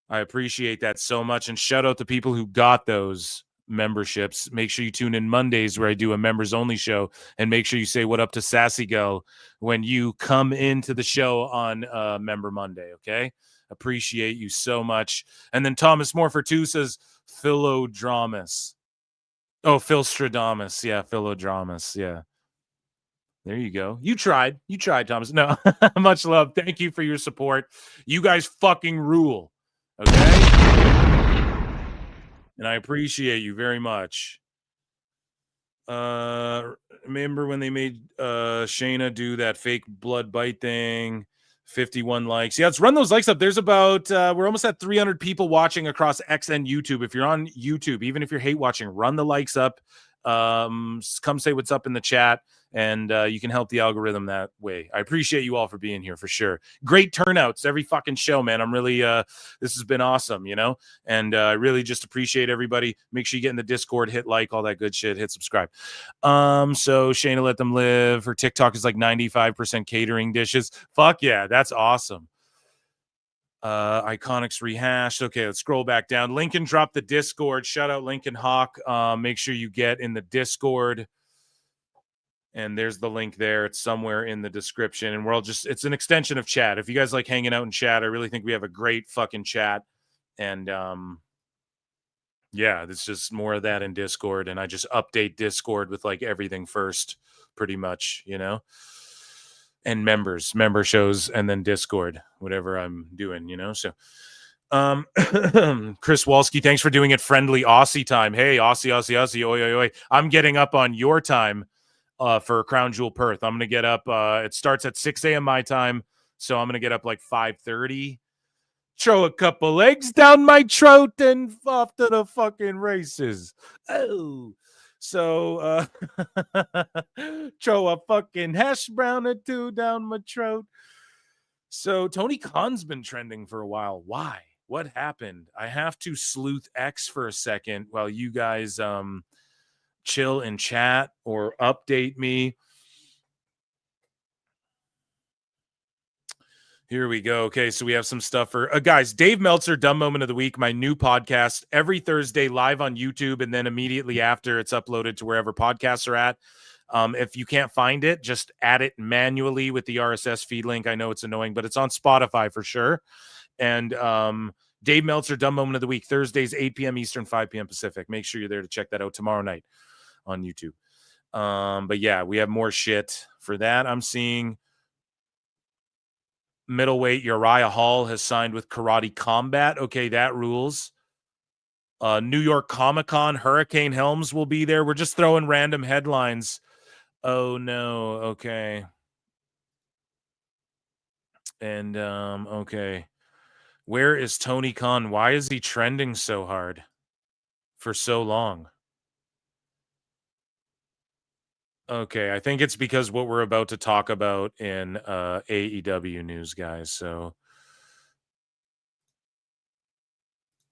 J: I appreciate that so much. And shout out to people who got those memberships. Make sure you tune in Mondays where I do a members only show. And make sure you say what up to Sassy Girl when you come into the show on Member Monday. Okay. Appreciate you so much. And then Thomas Morford 2 says Philodramus. Oh, Philstradamus. Yeah. Philodramus. Yeah. There you go. You tried, Thomas. No, much love. Thank you for your support. You guys fucking rule. Okay. And I appreciate you very much. Remember when they made Shayna do that fake blood bite thing? 51 likes. Yeah, let's run those likes up. There's about we're almost at 300 people watching across X and YouTube. If you're on YouTube, even if you're hate watching, run the likes up. Come say what's up in the chat, and you can help the algorithm that way. I appreciate you all for being here for sure. Great turnouts every fucking show, man. I'm really this has been awesome, you know, and I really just appreciate everybody. Make sure you get in the Discord, hit like, all that good shit, hit subscribe. So Shayna Let Them Live, her TikTok is like 95% catering dishes. Fuck yeah, that's awesome. Iconics rehashed. Okay, let's scroll back down. Lincoln dropped the Discord. Shout out Lincoln Hawk. Make sure you get in the Discord. And there's the link there. It's somewhere in the description. And it's an extension of chat. If you guys like hanging out in chat, I really think we have a great fucking chat. And yeah, it's just more of that in Discord. And I just update Discord with like everything first, pretty much, you know? And member shows, and then Discord, whatever I'm doing, you know? So, Chris Walski, thanks for doing it friendly Aussie time. Hey, Aussie, oi, oi, oi. I'm getting up on your time for Crown Jewel Perth. I'm going to get up. It starts at 6 a.m. my time, so I'm going to get up like 5:30. Throw a couple eggs down my throat and off to the fucking races. Oh. So throw a fucking hash brown or two down my throat. So Tony Khan's been trending for a while. Why? What happened? I have to sleuth X for a second while you guys chill and chat or update me. Here we go. Okay, so we have some stuff for guys. Dave Meltzer, Dumb Moment of the Week, my new podcast, every Thursday live on YouTube, and then immediately after it's uploaded to wherever podcasts are at. If you can't find it, just add it manually with the RSS feed link. I know it's annoying, but it's on Spotify for sure. And Dave Meltzer, Dumb Moment of the Week, Thursdays, 8 p.m. Eastern, 5 p.m. Pacific. Make sure you're there to check that out tomorrow night on YouTube. But yeah, we have more shit for that. I'm seeing middleweight Uriah Hall has signed with Karate Combat. Okay, that rules. New York Comic-Con, Hurricane Helms will be there. We're just throwing random headlines. Oh no, okay. And okay. Where is Tony Khan? Why is he trending so hard for so long? Okay, I think it's because what we're about to talk about in AEW news, guys. So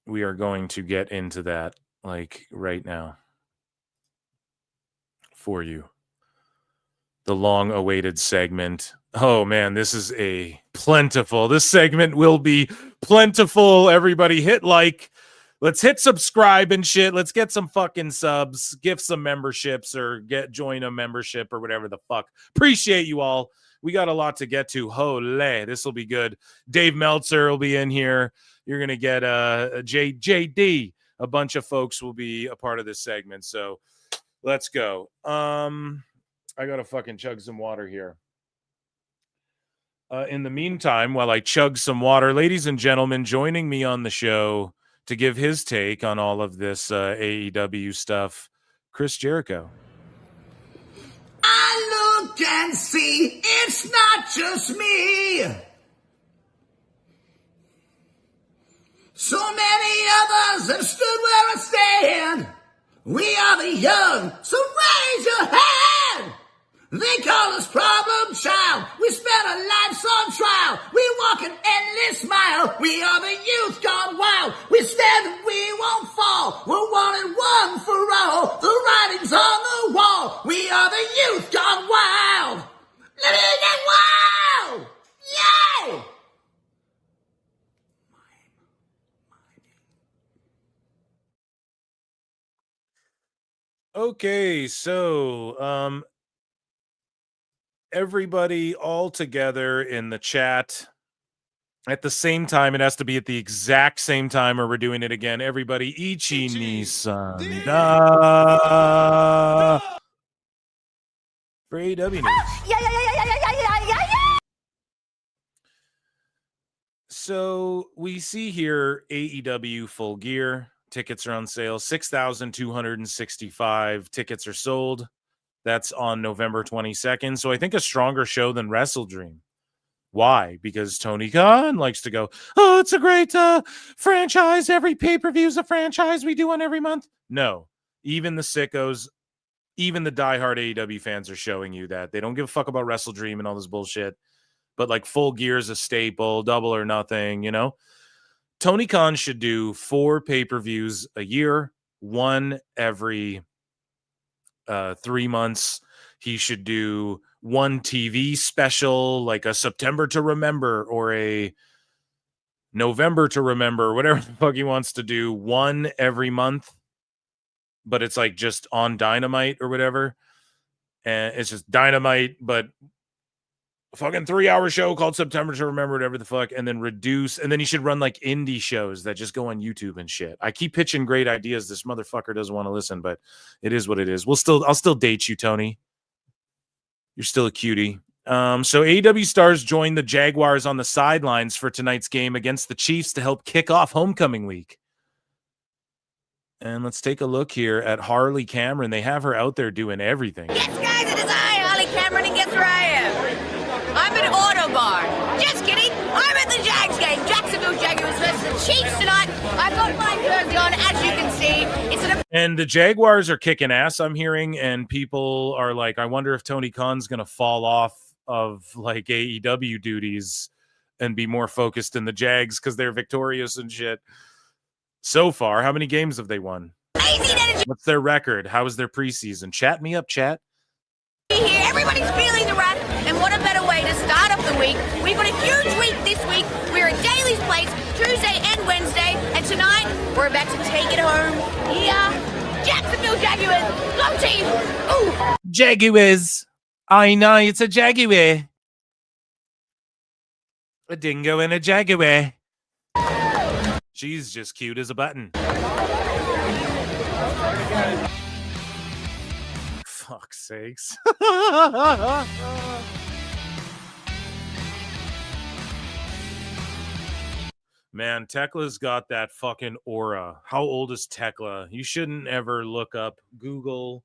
J: we are going to get into that like right now for you. The long-awaited segment. Oh man, this is a plentiful. This segment will be plentiful. Everybody hit like. Let's hit subscribe and shit. Let's get some fucking subs, gift some memberships, or join a membership or whatever the fuck. Appreciate you all. We got a lot to get to. Holy, this will be good. Dave Meltzer will be in here. You're gonna get JD. A bunch of folks will be a part of this segment. So let's go. I gotta fucking chug some water here. In the meantime, while I chug some water, ladies and gentlemen, joining me on the show to give his take on all of this AEW stuff, Chris Jericho.
B: I look and see it's not just me. So many others have stood where I stand. We are the young, so raise your hand. They call us problem child. We spent our lives on trial. We walk an endless mile. We are the youth gone wild. We stand and we won't fall. We're one and one for all. The writing's on the wall. We are the youth gone wild. Let it get wild! Yay!
J: Okay, so everybody all together in the chat at the same time. It has to be at the exact same time, or we're doing it again. Everybody, Ichi Nissan for AEW news.
B: Yeah.
J: So we see here AEW Full Gear. Tickets are on sale. 6,265 tickets are sold. That's on November 22nd. So I think a stronger show than Wrestle Dream, Why? Because Tony Khan likes to go, oh, it's a great franchise. Every pay-per-view is a franchise. We do one every month. No, even the sickos, even the diehard AEW fans are showing you that. They don't give a fuck about Wrestle Dream and all this bullshit. But like Full Gear's a staple, Double or Nothing, you know? Tony Khan should do 4 pay-per-views a year, one every 3 months. He should do one TV special, like a September to Remember or a November to Remember, whatever the fuck he wants to do, one every month. But it's like just on Dynamite or whatever. And it's just Dynamite, but a fucking 3-hour show called September to Remember, whatever the fuck, and then reduce. And then he should run like indie shows that just go on YouTube and shit. I keep pitching great ideas. This motherfucker doesn't want to listen, but it is what it is. I'll still date you, Tony. You're still a cutie. So AEW stars joined the Jaguars on the sidelines for tonight's game against the Chiefs to help kick off homecoming week. And let's take a look here at Harley Cameron. They have her out there doing everything.
S: Yes, guys, it is I, Harley Cameron, and guess where I am? I'm at Autobar. Just kidding. I'm at the Jags game. Jacksonville Jaguars versus the Chiefs tonight. I've got my jersey on, as you can see.
J: And the Jaguars are kicking ass, I'm hearing, and people are like, I wonder if Tony Khan's going to fall off of like AEW duties and be more focused in the Jags because they're victorious and shit. So far, how many games have they won? What's their record? How is their preseason? Chat me up, chat.
S: Here, everybody's feeling the wrath, and what a better way to start off the week. We've got a huge week this week. We're at Daly's Place Tuesday and Wednesday, and tonight we're about to take it home here. Jacksonville Jaguars, go team! Ooh!
J: Jaguars. I know, it's a Jaguar. A dingo and a Jaguar. She's just cute as a button. Fuck's sakes. Man, Tekla's got that fucking aura. How old is Tekla? You shouldn't ever look up Google,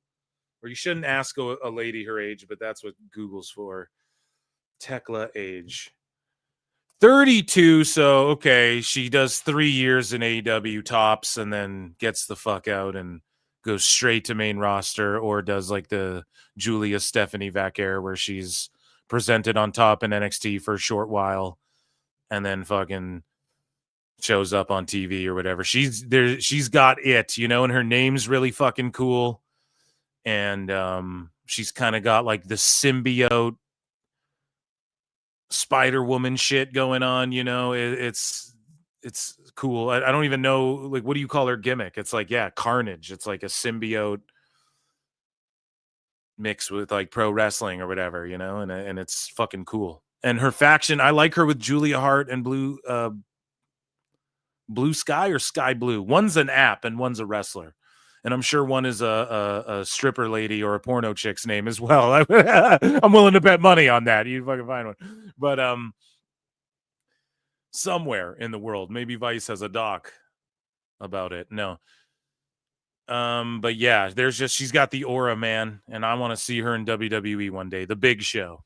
J: or you shouldn't ask a lady her age, but that's what Google's for. Tekla age. 32, so okay, she does 3 years in AEW tops and then gets the fuck out and goes straight to main roster, or does like the Julia Stephanie Vaquer where she's presented on top in NXT for a short while and then fucking shows up on TV or whatever. She's got it, you know, and her name's really fucking cool. And she's kind of got like the symbiote Spider-Woman shit going on, you know. It's cool. I don't even know, like, what do you call her gimmick? It's like, yeah, Carnage. It's like a symbiote mixed with like pro wrestling or whatever, you know, and it's fucking cool. And her faction, I like her with Julia Hart and Blue Sky or Sky Blue. One's an app and one's a wrestler. And I'm sure one is a stripper lady or a porno chick's name as well. I'm willing to bet money on that. You fucking find one. But somewhere in the world, maybe Vice has a doc about it. No. But yeah, she's got the aura, man. And I want to see her in WWE one day. The Big Show.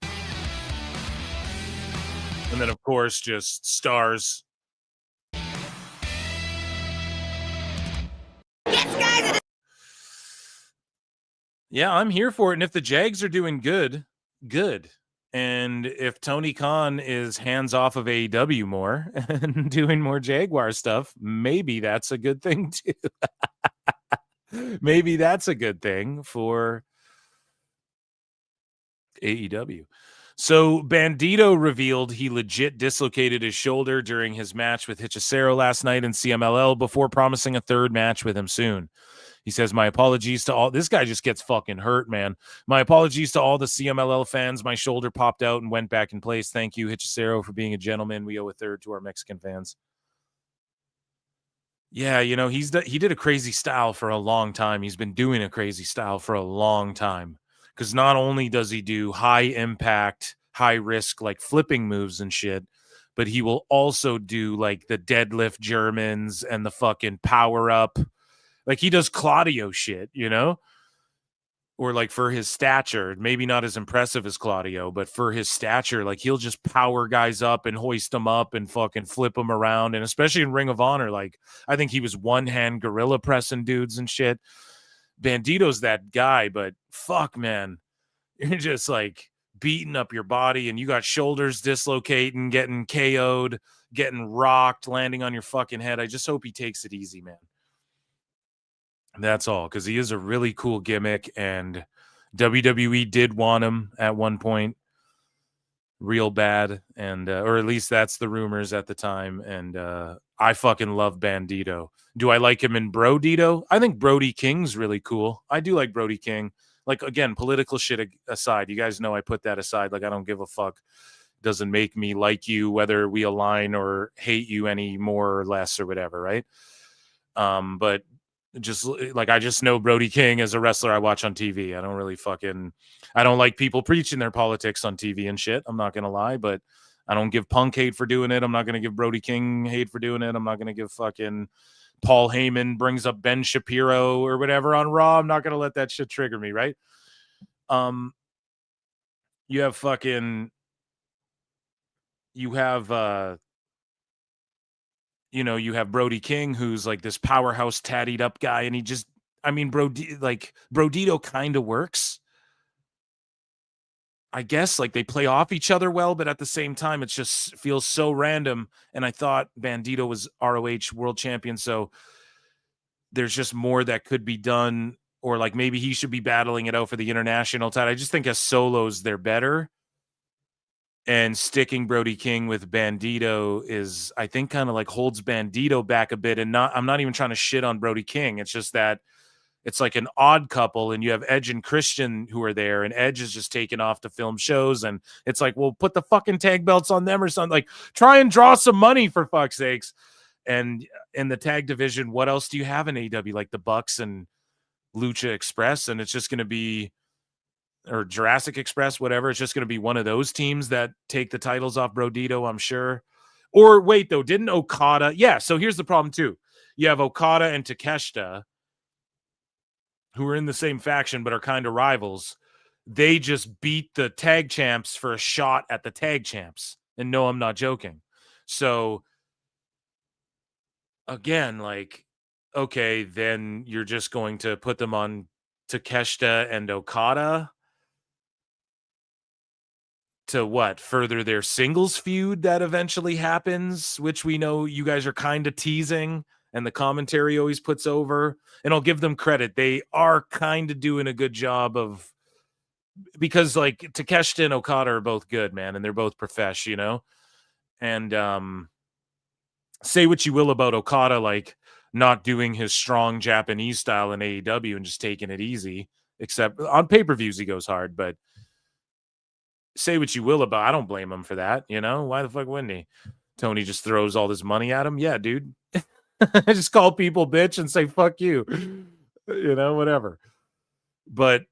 J: And then, of course, just stars. Yeah, I'm here for it. And if the Jags are doing good. And if Tony Khan is hands off of AEW more and doing more Jaguar stuff, maybe that's a good thing too. Maybe that's a good thing for AEW. So Bandito revealed he legit dislocated his shoulder during his match with Hechicero last night in CMLL before promising a third match with him soon. He says, my apologies to all. This guy just gets fucking hurt, man. My apologies to all the CMLL fans. My shoulder popped out and went back in place. Thank you, Hechicero, for being a gentleman. We owe a third to our Mexican fans. Yeah, you know, he did a crazy style for a long time. He's been doing a crazy style for a long time. Because not only does he do high impact, high risk, like flipping moves and shit, but he will also do like the deadlift Germans and the fucking power up. Like he does Claudio shit, you know? or like for his stature, maybe not as impressive as Claudio, but for his stature, like he'll just power guys up and hoist them up and fucking flip them around. And especially in Ring of Honor, like I think he was one-hand gorilla pressing dudes and shit. Bandito's that guy, but fuck, man, you're just like beating up your body and you got shoulders dislocating, getting KO'd, getting rocked, landing on your fucking head. I just hope he takes it easy, man. That's all, because he is a really cool gimmick, and WWE did want him at one point real bad, and or at least that's the rumors at the time, and I fucking love Bandito. Do I like him in Brodito? I think Brody King's really cool. I do like Brody King. Like, again, political shit aside, you guys know I put that aside. Like, I don't give a fuck. Doesn't make me like you, whether we align or hate you any more or less or whatever, right? But just like, I just know Brody King as a wrestler I watch on TV. I don't like people preaching their politics on TV and shit. I'm not going to lie, but I don't give Punk hate for doing it. I'm not going to give Brody King hate for doing it. I'm not going to give fucking Paul Heyman brings up Ben Shapiro or whatever on Raw. I'm not going to let that shit trigger me, right? You have you have Brody King, who's like this powerhouse tattied up guy. And Brodito kind of works. I guess like they play off each other well, but at the same time, it just feels so random. And I thought Bandito was ROH world champion. So there's just more that could be done, or like maybe he should be battling it out for the international title. I just think as solos, they're better. And sticking Brody King with Bandito is, I think, kind of like holds Bandito back a bit. And I'm not even trying to shit on Brody King. It's just that it's like an odd couple, and you have Edge and Christian who are there, and Edge is just taking off to film shows. And it's like, well, put the fucking tag belts on them or something. Like, try and draw some money for fuck's sakes. And in the tag division, what else do you have in AEW? Like the Bucks and Lucha Express, and it's just going to be, or Jurassic Express, whatever. It's just going to be one of those teams that take the titles off Brodito, I'm sure. Or wait, though, didn't Okada? Yeah, so here's the problem, too. You have Okada and Takeshita, who are in the same faction but are kind of rivals. They just beat the tag champs for a shot at the tag champs. And no, I'm not joking. So, again, like, okay, then you're just going to put them on Takeshita and Okada to what? Further their singles feud that eventually happens, which we know you guys are kind of teasing and the commentary always puts over. And I'll give them credit. They are kind of doing a good job of, because like Takeshita and Okada are both good, man, and they're both profesh, you know? And say what you will about Okada, like not doing his strong Japanese style in AEW and just taking it easy, except on pay-per-views he goes hard, but say what you will about, I don't blame him for that, you know? Why the fuck wouldn't he? Tony just throws all this money at him. Yeah, dude. Just call people bitch and say fuck you. You know, whatever. But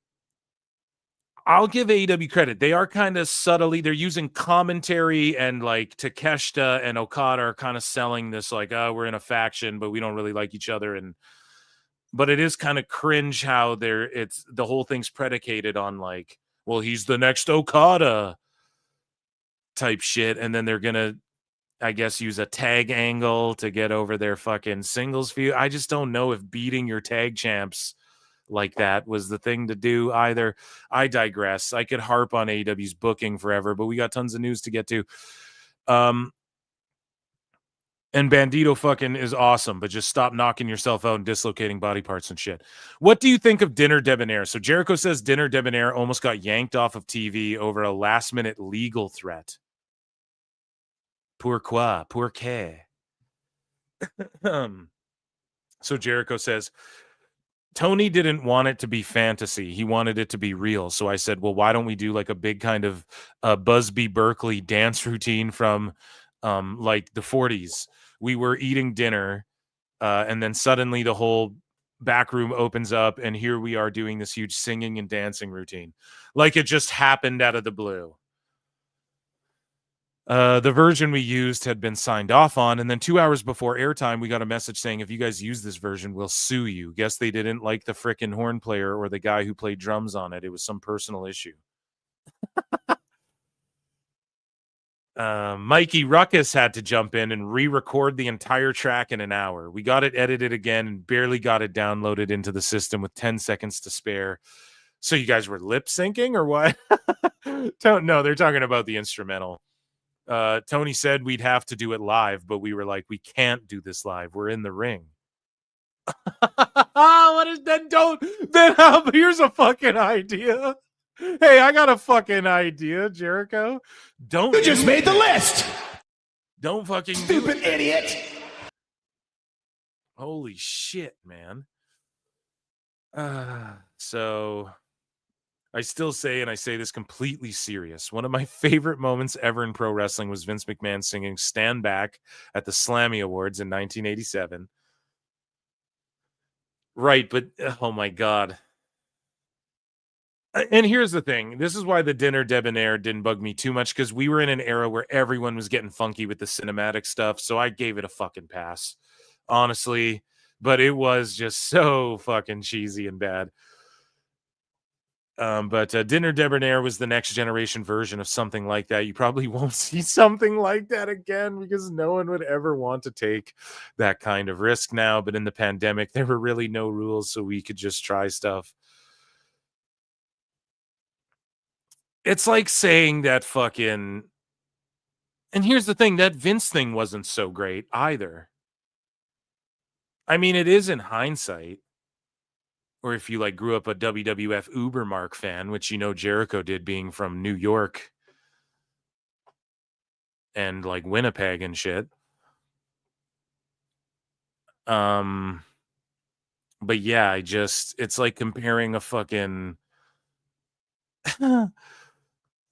J: I'll give AEW credit. They are kind of subtly, they're using commentary, and like Takeshita and Okada are kind of selling this like, oh, we're in a faction, but we don't really like each other. But it is kind of cringe how the whole thing's predicated on like, well, he's the next Okada type shit. And then they're going to, I guess, use a tag angle to get over their fucking singles feud. I just don't know if beating your tag champs like that was the thing to do either. I digress. I could harp on AEW's booking forever, but we got tons of news to get to. And Bandito fucking is awesome, but just stop knocking yourself out and dislocating body parts and shit. What do you think of Dinner Debonair? So Jericho says Dinner Debonair almost got yanked off of TV over a last-minute legal threat. Pourquoi? Pourquoi? So Jericho says, Tony didn't want it to be fantasy. He wanted it to be real. So I said, well, why don't we do like a big kind of Busby Berkeley dance routine from like the 40s? We were eating dinner, and then suddenly the whole back room opens up, and here we are doing this huge singing and dancing routine. Like it just happened out of the blue. The version we used had been signed off on, and then 2 hours before airtime, we got a message saying, if you guys use this version, we'll sue you. Guess they didn't like the frickin' horn player or the guy who played drums on it. It was some personal issue. Mikey Ruckus had to jump in and re-record the entire track in an hour. We got it edited again and barely got it downloaded into the system with 10 seconds to spare. So you guys were lip syncing or what? No, they're talking about the instrumental. Tony said we'd have to do it live, but we were like, we can't do this live. We're in the ring. What is that? Here's a fucking idea. Hey, I got a fucking idea, Jericho. You just made the list. Don't fucking stupid idiot. Holy shit, man. So I still say, and I say this completely serious, one of my favorite moments ever in pro wrestling was Vince McMahon singing Stand Back at the Slammy Awards in 1987. Right, but oh my God. And here's the thing. This is why the dinner debonair didn't bug me too much, because we were in an era where everyone was getting funky with the cinematic stuff. So I gave it a fucking pass, honestly. But it was just so fucking cheesy and bad. But Dinner Debonair was the next generation version of something like that. You probably won't see something like that again because no one would ever want to take that kind of risk now. But in the pandemic, there were really no rules, so we could just try stuff. It's like saying that fucking... And here's the thing, that Vince thing wasn't so great either. I mean, it is in hindsight. Or if you like grew up a WWF Ubermark fan, which you know Jericho did, being from New York and like Winnipeg and shit. But yeah, it's like comparing a fucking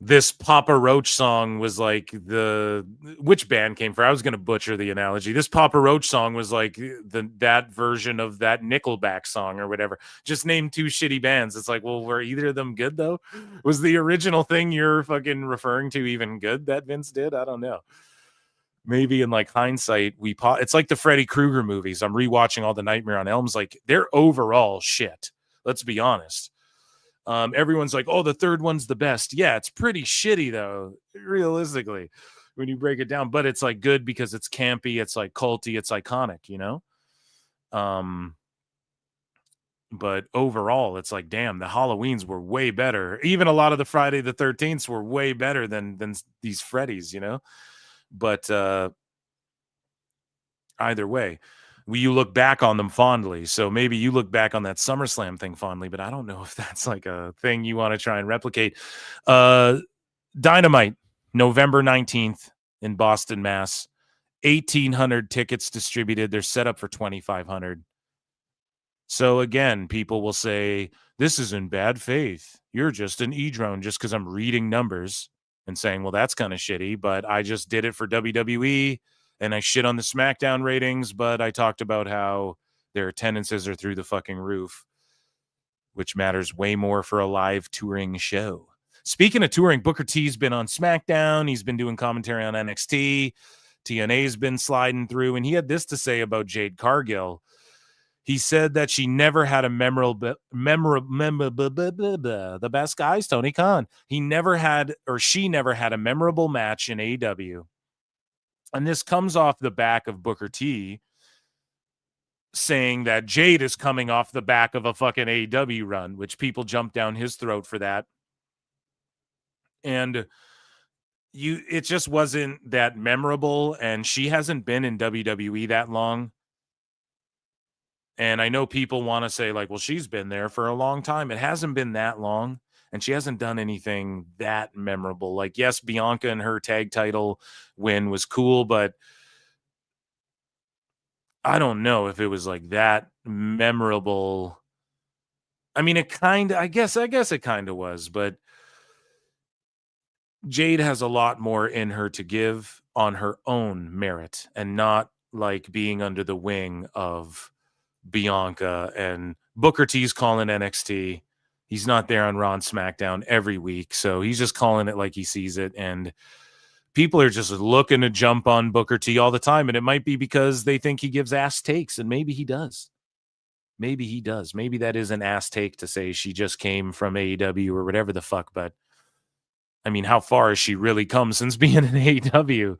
J: this Papa Roach song was like which band came for? I was going to butcher the analogy. This Papa Roach song was like that version of that Nickelback song or whatever. Just name two shitty bands. It's like, well, were either of them good though? Was the original thing you're fucking referring to even good that Vince did? I don't know. Maybe in like hindsight, it's like the Freddy Krueger movies. I'm rewatching all the Nightmare on Elm's. Like they're overall shit. Let's be honest. Everyone's like, oh, the third one's the best. Yeah, it's pretty shitty though, realistically, when you break it down. But it's like good because it's campy, it's like culty, it's iconic, you know? But overall, it's like, damn, the Halloweens were way better. Even a lot of the Friday the 13th were way better than these Freddy's, you know? But either way, you look back on them fondly. So maybe you look back on that SummerSlam thing fondly, but I don't know if that's like a thing you want to try and replicate. Dynamite, November 19th in Boston, Mass. 1,800 tickets distributed. They're set up for 2,500. So again, people will say, this is in bad faith. You're just an e-drone just because I'm reading numbers and saying, well, that's kind of shitty, but I just did it for WWE. And I shit on the SmackDown ratings, but I talked about how their attendances are through the fucking roof, which matters way more for a live touring show. Speaking of touring, Booker T's been on SmackDown. He's been doing commentary on NXT. TNA's been sliding through, and he had this to say about Jade Cargill. He said that she never had a the best guys, Tony Khan. She never had a memorable match in AEW. And this comes off the back of Booker T saying that Jade is coming off the back of a fucking AEW run, which people jump down his throat for that. And it just wasn't that memorable. And she hasn't been in WWE that long. And I know people want to say like, well, she's been there for a long time. It hasn't been that long. And she hasn't done anything that memorable. Like, yes, Bianca and her tag title win was cool, but I don't know if it was like that memorable. I mean, I guess it kind of was, but Jade has a lot more in her to give on her own merit and not like being under the wing of Bianca. And Booker T's calling NXT. He's not there on Raw and SmackDown every week, so he's just calling it like he sees it. And people are just looking to jump on Booker T all the time, and it might be because they think he gives ass takes, and maybe he does. Maybe he does. Maybe that is an ass take to say she just came from AEW or whatever the fuck, but I mean, how far has she really come since being in AEW?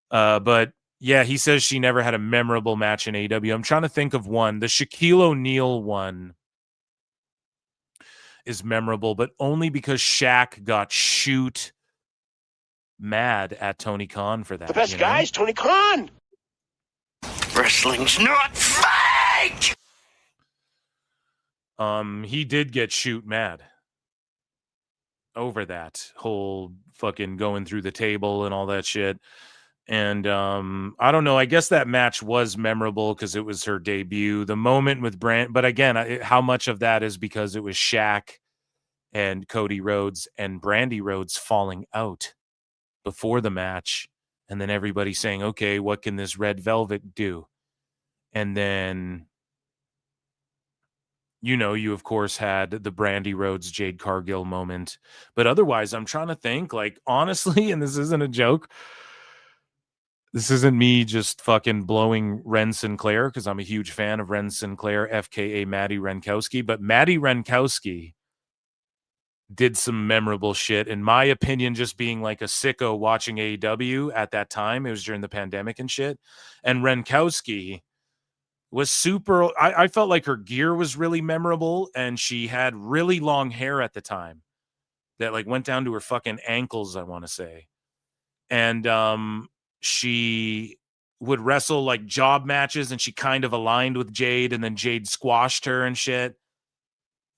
J: But yeah, he says she never had a memorable match in AEW. I'm trying to think of one. The Shaquille O'Neal one is memorable, but only because Shaq got shoot mad at Tony Khan for that.
C: The best guy's Tony Khan. Wrestling's not fake.
J: He did get shoot mad over that whole fucking going through the table and all that shit. And I don't know. I guess that match was memorable because it was her debut. The moment with Brand, but again, how much of that is because it was Shaq and Cody Rhodes and Brandy Rhodes falling out before the match, and then everybody saying, "Okay, what can this Red Velvet do?" And then, you of course had the Brandy Rhodes Jade Cargill moment. But otherwise, I'm trying to think, like, honestly, and this isn't a joke. This isn't me just fucking blowing Ren Sinclair, because I'm a huge fan of Ren Sinclair, FKA Maddie Renkowski. But Maddie Renkowski did some memorable shit, in my opinion, just being like a sicko watching AEW at that time. It was during the pandemic and shit. And Renkowski was super. I felt like her gear was really memorable, and she had really long hair at the time that like went down to her fucking ankles, I want to say. And she would wrestle like job matches, and she kind of aligned with Jade, and then Jade squashed her and shit.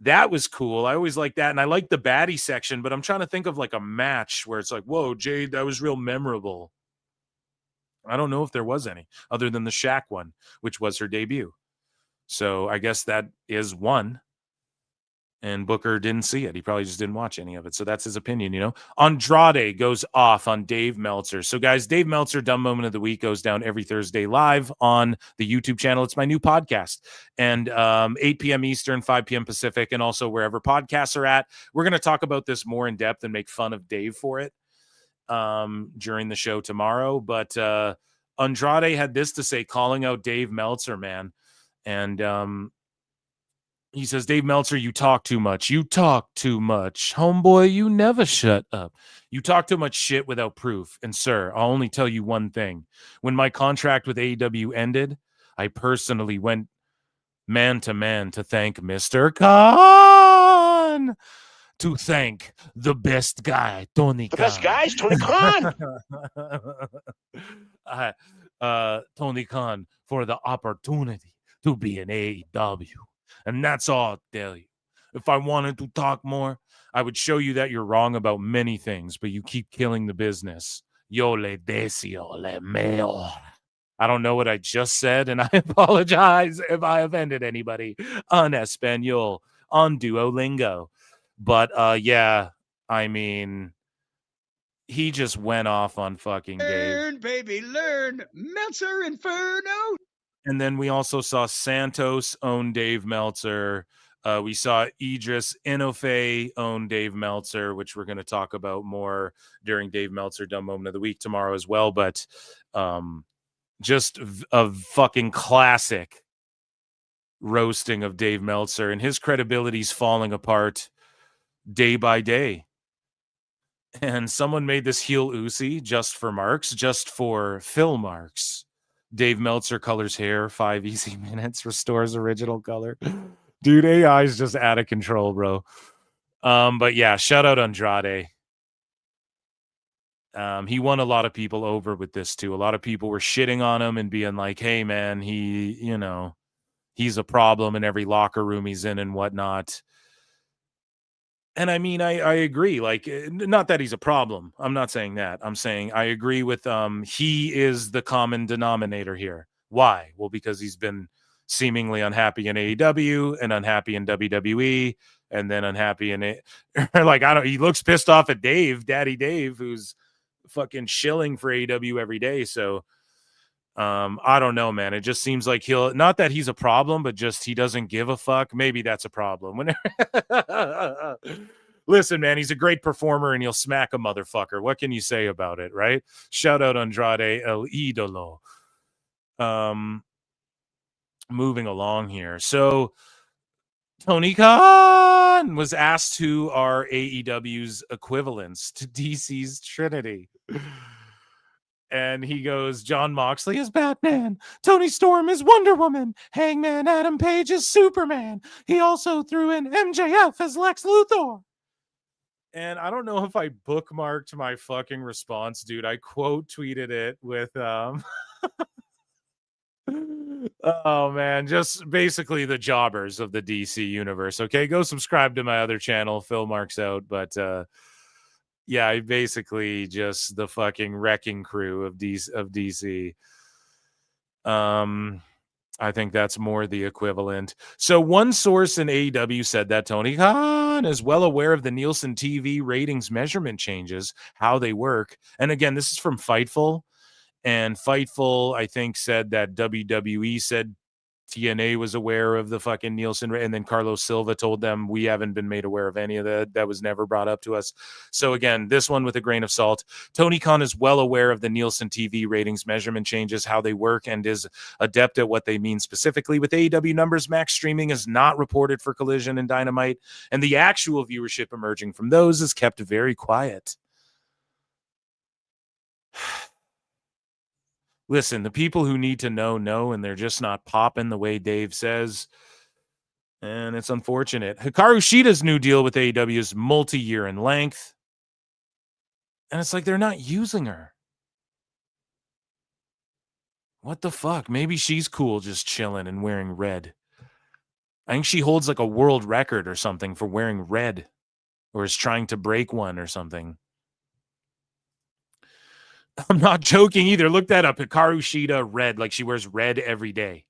J: That was cool. I always like that. And I like the baddie section, but I'm trying to think of like a match where it's like, whoa, Jade, that was real memorable. I don't know if there was any other than the Shaq one, which was her debut. So I guess that is one. And Booker didn't see it. He probably just didn't watch any of it. So that's his opinion, Andrade goes off on Dave Meltzer. So guys, Dave Meltzer Dumb Moment of the Week goes down every Thursday live on the YouTube channel. It's my new podcast. And 8 p.m. Eastern, 5 p.m. Pacific, and also wherever podcasts are at. We're going to talk about this more in depth and make fun of Dave for it during the show tomorrow. But Andrade had this to say, calling out Dave Meltzer, man. And he says, Dave Meltzer, you talk too much. You talk too much. Homeboy, you never shut up. You talk too much shit without proof. And sir, I'll only tell you one thing. When my contract with AEW ended, I personally went man to man to thank Mr. Khan. To thank the best guy, Tony Khan.
C: The best guy's Tony Khan.
J: Tony Khan, for the opportunity to be in AEW. And that's all I'll tell you. If I wanted to talk more, I would show you that you're wrong about many things, but you keep killing the business. Yo le deseo le mejor. I don't know what I just said, and I apologize if I offended anybody on Espanol, on Duolingo. But yeah, I mean, he just went off on fucking Dave.
F: Learn, baby, learn. Meltzer Inferno.
J: And then we also saw Santos own Dave Meltzer. We saw Idris Inofe own Dave Meltzer, which we're going to talk about more during Dave Meltzer Dumb Moment of the Week tomorrow as well. But just a fucking classic roasting of Dave Meltzer, and his credibility's falling apart day by day. And someone made this heel Uzi just for Marks, just for Phil Marks. Dave Meltzer colors hair 5 easy minutes, restores original color. Dude, AI is just out of control, bro. But yeah, shout out Andrade. He won a lot of people over with this too. A lot of people were shitting on him and being like, hey man, he's a problem in every locker room he's in and whatnot. And I mean, I agree. Like, not that he's a problem. I'm not saying that. I'm saying I agree with he is the common denominator here. Why? Well, because he's been seemingly unhappy in AEW and unhappy in WWE and then unhappy in it. Like, he looks pissed off at Dave, Daddy Dave, who's fucking shilling for AEW every day. So I don't know, man. It just seems like not that he's a problem, but just he doesn't give a fuck. Maybe that's a problem. Listen, man, he's a great performer and he'll smack a motherfucker. What can you say about it, right? Shout out Andrade El Idolo. Moving along here. So Tony Khan was asked who are AEW's equivalents to DC's Trinity. And he goes, John Moxley is Batman. Tony Storm is Wonder Woman. Hangman Adam Page is Superman. He also threw in MJF as Lex Luthor. And I don't know if I bookmarked my fucking response, dude. I quote tweeted it with oh man, just basically the jobbers of the DC universe. Okay, go subscribe to my other channel, Phil Marks Out. But yeah, I basically just the fucking wrecking crew of DC. I think that's more the equivalent. So one source in AEW said that Tony Khan is well aware of the Nielsen TV ratings measurement changes, how they work. And again, this is from Fightful. And Fightful, I think, said that WWE said TNA was aware of the fucking Nielsen, and then Carlos Silva told them we haven't been made aware of any of that. That was never brought up to us. So again, this one with a grain of salt. Tony Khan is well aware of the Nielsen TV ratings measurement changes, how they work, and is adept at what they mean specifically. With AEW numbers, Max streaming is not reported for Collision and Dynamite, and the actual viewership emerging from those is kept very quiet. Listen, the people who need to know, and they're just not popping the way Dave says. And it's unfortunate. Hikaru Shida's new deal with AEW is multi-year in length. And it's like they're not using her. What the fuck? Maybe she's cool just chilling and wearing red. I think she holds like a world record or something for wearing red. Or is trying to break one or something. I'm not joking either. Look that up. Hikaru Shida red, like she wears red every day,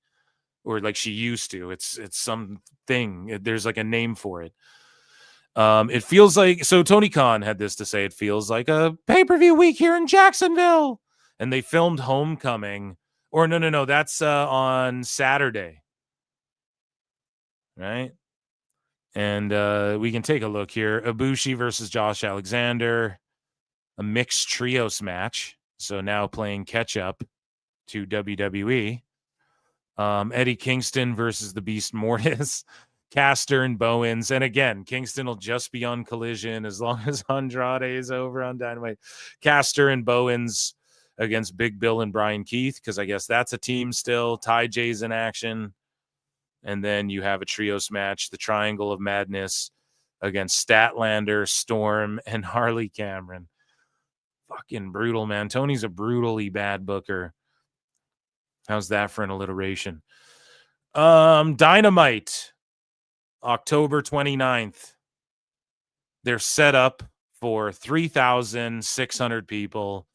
J: or like she used to. It's something. There's like a name for it. It feels like, so Tony Khan had this to say. It feels like a pay-per-view week here in Jacksonville, and they filmed Homecoming. Or no, that's on Saturday, right? And we can take a look here. Ibushi versus Josh Alexander, a mixed trios match. So now playing catch up to WWE. Eddie Kingston versus the Beast Mortis, Caster and Bowens. And again, Kingston will just be on Collision as long as Andrade is over on Dynamite. Caster and Bowens against Big Bill and Brian Keith, because I guess that's a team still. Ty J's in action. And then you have a trios match, the Triangle of Madness against Statlander, Storm, and Harley Cameron. Fucking brutal, man. Tony's a brutally bad booker. How's that for an alliteration? Dynamite, October 29th. They're set up for 3,600 people.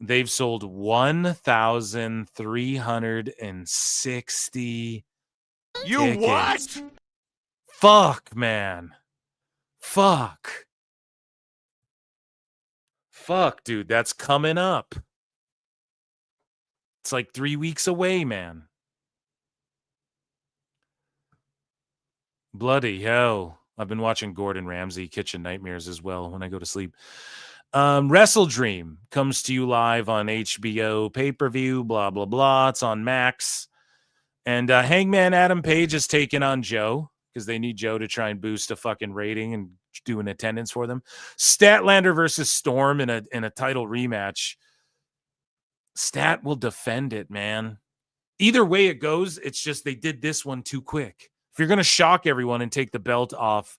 J: They've sold 1,360
B: You
J: tickets.
B: what?
J: Fuck, man. Fuck, dude, that's coming up. It's like 3 weeks away, man. Bloody hell. I've been watching Gordon Ramsay Kitchen Nightmares as well when I go to sleep. Wrestle Dream comes to you live on HBO pay-per-view, blah, blah, blah. It's on Max. And Hangman Adam Page is taking on Joe because they need Joe to try and boost a fucking rating and do an attendance for them. Statlander versus Storm in a title rematch. Stat will defend it, man. Either way it goes, it's just they did this one too quick. If you're going to shock everyone and take the belt off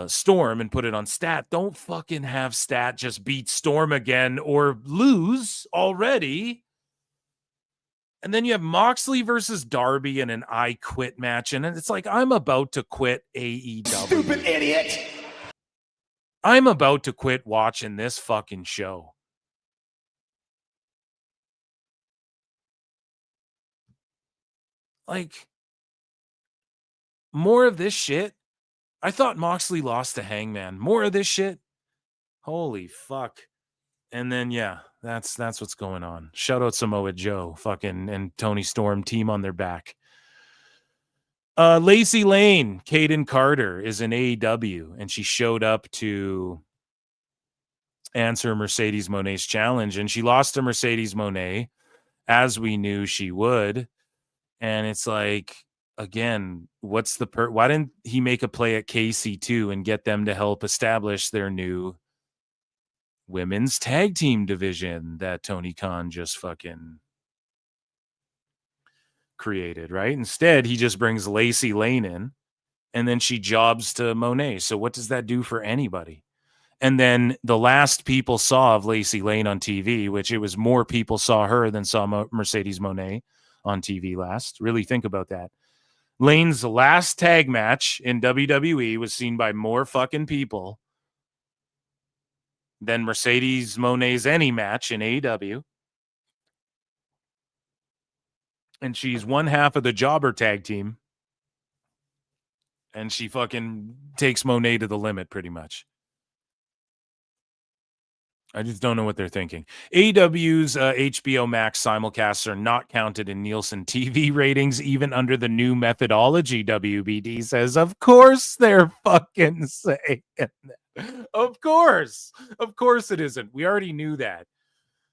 J: Storm and put it on Stat, don't fucking have Stat just beat Storm again or lose already. And then you have Moxley versus Darby in an I Quit match. And it's like, I'm about to quit AEW.
B: Stupid idiot.
J: I'm about to quit watching this fucking show. Like, more of this shit. I thought Moxley lost to Hangman. More of this shit. Holy fuck. And then, yeah, that's what's going on. Shout out Samoa Joe, fucking, and Tony Storm, team on their back. Lacey Lane, Kaden Carter, is in AEW, and she showed up to answer Mercedes Moné's challenge, and she lost to Mercedes Moné, as we knew she would. And it's like, again, what's the why didn't he make a play at KC2 and get them to help establish their new women's tag team division that Tony Khan just fucking created, right? Instead, he just brings Lacey Lane in, and then she jobs to Moné. So what does that do for anybody? And then the last people saw of Lacey Lane on TV, which it was more people saw her than saw Mercedes Moné on TV last. Really think about that. Lane's last tag match in WWE was seen by more fucking people than Mercedes Moné's any match in AEW. And she's one half of the Jobber tag team. And she fucking takes Moné to the limit pretty much. I just don't know what they're thinking. AEW's HBO Max simulcasts are not counted in Nielsen TV ratings, even under the new methodology, WBD says. Of course they're fucking saying that. Of course. Of course it isn't. We already knew that.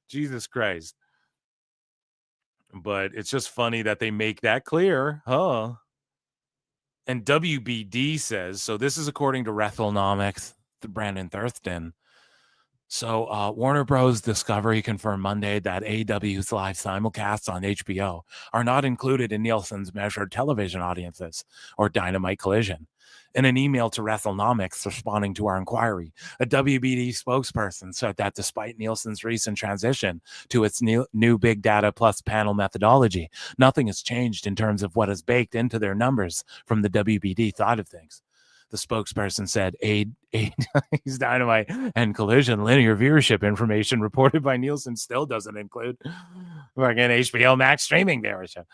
J: Jesus Christ. But it's just funny that they make that clear. Huh? And WBD says, so this is according to WrestleNomics, the Brandon Thurston. So Warner Bros. Discovery confirmed Monday that AEW's live simulcasts on HBO are not included in Nielsen's measured television audiences or Dynamite Collision. In an email to WrestleNomics responding to our inquiry, a WBD spokesperson said that despite Nielsen's recent transition to its new big data plus panel methodology, nothing has changed in terms of what is baked into their numbers from the WBD side of things. The spokesperson said AEW's Dynamite and Collision linear viewership information reported by Nielsen still doesn't include fucking HBO Max streaming viewership.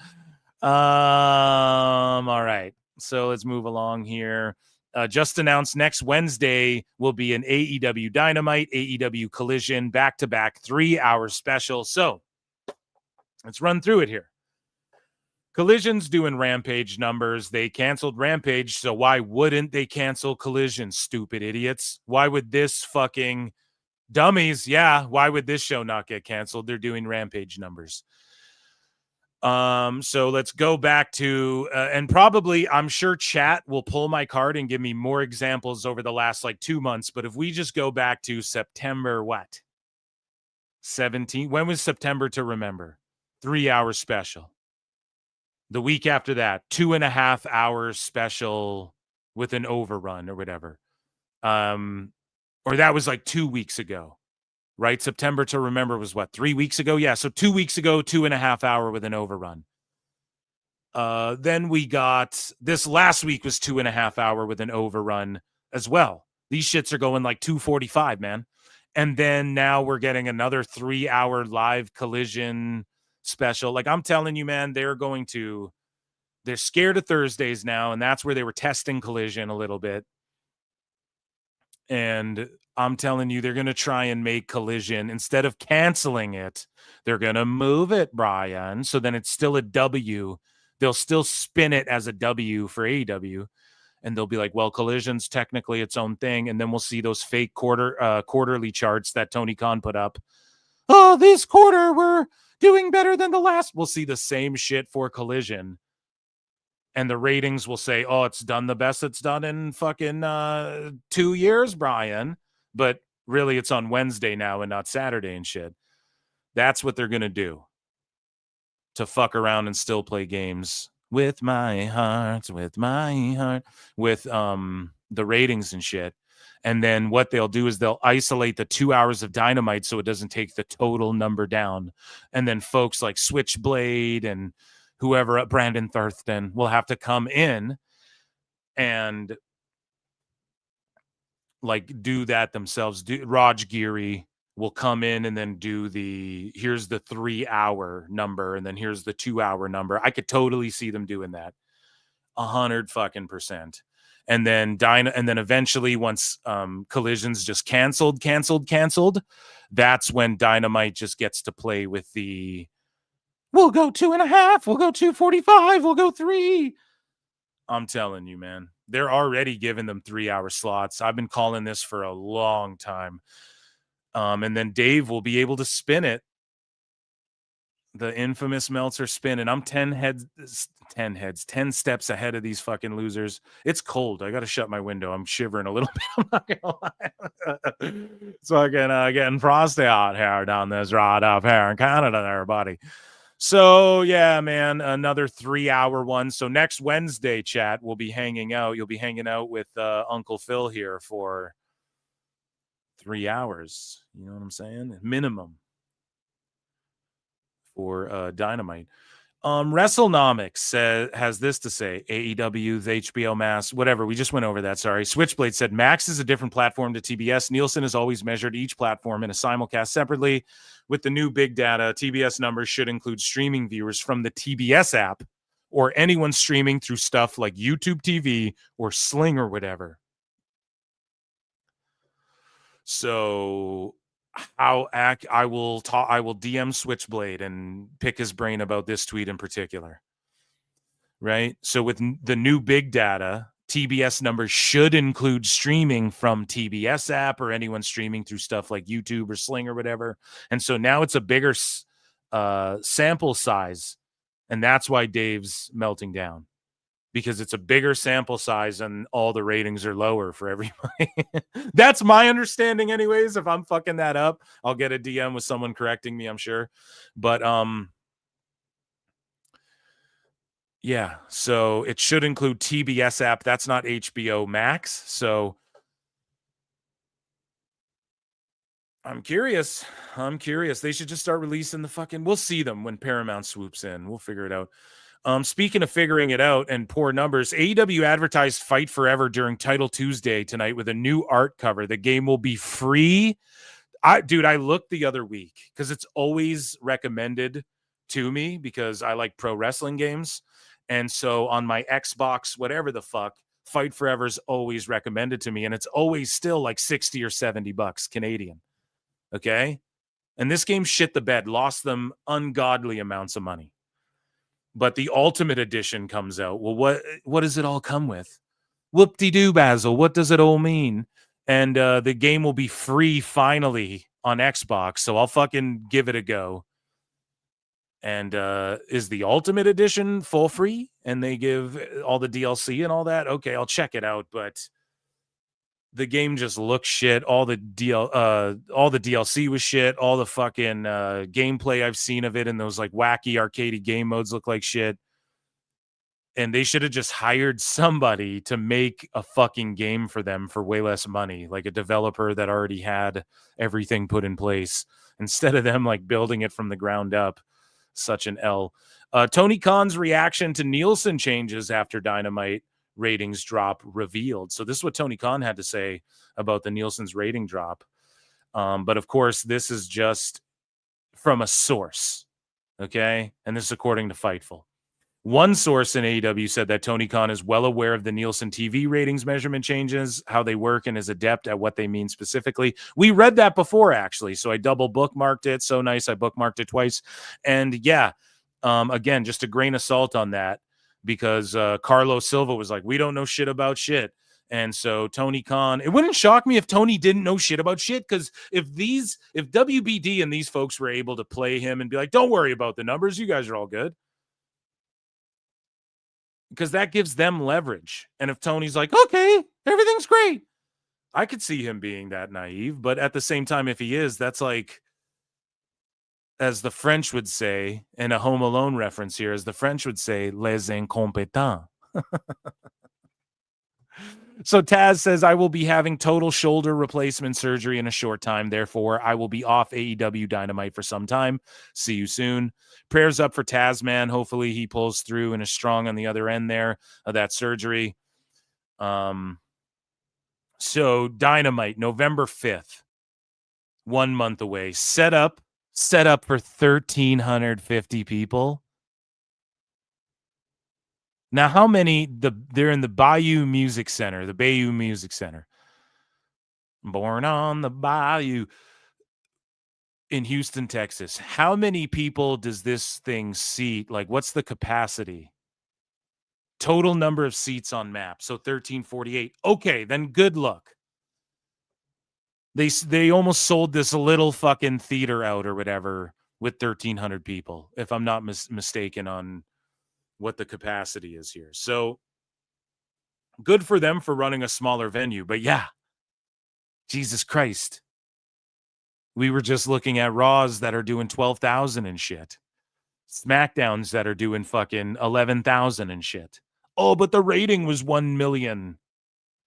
J: All right. So let's move along here. Just announced next Wednesday will be an AEW Dynamite, AEW Collision, back-to-back 3-hour special. So let's run through it here. Collision's doing Rampage numbers. They canceled Rampage, so why wouldn't they cancel Collision, stupid idiots? Why would this fucking dummies? Yeah, why would this show not get canceled? They're doing Rampage numbers. So let's go back to, and probably I'm sure chat will pull my card and give me more examples over the last 2 months. But if we just go back to September, 17? When was September to Remember? 3-hour special. The week after that, 2.5 hours special with an overrun or whatever. Or that was 2 weeks ago. Right? September to Remember was 3 weeks ago? Yeah, so 2 weeks ago, 2.5 hour with an overrun. Then we got, this last week was 2.5 hour with an overrun as well. These shits are going 2:45, man. And then now we're getting another 3-hour live Collision special. I'm telling you, man, they're scared of Thursdays now, and that's where they were testing Collision a little bit. And I'm telling you, they're going to try and make Collision, instead of canceling it, they're going to move it, Brian. So then it's still a W. They'll still spin it as a W for AEW. And they'll be like, well, Collision's technically its own thing. And then we'll see those fake quarterly charts that Tony Khan put up. Oh, this quarter we're doing better than the last. We'll see the same shit for Collision. And the ratings will say, oh, it's done the best it's done in fucking 2 years, Brian. But really, it's on Wednesday now and not Saturday and shit. That's what they're going to do. To fuck around and still play games with my heart, with the ratings and shit. And then what they'll do is they'll isolate the 2 hours of Dynamite so it doesn't take the total number down. And then folks like Switchblade and whoever, Brandon Thurston, will have to come in and do that themselves. Raj Giri will come in and then do here's the 3-hour number and then here's the 2-hour number. I could totally see them doing that 100%. And then eventually once Collision's just canceled, that's when Dynamite just gets to play with we'll go 2.5, we'll go 2:45, we'll go 3. I'm telling you, man. They're already giving them 3-hour slots. I've been calling this for a long time. And then Dave will be able to spin it. The infamous Meltzer spin, and I'm 10 steps ahead of these fucking losers. It's cold. I got to shut my window. I'm shivering a little bit. I'm not gonna lie. It's fucking getting frosty out here down this road up here in Canada there, buddy. So yeah, man, another 3-hour one. So next Wednesday, chat, we'll be hanging out. You'll be hanging out with Uncle Phil here for 3 hours. You know what I'm saying? Minimum. For Dynamite. WrestleNomics has this to say: AEW's HBO Max, whatever. We just went over that. Sorry. Switchblade said Max is a different platform to TBS. Nielsen has always measured each platform in a simulcast separately. With the new big data, TBS numbers should include streaming viewers from the TBS app or anyone streaming through stuff like YouTube TV or Sling or whatever. So I will DM Switchblade and pick his brain about this tweet in particular. Right? So with the new big data, TBS numbers should include streaming from TBS app or anyone streaming through stuff like YouTube or Sling or whatever. And so now it's a bigger sample size, and that's why Dave's melting down. Because it's a bigger sample size and all the ratings are lower for everybody. That's my understanding anyways. If I'm fucking that up, I'll get a DM with someone correcting me, I'm sure. But yeah, so it should include TBS app. That's not HBO Max. So I'm curious. They should just start releasing the fucking, we'll see them when Paramount swoops in. We'll figure it out. Speaking of figuring it out and poor numbers, AEW advertised Fight Forever during Title Tuesday tonight with a new art cover. The game will be free. I looked the other week because it's always recommended to me because I like pro wrestling games. And so on my Xbox, whatever the fuck, Fight Forever is always recommended to me. And it's always still like 60 or 70 bucks Canadian. Okay. And this game shit the bed, lost them ungodly amounts of money. But the Ultimate Edition comes out. Well, what does it all come with? Whoop-de-doo, Basil. What does it all mean? And the game will be free finally on Xbox, so I'll fucking give it a go. And is the Ultimate Edition full free? And they give all the DLC and all that? Okay, I'll check it out, but the game just looks shit. All the DLC was shit. All the fucking gameplay I've seen of it in those like wacky arcadey game modes look like shit. And they should have just hired somebody to make a fucking game for them for way less money, like a developer that already had everything put in place, instead of them like building it from the ground up. Such an L. Tony Khan's reaction to Nielsen changes after Dynamite ratings drop revealed. So this is what Tony Khan had to say about the Nielsen's rating drop. But of course, this is just from a source. Okay. And this is according to Fightful. One source in AEW said that Tony Khan is well aware of the Nielsen TV ratings measurement changes, how they work, and is adept at what they mean specifically. We read that before, actually. So I double bookmarked it. So nice. I bookmarked it twice. And yeah, again, just a grain of salt on that. Because Carlos Silva was like, we don't know shit about shit. And so Tony Khan, it wouldn't shock me if Tony didn't know shit about shit. Because if WBD and these folks were able to play him and be like, don't worry about the numbers, you guys are all good. Because that gives them leverage. And if Tony's like, okay, everything's great, I could see him being that naive. But at the same time, if he is, that's like, as the French would say, in a Home Alone reference here, as the French would say, les incompetents. So Taz says, I will be having total shoulder replacement surgery in a short time. Therefore, I will be off AEW Dynamite for some time. See you soon. Prayers up for Taz, man. Hopefully he pulls through and is strong on the other end there of that surgery. So Dynamite, November 5th, 1 month away. Set up for 1,350 people. Now, how many? They're in the Bayou Music Center, Born on the Bayou in Houston, Texas. How many people does this thing seat? Like, what's the capacity Total number of seats on map. So 1348. Okay, then good luck. They almost sold this little fucking theater out or whatever with 1,300 people, if I'm not mistaken on what the capacity is here. So good for them for running a smaller venue. But yeah, Jesus Christ. We were just looking at Raws that are doing 12,000 and shit. SmackDowns that are doing fucking 11,000 and shit. Oh, but the rating was 1 million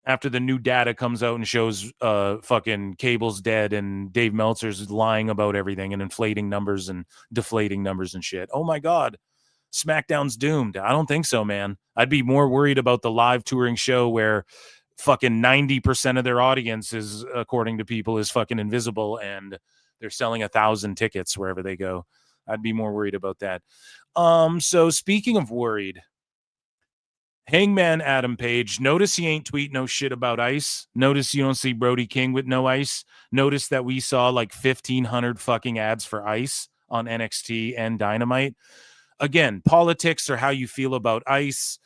J: after the new data comes out and shows fucking Cable's dead and Dave Meltzer's lying about everything and inflating numbers and deflating numbers and shit. Oh my God. SmackDown's doomed. I don't think so, man. I'd be more worried about the live touring show where fucking 90% of their audience is, according to people, is fucking invisible and they're selling 1,000 tickets wherever they go. I'd be more worried about that. So speaking of worried, Hangman Adam Page, notice he ain't tweet no shit about ice. Notice you don't see Brody King with no ice. Notice that we saw like 1,500 fucking ads for ice on NXT and Dynamite. Again, politics or how you feel about ice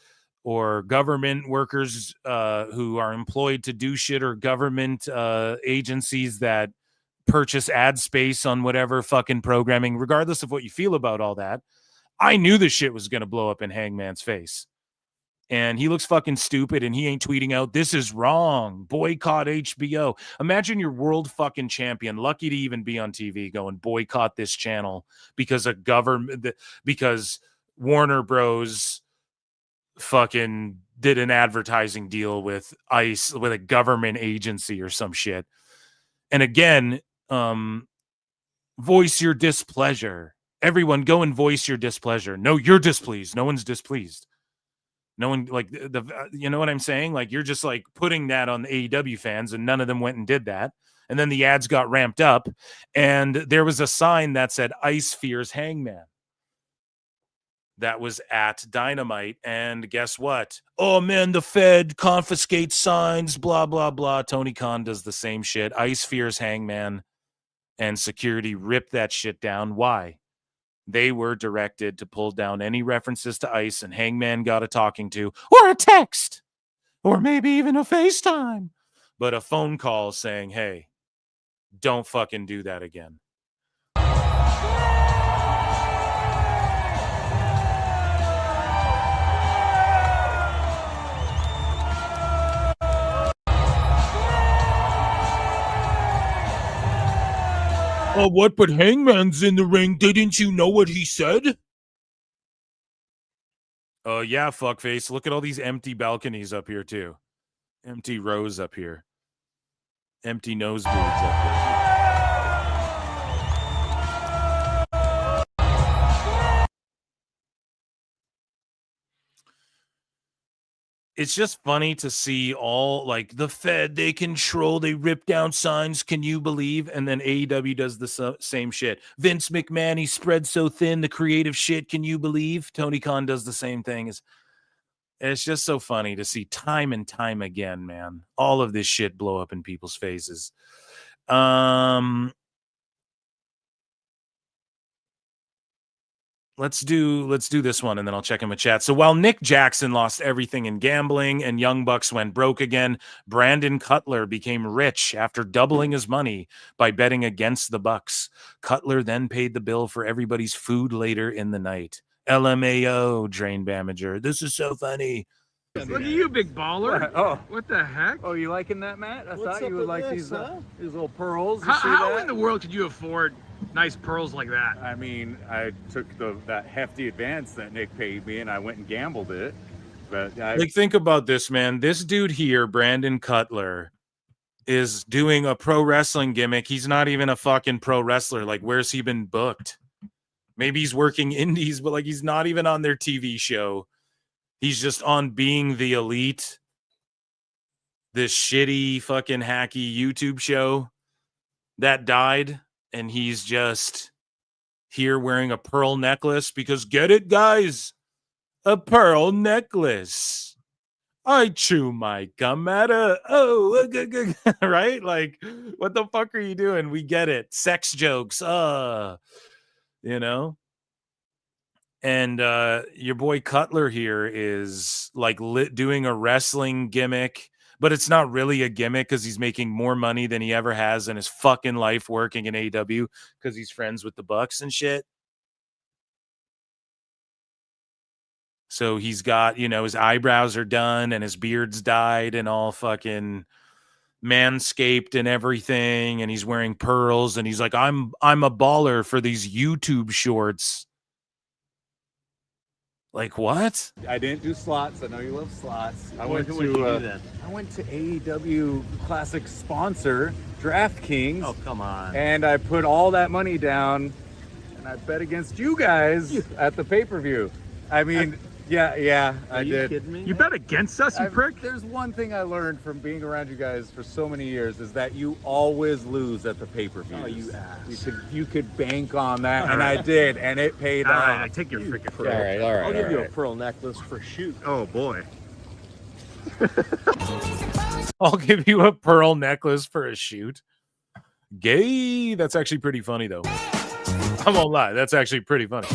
J: or government workers who are employed to do shit, or government agencies that purchase ad space on whatever fucking programming. Regardless of what you feel about all that, I knew this shit was going to blow up in Hangman's face. And he looks fucking stupid, and he ain't tweeting out, "This is wrong. Boycott HBO." Imagine you're world fucking champion, lucky to even be on TV, going, "Boycott this channel because a because Warner Bros fucking did an advertising deal with ICE, with a government agency or some shit." And again, voice your displeasure. Everyone go and voice your displeasure. No, you're displeased. No one's displeased. No one, like, you know what I'm saying? Like, you're just like putting that on the AEW fans, and none of them went and did that. And then the ads got ramped up, and there was a sign that said "Ice fears Hangman." That was at Dynamite. And guess what? Oh man, the Fed confiscates signs, blah, blah, blah. Tony Khan does the same shit. Ice fears Hangman, and security ripped that shit down. Why? They were directed to pull down any references to ice, and Hangman got a talking to, or a text, or maybe even a FaceTime, but a phone call saying, "Hey, don't fucking do that again." Oh, what? But Hangman's in the ring. Didn't you know what he said? Oh, yeah, fuckface. Look at all these empty balconies up here, too. Empty rows up here. Empty nosebleeds up here. It's just funny to see all, like, the Fed, they control, they rip down signs, can you believe? And then AEW does the same shit. Vince McMahon, he spread so thin, the creative shit, can you believe? Tony Khan does the same thing. It's just so funny to see time and time again, man. All of this shit blow up in people's faces. Let's do this one, and then I'll check in with chat. So while Nick Jackson lost everything in gambling and Young Bucks went broke again, Brandon Cutler became rich after doubling his money by betting against the Bucks. Cutler then paid the bill for everybody's food later in the night. LMAO, Drain Bamager. This is so funny.
U: Look at you, big baller.
V: What? Oh.
U: What the heck?
V: Oh, you liking that, Matt? I thought you would like these little pearls. You see
U: How
V: that?
U: in the world could you afford nice pearls like that?
V: I mean, I took that hefty advance that Nick paid me, and I went and gambled it. But
J: like, think about this, man. This dude here, Brandon Cutler, is doing a pro wrestling gimmick. He's not even a fucking pro wrestler. Like, where's he been booked? Maybe he's working indies, but like, he's not even on their TV show. He's just on Being the Elite, this shitty fucking hacky YouTube show that died, and he's just here wearing a pearl necklace because, get it, guys? A pearl necklace. I chew my gum at a, right? Like, what the fuck are you doing? We get it. Sex jokes. You know? And your boy Cutler here is like doing a wrestling gimmick, but it's not really a gimmick because he's making more money than he ever has in his fucking life working in AEW because he's friends with the Bucks and shit. So he's got, his eyebrows are done and his beard's dyed and all fucking manscaped and everything, and he's wearing pearls, and he's like, I'm a baller for these YouTube shorts. Like, what?
V: I didn't do slots. I know you love slots. I
D: What
V: went
D: did you do then?
V: I went to AEW Classic sponsor DraftKings.
D: Oh, come on.
V: And I put all that money down, and I bet against you guys at the pay-per-view. I mean, yeah, I did.
D: Are you kidding me?
U: You bet against us, you prick.
V: There's one thing I learned from being around you guys for so many years is that you always lose at the pay-per-view.
D: Oh, you ass.
V: You could bank on that, and I did, and it paid off.
U: All right, I take your freaking prick.
V: All right.
D: I'll give you a pearl necklace for a shoot.
U: Oh boy.
J: I'll give you a pearl necklace for a shoot. Gay. That's actually pretty funny, though. I won't lie. That's actually pretty funny.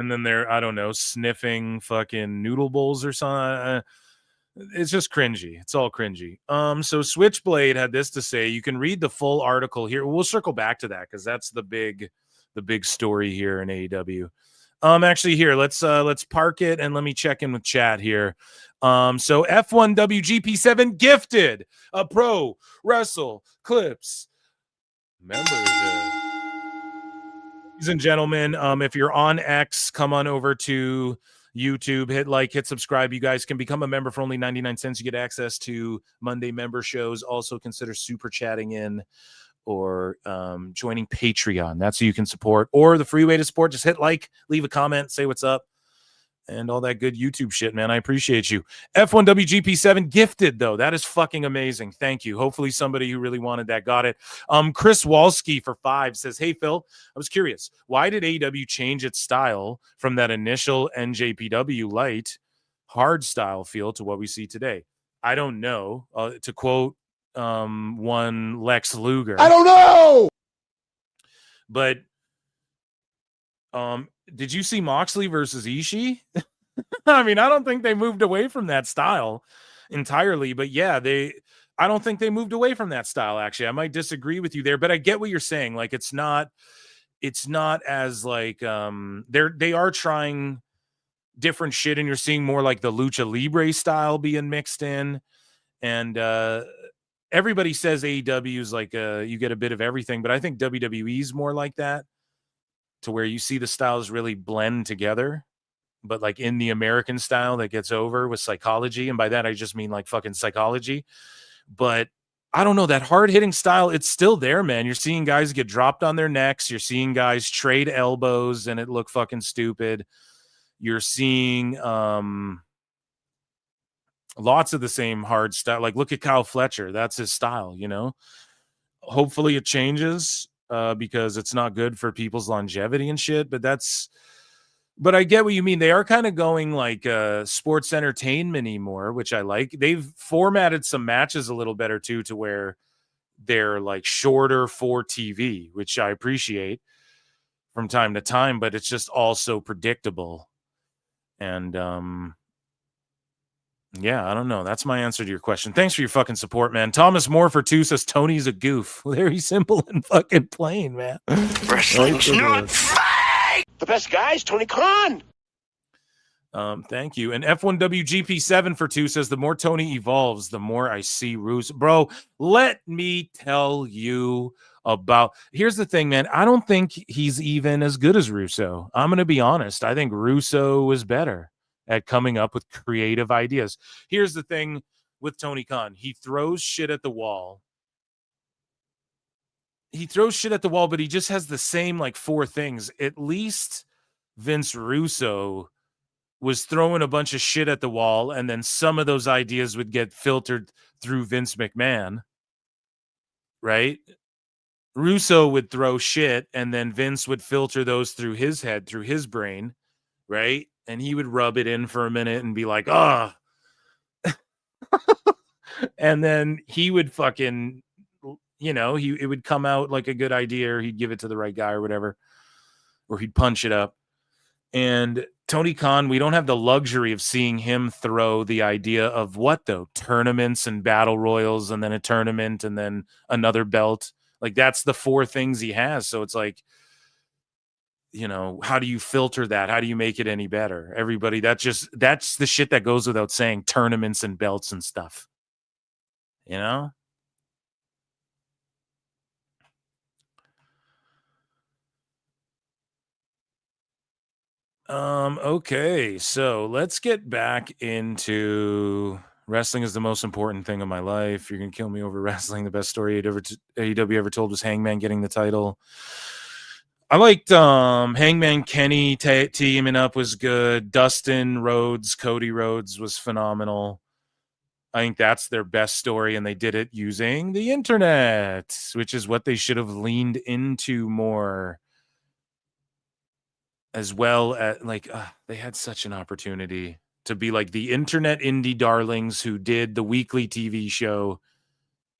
J: And then they're, I don't know, sniffing fucking noodle bowls or something. It's just cringy. It's all cringy. So Switchblade had this to say. You can read the full article here. We'll circle back to that because that's the big story here in AEW. Actually, here, let's park it and let me check in with chat here. So F1 WGP7 gifted a Pro Wrestle Clips membership. Ladies and gentlemen, if you're on X, come on over to YouTube, hit like, hit subscribe. You guys can become a member for only 99 cents. You get access to Monday member shows. Also consider super chatting in or joining Patreon. That's who you can support. Or the free way to support, just hit like, leave a comment, say what's up, and all that good YouTube shit, man. I appreciate you. F1 WGP7 gifted, though. That is fucking amazing. Thank you. Hopefully somebody who really wanted that got it. Chris Walski for 5 says, hey, Phil, I was curious. Why did AEW change its style from that initial NJPW light, hard style feel to what we see today? I don't know. To quote one Lex Luger.
B: I don't know.
J: But did you see Moxley versus Ishii? I mean, I don't think they moved away from that style entirely, but yeah, I don't think they moved away from that style. Actually, I might disagree with you there, but I get what you're saying. Like, it's not as like, they are trying different shit, and you're seeing more like the Lucha Libre style being mixed in. And, everybody says AEW is like, you get a bit of everything, but I think WWE is more like that, to where you see the styles really blend together, but like in the American style that gets over with psychology. And by that, I just mean like fucking psychology. But I don't know, that hard hitting style, it's still there, man. You're seeing guys get dropped on their necks. You're seeing guys trade elbows and it look fucking stupid. You're seeing lots of the same hard style. Like, look at Kyle Fletcher. That's his style, Hopefully it changes. Because it's not good for people's longevity and shit, but I get what you mean. They are kind of going like sports entertainment anymore, which I like. They've formatted some matches a little better too, to where they're like shorter for TV, which I appreciate from time to time, but it's just also predictable. And yeah, I don't know. That's my answer to your question. Thanks for your fucking support, man. Thomas Moore for 2 says Tony's a goof. Very simple and fucking plain, man.
C: Wrestling's not fake! The best guy is Tony Khan.
J: Thank you. And F1WGP7 for 2 says the more Tony evolves, the more I see Russo. Bro, let me tell you about. Here's the thing, man. I don't think he's even as good as Russo. I'm going to be honest. I think Russo was better at coming up with creative ideas. Here's the thing with Tony Khan. He throws shit at the wall. But he just has the same like 4 things. At least Vince Russo was throwing a bunch of shit at the wall, and then some of those ideas would get filtered through Vince McMahon, right? Russo would throw shit, and then Vince would filter those through his head, through his brain, right? And he would rub it in for a minute and be like, and then he would you know, it would come out like a good idea, or he'd give it to the right guy or whatever, or he'd punch it up. And Tony Khan, we don't have the luxury of seeing him throw the idea of what, though? Tournaments and battle royals, and then a tournament, and then another belt. Like, that's the 4 things he has. So it's like, you know, how do you filter that? How do you make it any better? Everybody, that's the shit that goes without saying, tournaments and belts and stuff. You know? Okay, so let's get back into wrestling is the most important thing in my life. You're gonna kill me over wrestling. The best story AEW ever told was Hangman getting the title. I liked Hangman Kenny teaming up was good. Dustin Rhodes, Cody Rhodes was phenomenal. I think that's their best story, and they did it using the internet, which is what they should have leaned into more. As well as they had such an opportunity to be like the internet indie darlings who did the weekly TV show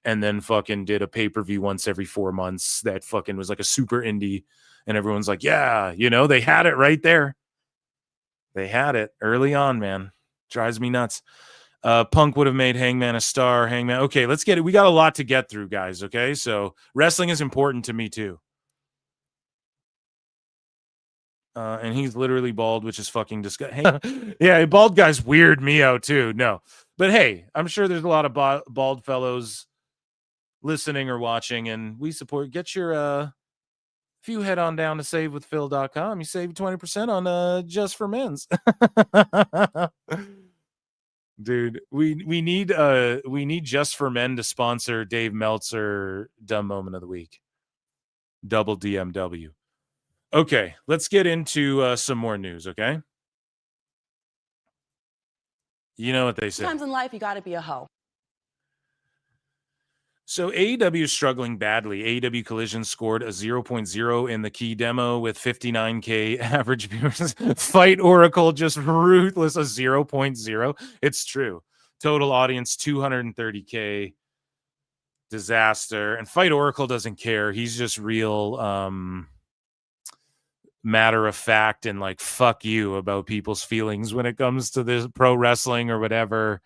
J: and then fucking did a pay-per-view once every 4 months that fucking was like a super indie, and everyone's like, yeah, you know, they had it right there. They had it early on, man. Drives me nuts. Punk would have made Hangman a star. Hangman. Okay, let's get it. We got a lot to get through, guys. Okay, so wrestling is important to me too. And he's literally bald, which is fucking disgusting. Yeah, bald guys weird me out too. No, but hey, I'm sure there's a lot of bald fellows listening or watching, and we support. Get your if you head on down to savewithphil.com, you save 20% on Just for Men's. Dude, we need Just for Men to sponsor Dave Meltzer Dumb Moment of the Week. Double DMW. Okay, let's get into some more news, okay? You know what they say.
A: Sometimes in life, you got to be a hoe.
J: So AEW is struggling badly. AEW Collision scored a 0.0 in the key demo with 59K average viewers. Fight Oracle just ruthless, a 0.0. It's true. Total audience 230K. Disaster. And Fight Oracle doesn't care. He's just real matter of fact and like fuck you about people's feelings when it comes to this pro wrestling or whatever.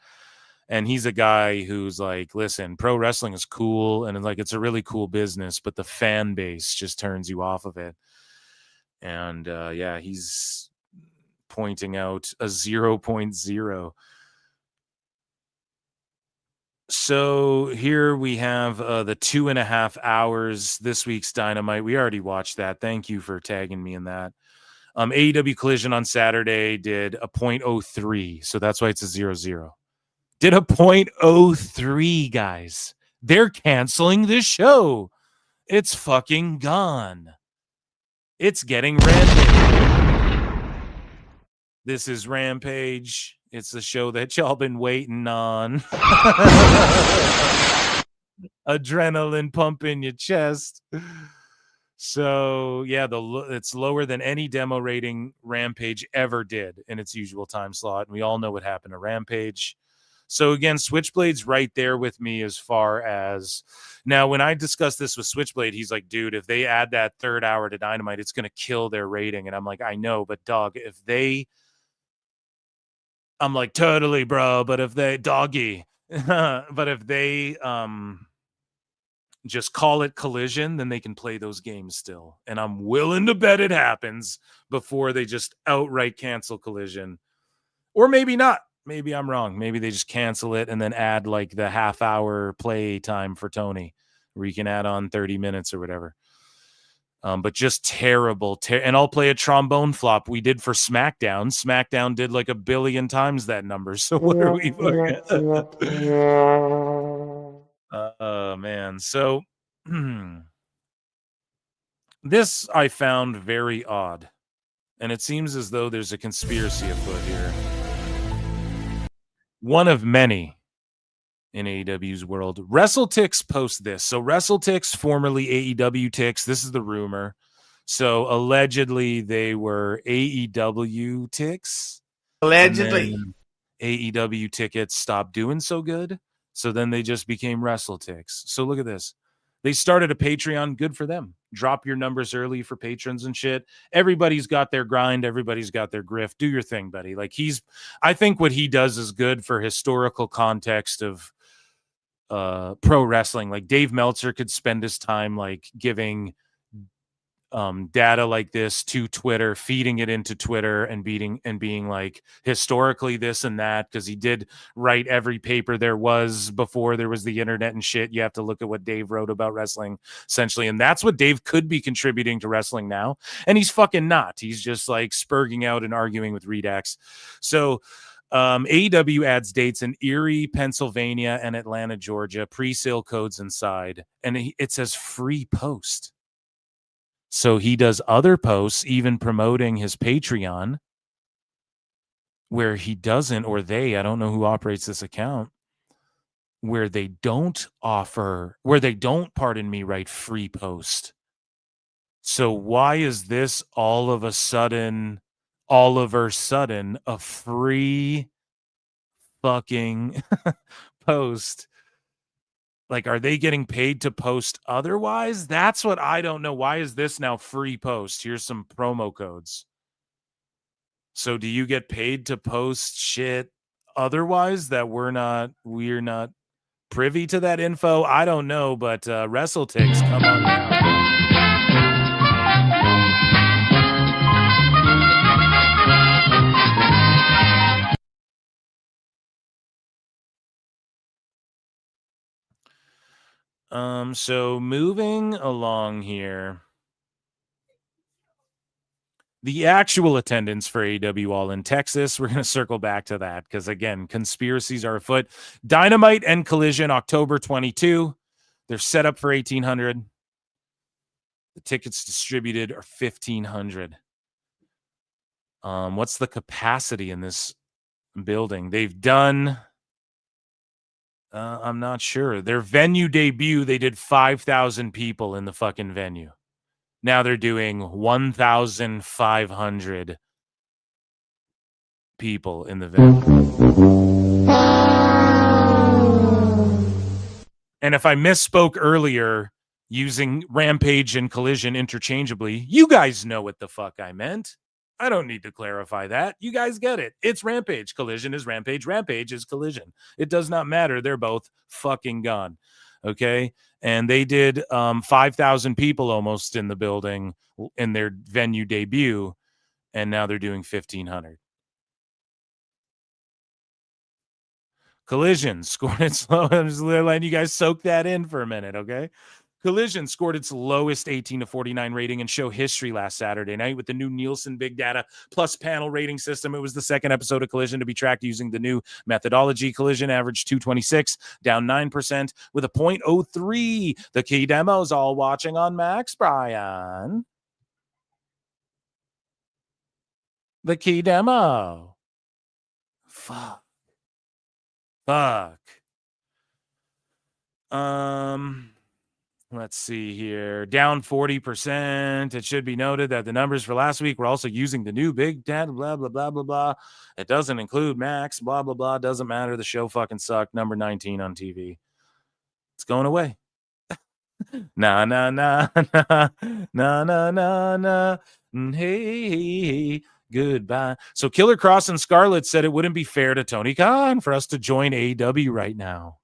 J: And he's a guy who's like, listen, pro wrestling is cool and like it's a really cool business, but the fan base just turns you off of it. And yeah, he's pointing out a 0.0. So here we have the 2.5 hours this week's Dynamite. We already watched that. Thank you for tagging me in that. AEW Collision on Saturday did a 0.03, so that's why it's a 0.0. Did a 0.03, guys. They're canceling this show. It's fucking gone. It's getting Rampage. This is Rampage. It's the show that y'all been waiting on. Adrenaline pump in your chest. So, yeah, it's lower than any demo rating Rampage ever did in its usual time slot. And we all know what happened to Rampage. So, again, Switchblade's right there with me as far as... Now, when I discussed this with Switchblade, he's like, dude, if they add that 3rd hour to Dynamite, it's going to kill their rating. And I'm like, I know, but dog, if they... I'm like, totally, bro. But if they doggy, but if they just call it Collision, then they can play those games still. And I'm willing to bet it happens before they just outright cancel Collision. Or maybe not. Maybe I'm wrong. Maybe they just cancel it and then add like the half-hour play time for Tony, where you can add on 30 minutes or whatever. But just terrible. And I'll play a trombone flop. We did for SmackDown. SmackDown did like 1 billion times that number. So what are we? Oh, man. So this I found very odd. And it seems as though there's a conspiracy afoot here. One of many in AEW's world. WrestleTix post this. So WrestleTix, formerly AEW Tix, this is the rumor. So allegedly they were AEW Tix.
B: Allegedly.
J: AEW tickets stopped doing so good. So then they just became WrestleTix. So look at this. They started a Patreon. Good for them. Drop your numbers early for patrons and shit. Everybody's got their grind. Everybody's got their grift. Do your thing, buddy. Like I think what he does is good for historical context of pro wrestling. Like Dave Meltzer could spend his time like giving data like this to Twitter, feeding it into Twitter and being like historically this and that, because he did write every paper there was before there was the internet and shit. You have to look at what Dave wrote about wrestling essentially, and that's what Dave could be contributing to wrestling now, and he's fucking not. He's just like spurging out and arguing with Redax. So AEW adds dates in Erie, Pennsylvania and Atlanta, Georgia. Pre-sale codes inside, and it says free post. So he does other posts, even promoting his Patreon, where he doesn't, or I don't know who operates this account, where they don't, pardon me, write free post. So why is this all of a sudden a free fucking post? Like, are they getting paid to post otherwise? That's what I don't know. Why is this now free post? Here's some promo codes. So do you get paid to post shit otherwise that we're not privy to that info? I don't know, but Wrestle Ticks, come on now. So moving along here, the actual attendance for AEW All in Texas, we're going to circle back to that because, again, conspiracies are afoot. Dynamite and Collision, October 22. They're set up for 1,800. The tickets distributed are 1,500. What's the capacity in this building? They've done... I'm not sure. Their venue debut, they did 5,000 people in the fucking venue. Now they're doing 1,500 people in the venue. And if I misspoke earlier using Rampage and Collision interchangeably, you guys know what the fuck I meant. I don't need to clarify that. You guys get it. It's Rampage. Collision is Rampage. Rampage is Collision. It does not matter. They're both fucking gone. Okay? And they did 5,000 people almost in the building in their venue debut, and now they're doing 1,500. Collision scored its low. I'm just letting you guys soak that in for a minute, okay? Collision scored its lowest 18-49 rating in show history last Saturday night with the new Nielsen Big Data Plus panel rating system. It was the second episode of Collision to be tracked using the new methodology. Collision averaged 226, down 9% with a 0.03. The key demos all watching on Max, Brian. The key demo. Fuck. Let's see here. Down 40%. It should be noted that the numbers for last week were also using the new Big Data, blah, blah, blah, blah, blah. It doesn't include Max, blah, blah, blah. Doesn't matter. The show fucking sucked. Number 19 on TV. It's going away. Nah, nah, nah, nah, nah, nah, nah, nah. Hey, goodbye. So Killer Cross and Scarlett said it wouldn't be fair to Tony Khan for us to join AEW right now.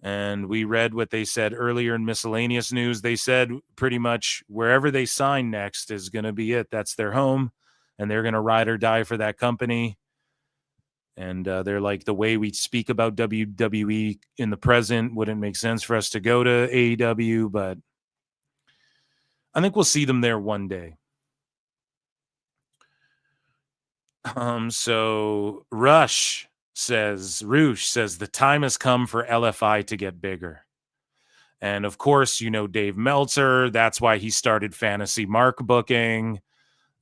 J: And we read what they said earlier in miscellaneous news. They said pretty much wherever they sign next is going to be it. That's their home, and they're going to ride or die for that company. And they're like, the way we speak about WWE in the present wouldn't make sense for us to go to AEW, but I think we'll see them there one day. So Roosh says the time has come for LFI to get bigger. And of course, you know, Dave Meltzer, that's why he started Fantasy Mark booking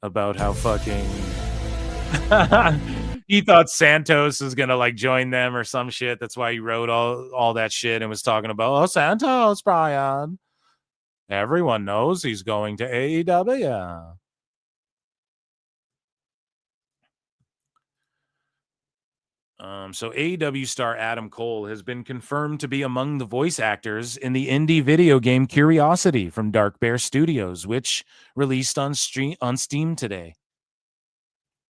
J: about how fucking he thought Santos was going to like join them or some shit. That's why he wrote all that shit and was talking about, oh, Santos, Brian. Everyone knows he's going to AEW. So AEW star Adam Cole has been confirmed to be among the voice actors in the indie video game Curiosity from Dark Bear Studios, which released on Steam today.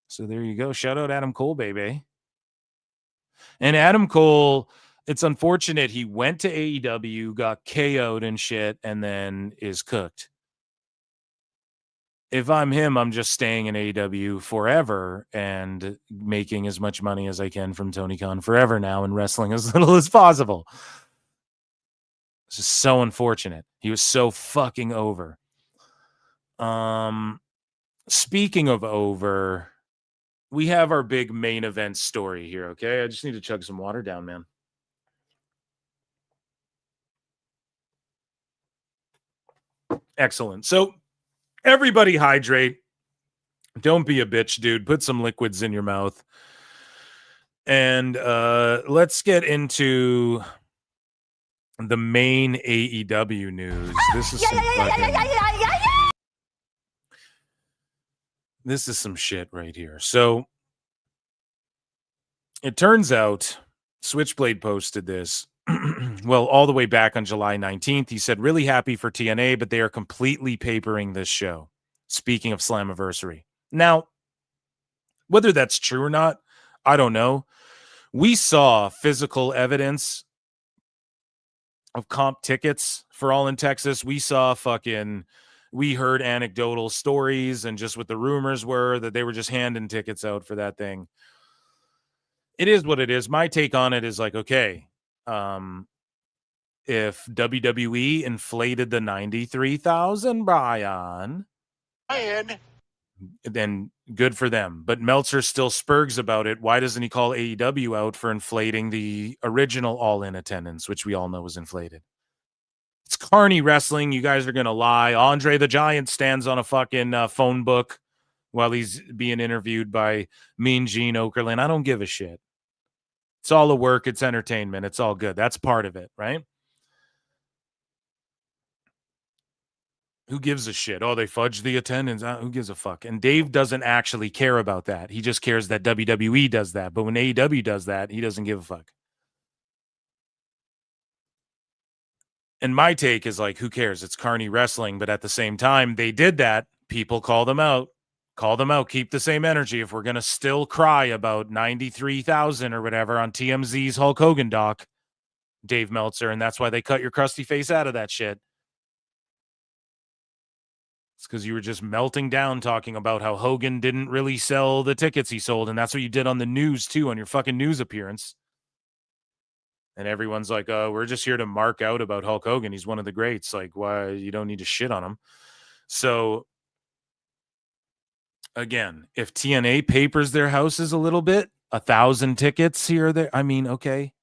J: So there you go. Shout out Adam Cole, baby. And Adam Cole, it's unfortunate he went to AEW, got KO'd and shit, and then is cooked. If I'm him, I'm just staying in AEW forever and making as much money as I can from Tony Khan forever now and wrestling as little as possible. This is so unfortunate. He was so fucking over. Speaking of over, we have our big main event story here, okay? I just need to chug some water down, man. Excellent. So everybody hydrate. Don't be a bitch, dude. Put some liquids in your mouth. And let's get into the main AEW news. This is this is some shit right here. So it turns out Switchblade posted this. Well, all the way back on July 19th, he said, really happy for TNA, but they are completely papering this show. Speaking of Slammiversary. Now, whether that's true or not, I don't know. We saw physical evidence of comp tickets for All in Texas. We heard anecdotal stories and just what the rumors were that they were just handing tickets out for that thing. It is what it is. My take on it is like, okay, if WWE inflated the 93,000, Brian, then good for them. But Meltzer still spurgs about it. Why doesn't he call AEW out for inflating the original all-in attendance, which we all know was inflated? It's carny wrestling. You guys are going to lie. Andre the Giant stands on a fucking phone book while he's being interviewed by Mean Gene Okerlund. I don't give a shit. It's all a work. It's entertainment. It's all good. That's part of it, right? Who gives a shit? Oh, they fudged the attendance. Who gives a fuck? And Dave doesn't actually care about that. He just cares that WWE does that. But when AEW does that, he doesn't give a fuck. And my take is like, who cares? It's carny wrestling. But at the same time, they did that. People call them out. Call them out. Keep the same energy. If we're going to still cry about 93,000 or whatever on TMZ's Hulk Hogan doc, Dave Meltzer, and that's why they cut your crusty face out of that shit. It's because you were just melting down talking about how Hogan didn't really sell the tickets he sold. And that's what you did on the news, too, on your fucking news appearance. And everyone's like, oh, we're just here to mark out about Hulk Hogan. He's one of the greats. Like, why? You don't need to shit on him. So, again, if TNA papers their houses a little bit, 1,000 tickets here or there, I mean, okay.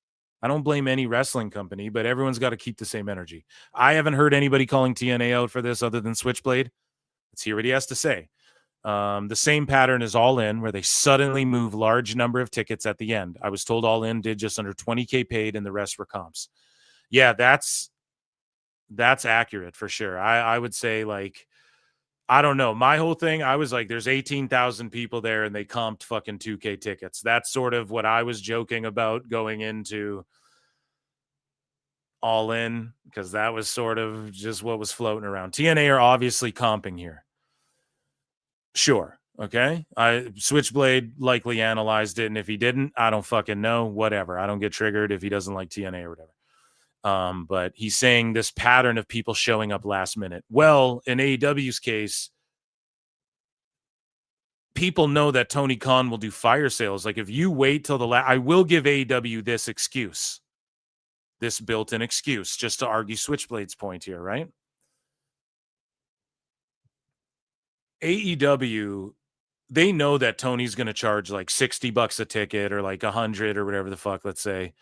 J: I don't blame any wrestling company, but everyone's got to keep the same energy. I haven't heard anybody calling TNA out for this other than Switchblade. Let's hear what he has to say. The same pattern is All In, where they suddenly move large number of tickets at the end. I was told All In did just under 20K paid and the rest were comps. Yeah, that's accurate for sure. I would say, like, I don't know. My whole thing, I was like, there's 18,000 people there and they comped fucking 2K tickets. That's sort of what I was joking about going into All In, because that was sort of just what was floating around. TNA are obviously comping here. Sure. Okay. Switchblade likely analyzed it. And if he didn't, I don't fucking know. Whatever. I don't get triggered if he doesn't like TNA or whatever. But he's saying this pattern of people showing up last minute. Well, in AEW's case, people know that Tony Khan will do fire sales. Like, if you wait till the last, I will give AEW this excuse, this built-in excuse, just to argue Switchblade's point here, right? AEW, they know that Tony's going to charge like $60 a ticket or like 100 or whatever the fuck, let's say.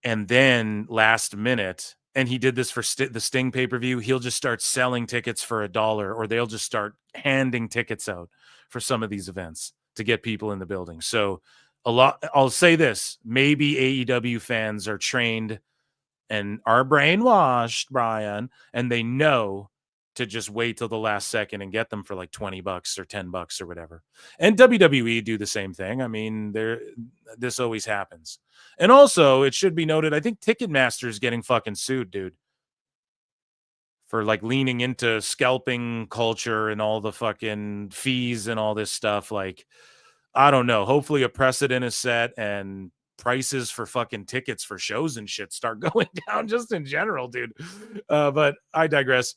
J: And then last minute, and he did this for the Sting pay-per-view, he'll just start selling tickets for $1, or they'll just start handing tickets out for some of these events to get people in the building. So I'll say this, maybe AEW fans are trained and are brainwashed, Brian, and they know to just wait till the last second and get them for like $20 or $10 or whatever. And WWE do the same thing. I mean, this always happens. And also, it should be noted, I think Ticketmaster is getting fucking sued, dude, for like leaning into scalping culture and all the fucking fees and all this stuff. Like, I don't know. Hopefully a precedent is set and prices for fucking tickets for shows and shit start going down just in general, dude. But I digress.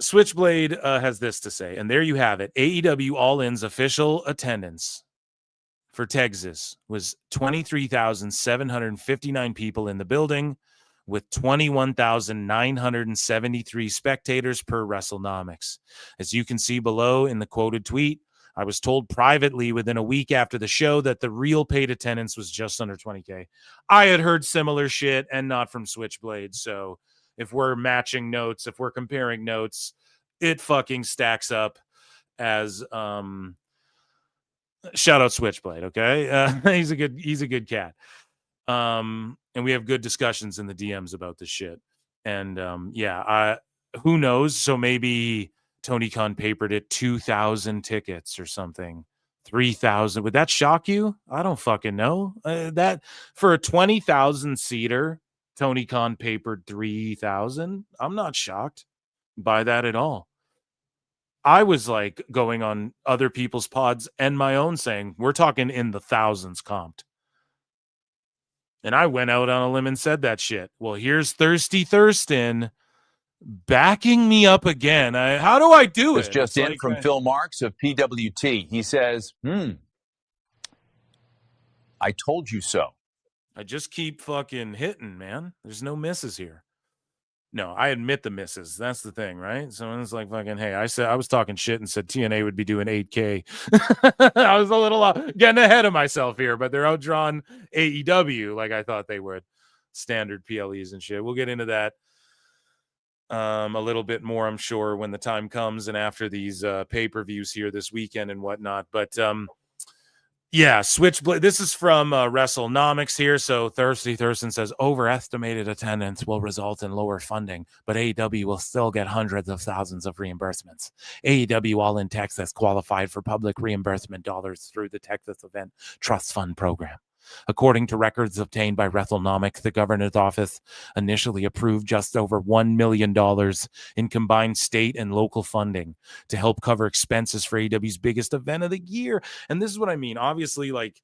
J: Switchblade has this to say, and there you have it. AEW All In's official attendance for Texas was 23,759 people in the building, with 21,973 spectators per WrestleNomics. As you can see below in the quoted tweet, I was told privately within a week after the show that the real paid attendance was just under 20K. I had heard similar shit, and not from Switchblade, so if we're matching notes, if we're comparing notes, it fucking stacks up as shout out Switchblade, okay? He's a good cat. And we have good discussions in the DMs about this shit. And who knows? So maybe Tony Khan papered it 2,000 tickets or something. 3,000. Would that shock you? I don't fucking know. That for a 20,000 seater, Tony Khan papered 3,000. I'm not shocked by that at all. I was like going on other people's pods and my own saying, we're talking in the thousands comped. And I went out on a limb and said that shit. Well, here's Thirsty Thurston backing me up again. How do I do
O: This
J: it?
O: just in from Phil Marks of PWT. He says, I told you so.
J: I just keep fucking hitting, man. There's no misses here. No, I admit the misses. That's the thing, right? So it's like fucking, hey, I was talking shit and said TNA would be doing 8K. I was a little getting ahead of myself here, but they're outdrawn AEW like I thought they would. Standard PLEs and shit. We'll get into that a little bit more, I'm sure, when the time comes and after these pay-per-views here this weekend and whatnot. But yeah, Switchblade. This is from WrestleNomics here. So Thirsty Thurston says overestimated attendance will result in lower funding, but AEW will still get hundreds of thousands of reimbursements. AEW All in Texas qualified for public reimbursement dollars through the Texas Event Trust Fund program. According to records obtained by WrestleNomics, the governor's office initially approved just over $1 million in combined state and local funding to help cover expenses for AEW's biggest event of the year. And this is what I mean. Obviously, like,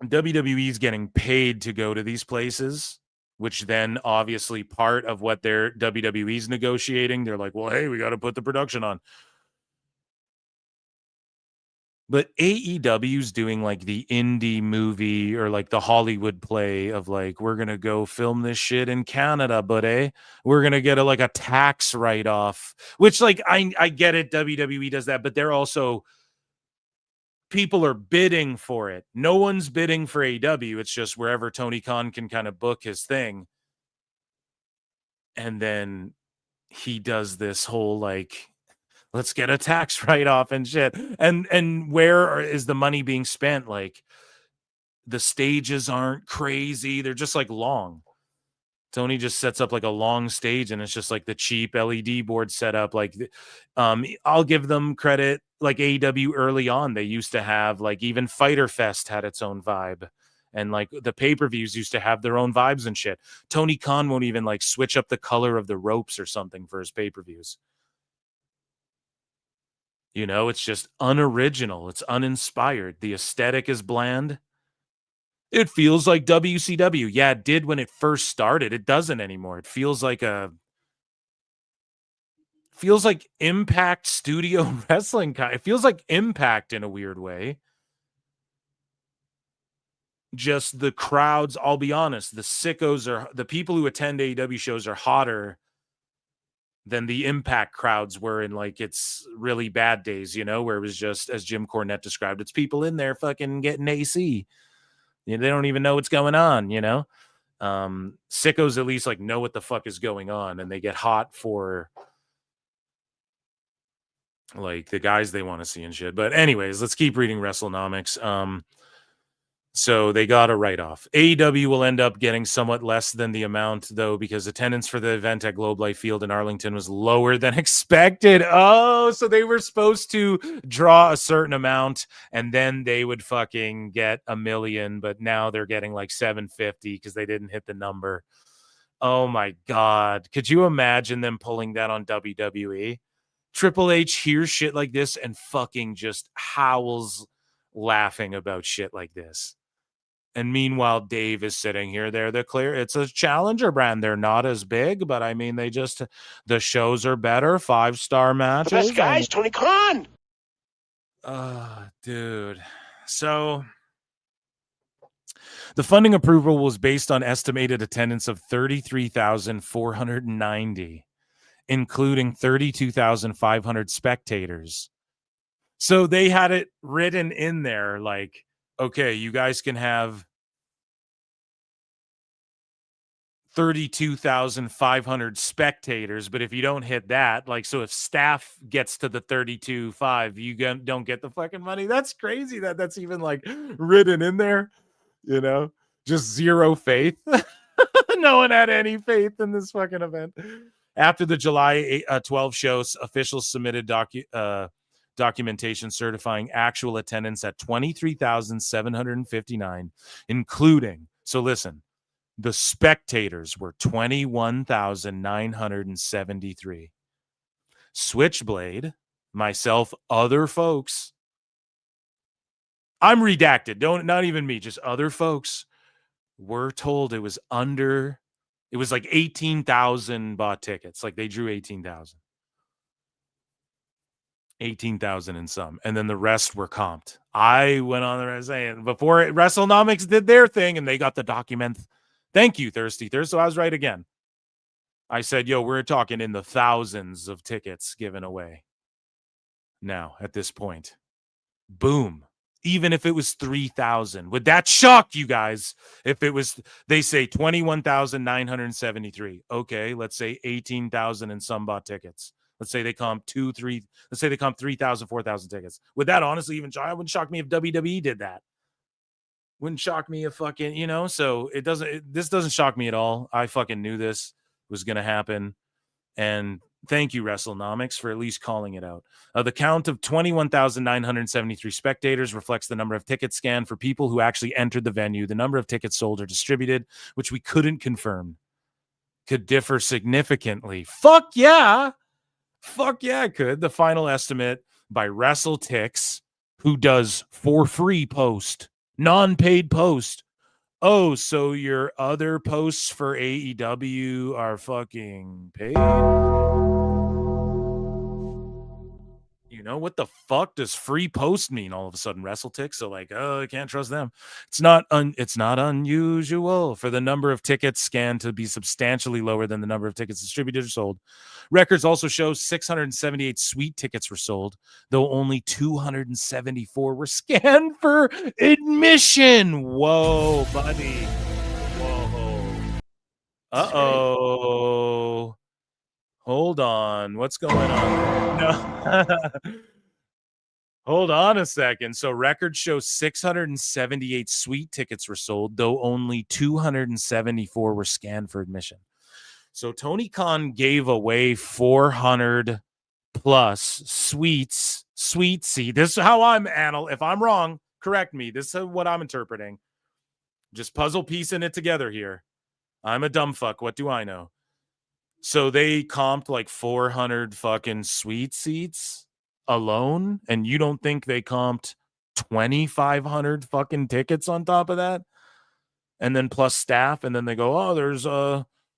J: WWE is getting paid to go to these places, which then obviously part of what their WWE's negotiating. They're like, well, hey, we got to put the production on. But AEW's doing like the indie movie or like the Hollywood play of like, we're going to go film this shit in Canada, buddy. We're going to get a tax write-off, which like, I get it. WWE does that, but they're also, people are bidding for it. No one's bidding for AEW. It's just wherever Tony Khan can kind of book his thing. And then he does this whole like, let's get a tax write-off and shit. And where is the money being spent? Like, the stages aren't crazy. They're just like long. Tony just sets up like a long stage and it's just like the cheap LED board setup. Like, I'll give them credit. Like AEW early on, they used to have like even Fyter Fest had its own vibe. And like the pay-per-views used to have their own vibes and shit. Tony Khan won't even like switch up the color of the ropes or something for his pay-per-views. You know, it's just unoriginal. It's uninspired. The aesthetic is bland. It feels like WCW. Yeah, it did when it first started. It doesn't anymore. It feels like Impact Studio Wrestling. It feels like Impact in a weird way. Just the crowds, I'll be honest, the sickos are, the people who attend AEW shows are hotter than the Impact crowds were in like its really bad days, you know, where it was just, as Jim Cornette described, it's people in there fucking getting AC. You know, they don't even know what's going on, you know. Sickos at least like know what the fuck is going on, and they get hot for like the guys they want to see and shit. But anyways, let's keep reading WrestleNomics. So they got a write-off. AEW will end up getting somewhat less than the amount, though, because attendance for the event at Globe Life Field in Arlington was lower than expected. Oh, so they were supposed to draw a certain amount, and then they would fucking get $1 million, but now they're getting like 750 because they didn't hit the number. Oh my God. Could you imagine them pulling that on WWE? Triple H hears shit like this and fucking just howls laughing about shit like this. And meanwhile, Dave is sitting here. They're clear. It's a challenger brand. They're not as big, but I mean, the shows are better. 5-star matches.
C: The best guys, Tony Khan.
J: Dude. So the funding approval was based on estimated attendance of 33,490, including 32,500 spectators. So they had it written in there like, okay, you guys can have 32,500 spectators, but if you don't hit that, like, so if staff gets to the 32.5, you don't get the fucking money. That's crazy that that's even like written in there, you know, just zero faith. No one had any faith in this fucking event. After the July 12 show, officials submitted documentation certifying actual attendance at 23,759, including, so listen, the spectators were 21,973. Switchblade, myself, other folks, I'm redacted, not even me, just other folks were told it was like 18,000 bought tickets. Like they drew 18,000 and some, and then the rest were comped. I went on there saying before WrestleNomics did their thing and they got the document. Thank you, Thirsty Thirst. So I was right again. I said, yo, we're talking in the thousands of tickets given away now at this point. Boom. Even if it was 3,000, would that shock you guys? If it was, they say 21,973. Okay, let's say 18,000 and some bought tickets. Let's say they comp 3,000, 4,000 tickets. Would that honestly even shock? It wouldn't shock me if WWE did that. Wouldn't shock me if fucking, you know, so this doesn't shock me at all. I fucking knew this was going to happen. And thank you, WrestleNomics, for at least calling it out. The count of 21,973 spectators reflects the number of tickets scanned for people who actually entered the venue. The number of tickets sold or distributed, which we couldn't confirm, could differ significantly. Fuck yeah, it could. The final estimate by WrestleTix, who does for free post, non-paid post. Oh, so your other posts for AEW are fucking paid? You know, what the fuck does free post mean all of a sudden, WrestleTix? So like, oh, I can't trust them. It's not unusual for the number of tickets scanned to be substantially lower than the number of tickets distributed or sold. Records also show 678 suite tickets were sold, though only 274 were scanned for admission. Whoa, buddy. Whoa. Uh-oh. Hold on. What's going on? No. Hold on a second. So records show 678 suite tickets were sold, though only 274 were scanned for admission. So Tony Khan gave away 400 plus suites. Sweet seat. This is how I'm if I'm wrong, correct me. This is what I'm interpreting. Just puzzle piecing it together here. I'm a dumb fuck. What do I know? So they comped like 400 fucking suite seats alone, and you don't think they comped 2,500 fucking tickets on top of that? And then plus staff, and then they go, oh, there's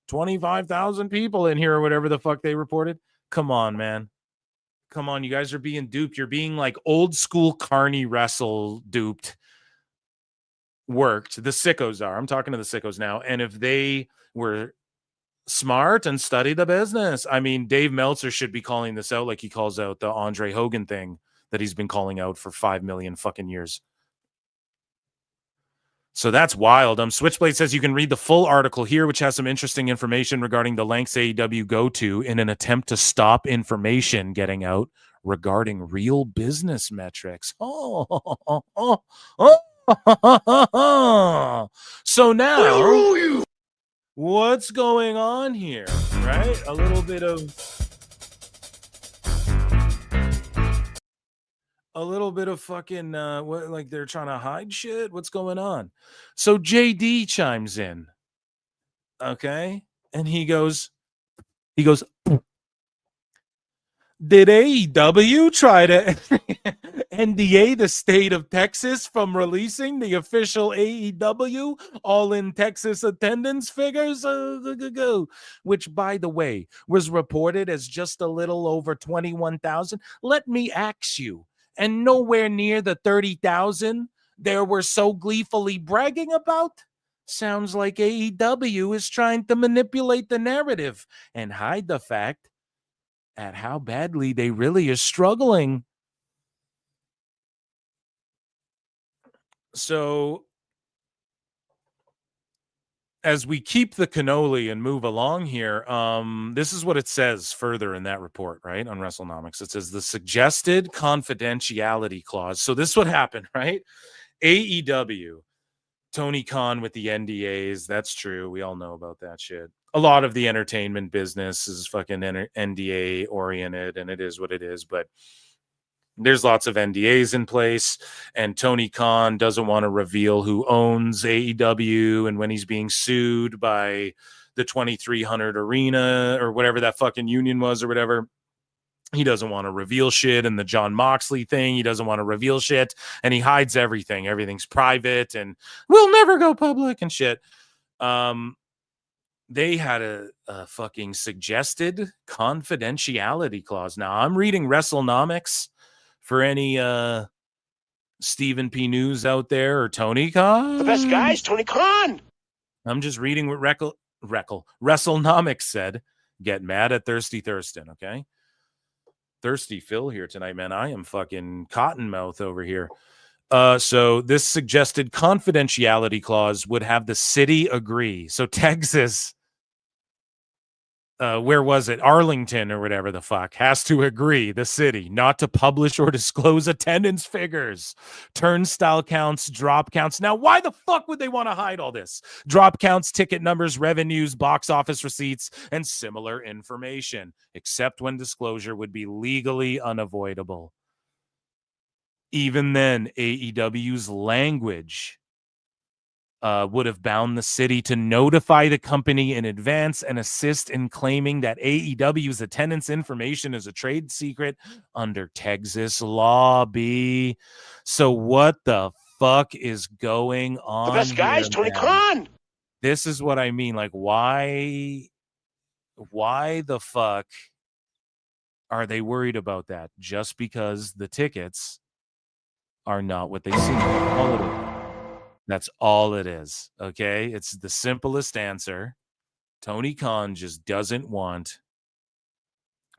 J: 25,000 people in here or whatever the fuck they reported. Come on, man. Come on, you guys are being duped. You're being like old school Carney Wrestle duped. Worked. The sickos are. I'm talking to the sickos now. And if they were smart and study the business, I mean, Dave Meltzer should be calling this out like he calls out the Andre Hogan thing that he's been calling out for 5 million fucking years. So that's wild. Switchblade says you can read the full article here, which has some interesting information regarding the lengths AEW go to in an attempt to stop information getting out regarding real business metrics. So now, what's going on here, right? A little bit of fucking what, like they're trying to hide shit. What's going on? So JD chimes in, okay, and he goes, did AEW try to NDA the state of Texas from releasing the official AEW All in Texas attendance figures? Which, by the way, was reported as just a little over 21,000. Let me ask you, and nowhere near the 30,000 they were so gleefully bragging about? Sounds like AEW is trying to manipulate the narrative and hide the fact at how badly they really are struggling. So as we keep the cannoli and move along here, this is what it says further in that report, right, on WrestleNomics. It says the suggested confidentiality clause. So this would happen, right? AEW, Tony Khan with the NDAs. That's true. We all know about that shit. A lot of the entertainment business is fucking NDA oriented, and it is what it is. But there's lots of NDAs in place, and Tony Khan doesn't want to reveal who owns AEW, and when he's being sued by the 2300 Arena or whatever that fucking union was or whatever, he doesn't want to reveal shit. And the John Moxley thing, he doesn't want to reveal shit, and he hides everything. Everything's private and we'll never go public and shit. They had a fucking suggested confidentiality clause. Now I'm reading WrestleNomics for any Stephen P. News out there or Tony Khan.
C: The best guys, Tony Khan.
J: I'm just reading what WrestleNomics said. Get mad at Thirsty Thurston, okay? Thirsty Phil here tonight, man. I am fucking cottonmouth over here. So this suggested confidentiality clause would have the city agree. So Texas, where was it? Arlington or whatever the fuck has to agree, the city, not to publish or disclose attendance figures, turnstile counts, drop counts. Now, why the fuck would they want to hide all this? Drop counts, ticket numbers, revenues, box office receipts, and similar information, except when disclosure would be legally unavoidable. Even then, AEW's language would have bound the city to notify the company in advance and assist in claiming that AEW's attendance information is a trade secret under Texas law. B. So what the fuck is going on?
C: The best guys,
J: here,
C: Tony
J: man?
C: Khan.
J: This is what I mean. Like, why the fuck are they worried about that? Just because the tickets are not what they seem. That's all it is. Okay. It's the simplest answer. Tony Khan just doesn't want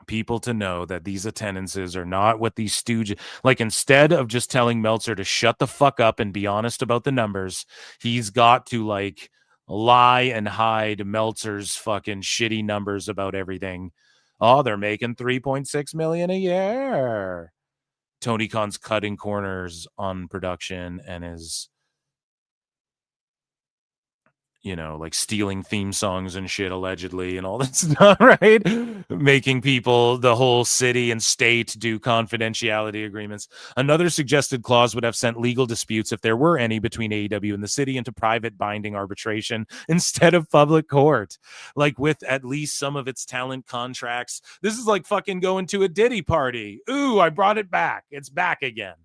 J: people to know that these attendances are not what these stooges, like, instead of just telling Meltzer to shut the fuck up and be honest about the numbers, he's got to like lie and hide Meltzer's fucking shitty numbers about everything. Oh, they're making 3.6 million a year. Tony Khan's cutting corners on production and is, you know, like stealing theme songs and shit allegedly and all that stuff, right? Making people, the whole city and state, do confidentiality agreements. Another suggested clause would have sent legal disputes, if there were any, between AEW and the city into private binding arbitration instead of public court. Like with at least some of its talent contracts. This is like fucking going to a Diddy party. Ooh, I brought it back. It's back again.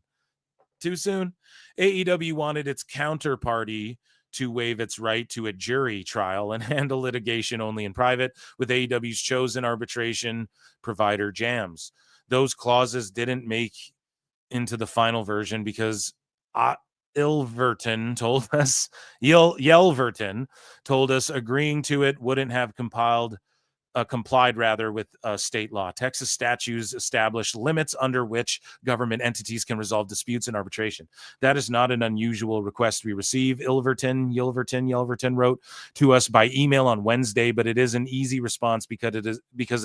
J: Too soon? AEW wanted its counterparty to waive its right to a jury trial and handle litigation only in private with AEW's chosen arbitration provider, Jams. Those clauses didn't make into the final version because Yelverton told us agreeing to it wouldn't have complied with state law. Texas statutes establish limits under which government entities can resolve disputes in arbitration. That is not an unusual request we receive. Yelverton wrote to us by email on Wednesday, but it is an easy response because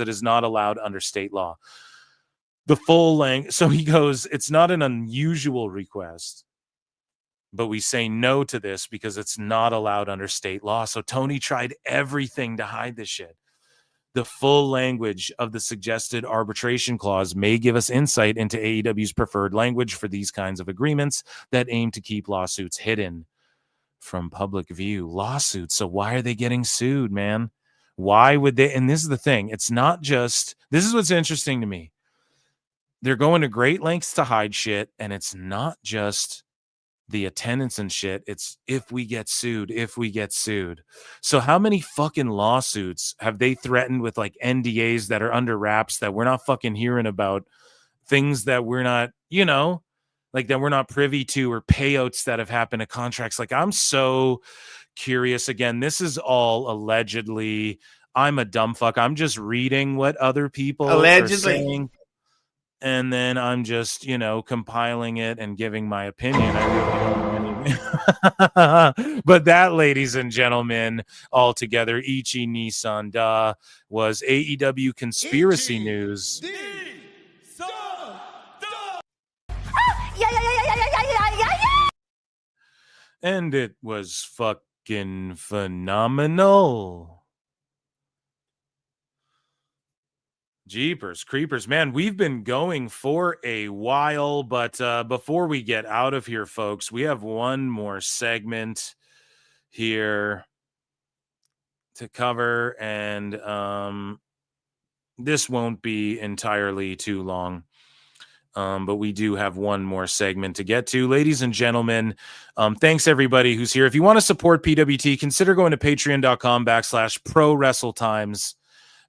J: it is not allowed under state law. The full length. So he goes, it's not an unusual request but we say no to this because it's not allowed under state law. So Tony tried everything to hide this shit. The full language of the suggested arbitration clause may give us insight into AEW's preferred language for these kinds of agreements that aim to keep lawsuits hidden from public view. Lawsuits. So why are they getting sued, man? Why would they? And this is the thing. It's not just, this is what's interesting to me. They're going to great lengths to hide shit, and it's not just the attendance and shit. It's if we get sued. So how many fucking lawsuits have they threatened with like NDAs that are under wraps that we're not fucking hearing about, things that we're not, like that we're not privy to, or payouts that have happened to contracts? Like, I'm so curious. Again, this is all allegedly. I'm a dumb fuck. I'm just reading what other people are saying. And then I'm just, compiling it and giving my opinion. I really don't know anything. But that, ladies and gentlemen, altogether, Ichi Nissan Da was AEW conspiracy news. And it was fucking phenomenal. Jeepers creepers, man, we've been going for a while, but before we get out of here, folks, we have one more segment here to cover, and this won't be entirely too long, but we do have one more segment to get to. Ladies and gentlemen, thanks everybody who's here. If you want to support PWT, consider going to patreon.com/prowrestletimes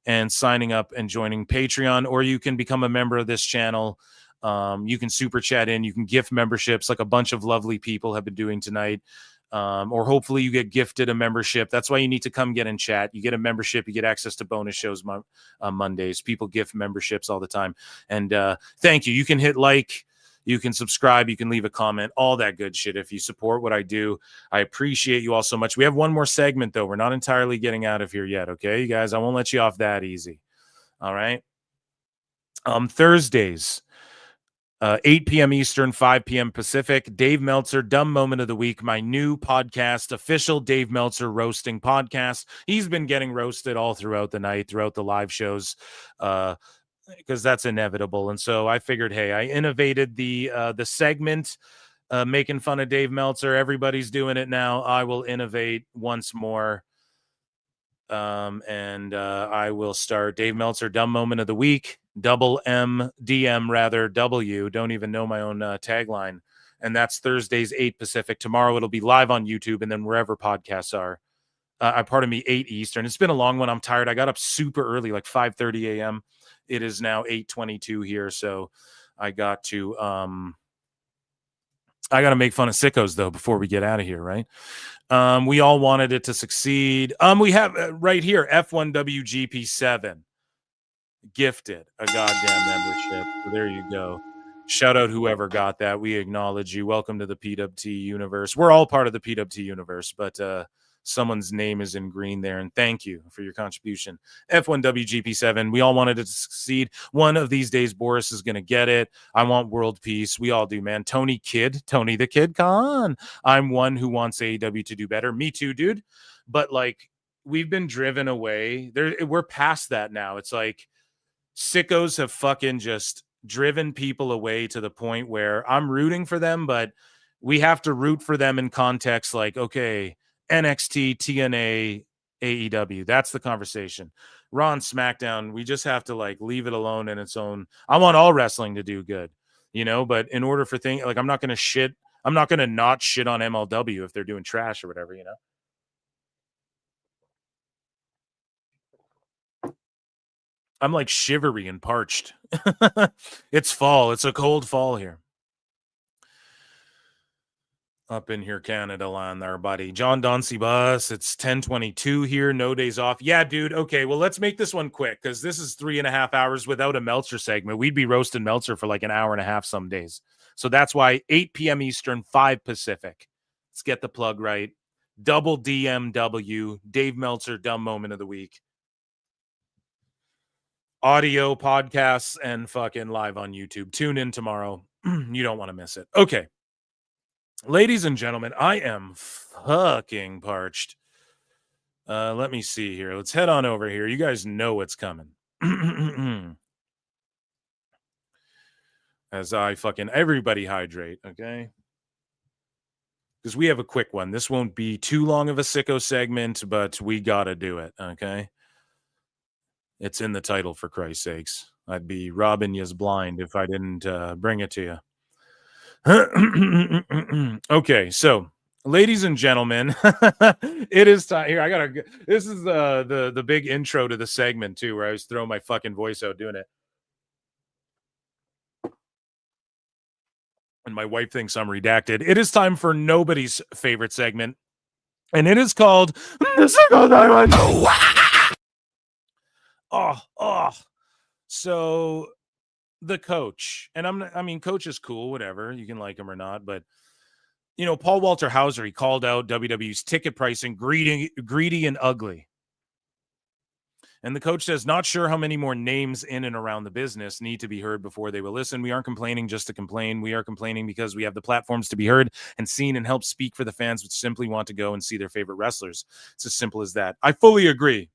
J: and signing up and joining Patreon, or you can become a member of this channel. You can super chat in, you can gift memberships like a bunch of lovely people have been doing tonight. Or hopefully you get gifted a membership. That's why you need to come get in chat. You get a membership, you get access to bonus shows Mondays. People gift memberships all the time. And thank you. You can hit like, you can subscribe, you can leave a comment, all that good shit. If you support what I do, I appreciate you all so much. We have one more segment, though. We're not entirely getting out of here yet, okay, you guys? I won't let you off that easy. All right? Thursdays, 8 p.m. Eastern, 5 p.m. Pacific, Dave Meltzer, Dumb Moment of the Week, my new podcast, official Dave Meltzer roasting podcast. He's been getting roasted all throughout the night, throughout the live shows, because that's inevitable. And so I figured, hey, I innovated the segment, making fun of Dave Meltzer. Everybody's doing it now. I will innovate once more. And I will start Dave Meltzer, Dumb Moment of the Week, double M, DM rather, W. Don't even know my own tagline. And that's Thursdays, 8 Pacific. Tomorrow it'll be live on YouTube and then wherever podcasts are. Pardon me, 8 Eastern. It's been a long one. I'm tired. I got up super early, like 5:30 a.m. It is now 8:22 here, so I got to make fun of Sickos though before we get out of here, right? We all wanted it to succeed. We have right here F1WGP7 gifted a goddamn membership. So there you go. Shout out whoever got that. We acknowledge you. Welcome to the PWT universe. We're all part of the PWT universe, but someone's name is in green there, and thank you for your contribution. F1WGP7, we all wanted it to succeed. One of these days, Boris is going to get it. I want world peace. We all do, man. Tony the Kid Khan. I'm one who wants AEW to do better. Me too, dude. But, like, we've been driven away. We're past that now. It's like sickos have fucking just driven people away to the point where I'm rooting for them, but we have to root for them in context like, okay, NXT, TNA, AEW. That's the conversation. Raw and SmackDown, we just have to like leave it alone in its own. I want all wrestling to do good, but in order for things like I'm not going to not shit on MLW if they're doing trash or whatever, I'm like shivery and parched. It's fall. It's a cold fall here. Up in here, Canada land there, buddy. John Dauncey Bus. It's 10:22 here. No days off. Yeah, dude. Okay, well, let's make this one quick because this is 3.5 hours without a Meltzer segment. We'd be roasting Meltzer for like an hour and a half some days. So that's why 8 p.m. Eastern, 5 Pacific. Let's get the plug right. Double DMW, Dave Meltzer, Dumb Moment of the Week. Audio, podcasts, and fucking live on YouTube. Tune in tomorrow. You don't want to miss it. Okay. Ladies and gentlemen, I am fucking parched. Let me see here. Let's head on over here. You guys know what's coming. As I fucking everybody hydrate, okay? Because we have a quick one. This won't be too long of a Sicko segment, but we gotta do it, okay? It's in the title, for Christ's sakes. I'd be robbing yous blind if I didn't bring it to you. Okay, so ladies and gentlemen, it is time. Here, I gotta. This is the big intro to the segment too, where I was throwing my fucking voice out doing it, and my wife thinks I'm redacted. It is time for nobody's favorite segment, and it is called the Sicko Diamond. Oh. So the coach, and I mean, coach is cool, whatever. You can like him or not, but you know, Paul Walter Hauser, he called out WWE's ticket pricing greedy and ugly. And the coach says, not sure how many more names in and around the business need to be heard before they will listen. We aren't complaining just to complain. We are complaining because we have the platforms to be heard and seen and help speak for the fans which simply want to go and see their favorite wrestlers. It's as simple as that. I fully agree.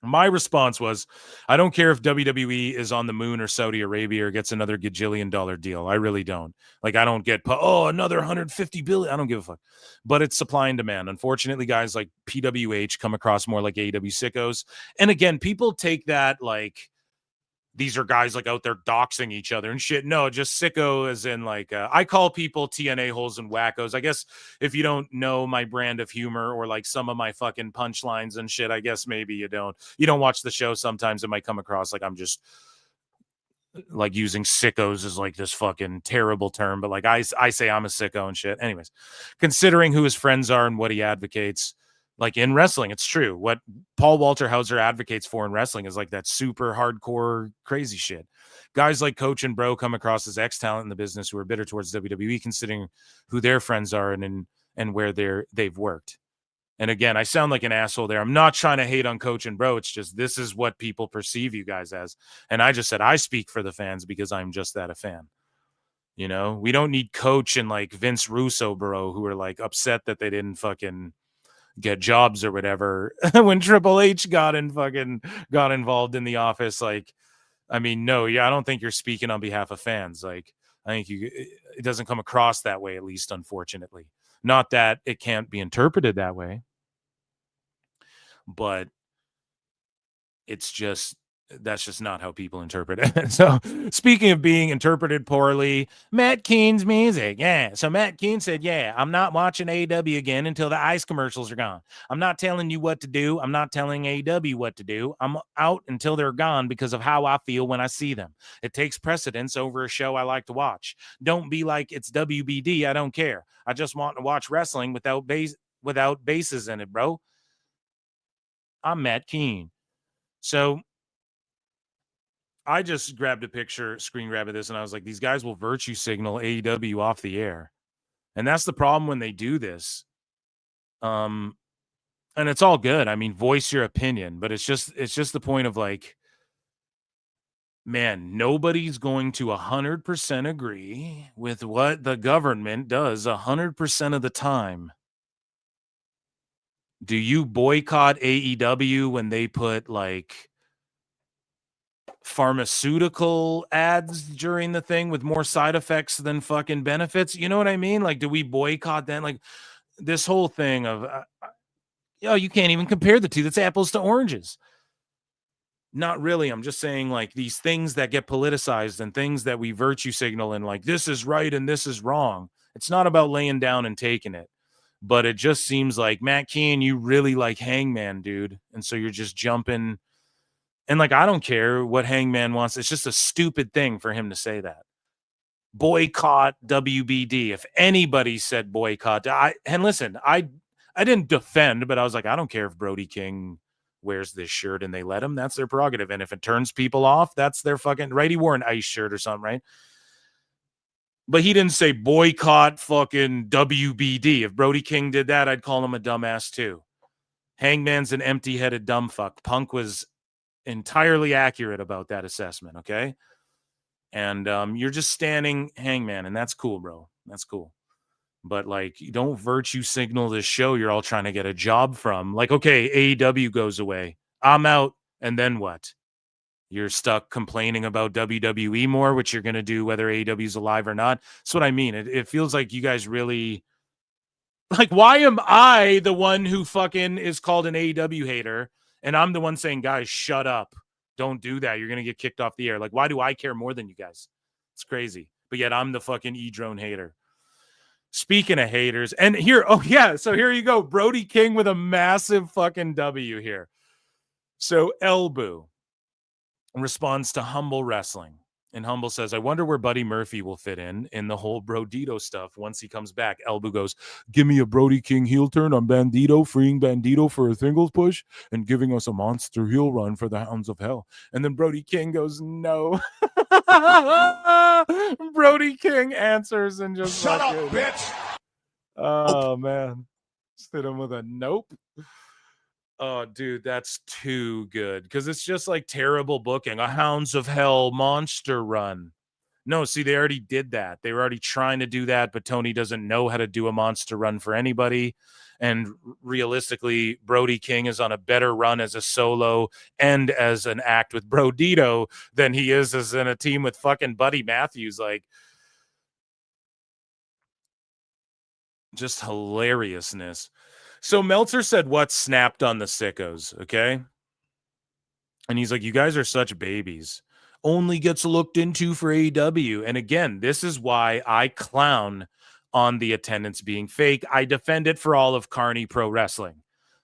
J: My response was, I don't care if WWE is on the moon or Saudi Arabia or gets another gajillion dollar deal. I really don't. Like, I don't get, another 150 billion. I don't give a fuck. But it's supply and demand. Unfortunately, guys like PWH come across more like AEW sickos. And again, people take that like these are guys like out there doxing each other and shit. No, just sicko as in like, I call people TNA holes and wackos. I guess if you don't know my brand of humor or like some of my fucking punchlines and shit, I guess maybe you don't watch the show. Sometimes it might come across like I'm just like using sickos as like this fucking terrible term, but like I say I'm a sicko and shit. Anyways, considering who his friends are and what he advocates, like in wrestling, it's true. What Paul Walter Hauser advocates for in wrestling is like that super hardcore crazy shit. Guys like Coach and Bro come across as ex-talent in the business who are bitter towards WWE, considering who their friends are and where they've worked. And again, I sound like an asshole there. I'm not trying to hate on Coach and Bro. It's just this is what people perceive you guys as. And I just said I speak for the fans because I'm just that a fan. You know, we don't need Coach and like Vince Russo, bro, who are like upset that they didn't fucking get jobs or whatever when Triple H got involved in the office. Like, I mean, no, I don't think you're speaking on behalf of fans. Like, I think it doesn't come across that way, at least, unfortunately. Not that it can't be interpreted that way, but that's just not how people interpret it. So speaking of being interpreted poorly, Matt Keen's music. Yeah. So Matt Keen said, I'm not watching AEW again until the ice commercials are gone. I'm not telling you what to do. I'm not telling AEW what to do. I'm out until they're gone because of how I feel when I see them. It takes precedence over a show I like to watch. Don't be like it's WBD. I don't care. I just want to watch wrestling without bases in it, bro. I'm Matt Keen. So I just grabbed a screen grab of this, and I was like, these guys will virtue signal AEW off the air. And that's the problem when they do this. And it's all good. I mean, voice your opinion, but it's just the point of like, man, nobody's going to 100% agree with what the government does 100% of the time. Do you boycott AEW when they put like pharmaceutical ads during the thing with more side effects than fucking benefits? You know what I mean? Like, do we boycott that? Like, this whole thing of you can't even compare the two. That's apples to oranges. Not really. I'm just saying, like, these things that get politicized and things that we virtue signal and like this is right and this is wrong. It's not about laying down and taking it, but it just seems like, Matt Keen, you really like Hangman, dude, and so you're just jumping. And like, I don't care what Hangman wants. It's just a stupid thing for him to say that. Boycott WBD. If anybody said boycott, and listen, I didn't defend, but I was like, I don't care if Brody King wears this shirt and they let him. That's their prerogative. And if it turns people off, that's their fucking right. He wore an ice shirt or something, right? But he didn't say boycott fucking WBD. If Brody King did that, I'd call him a dumbass too. Hangman's an empty-headed dumb fuck. Punk was entirely accurate about that assessment, okay? And you're just standing Hangman, and that's cool, bro. That's cool. But like, you don't virtue signal this show you're all trying to get a job from. Like, okay, AEW goes away. I'm out. And then what? You're stuck complaining about WWE more, which you're going to do whether AEW's alive or not. That's what I mean. It feels like you guys really... Like, why am I the one who fucking is called an AEW hater? And I'm the one saying, guys, shut up. Don't do that. You're going to get kicked off the air. Like, why do I care more than you guys? It's crazy. But yet I'm the fucking E-drone hater. Speaking of haters, and here, oh yeah, so here you go. Brody King with a massive fucking W here. So Elbu responds to Humble Wrestling. And Humble says, I wonder where Buddy Murphy will fit in the whole Brodito stuff once he comes back. Elbu goes, give me a Brody King heel turn on Bandito, freeing Bandito for a singles push and giving us a monster heel run for the Hounds of Hell. And then Brody King goes, no. Brody King answers and just
B: Shut up, bitch.
J: Oh, man. Just hit him with a nope. Oh, dude, that's too good because it's just like terrible booking. A Hounds of Hell monster run. No, see, they already did that. They were already trying to do that, but Tony doesn't know how to do a monster run for anybody. And realistically, Brody King is on a better run as a solo and as an act with Brodito than he is as in a team with fucking Buddy Matthews. Like, just hilariousness. So Meltzer said what snapped on the sickos, okay? And he's like, you guys are such babies. Only gets looked into for AEW. And again, this is why I clown on the attendance being fake. I defend it for all of Carney Pro Wrestling.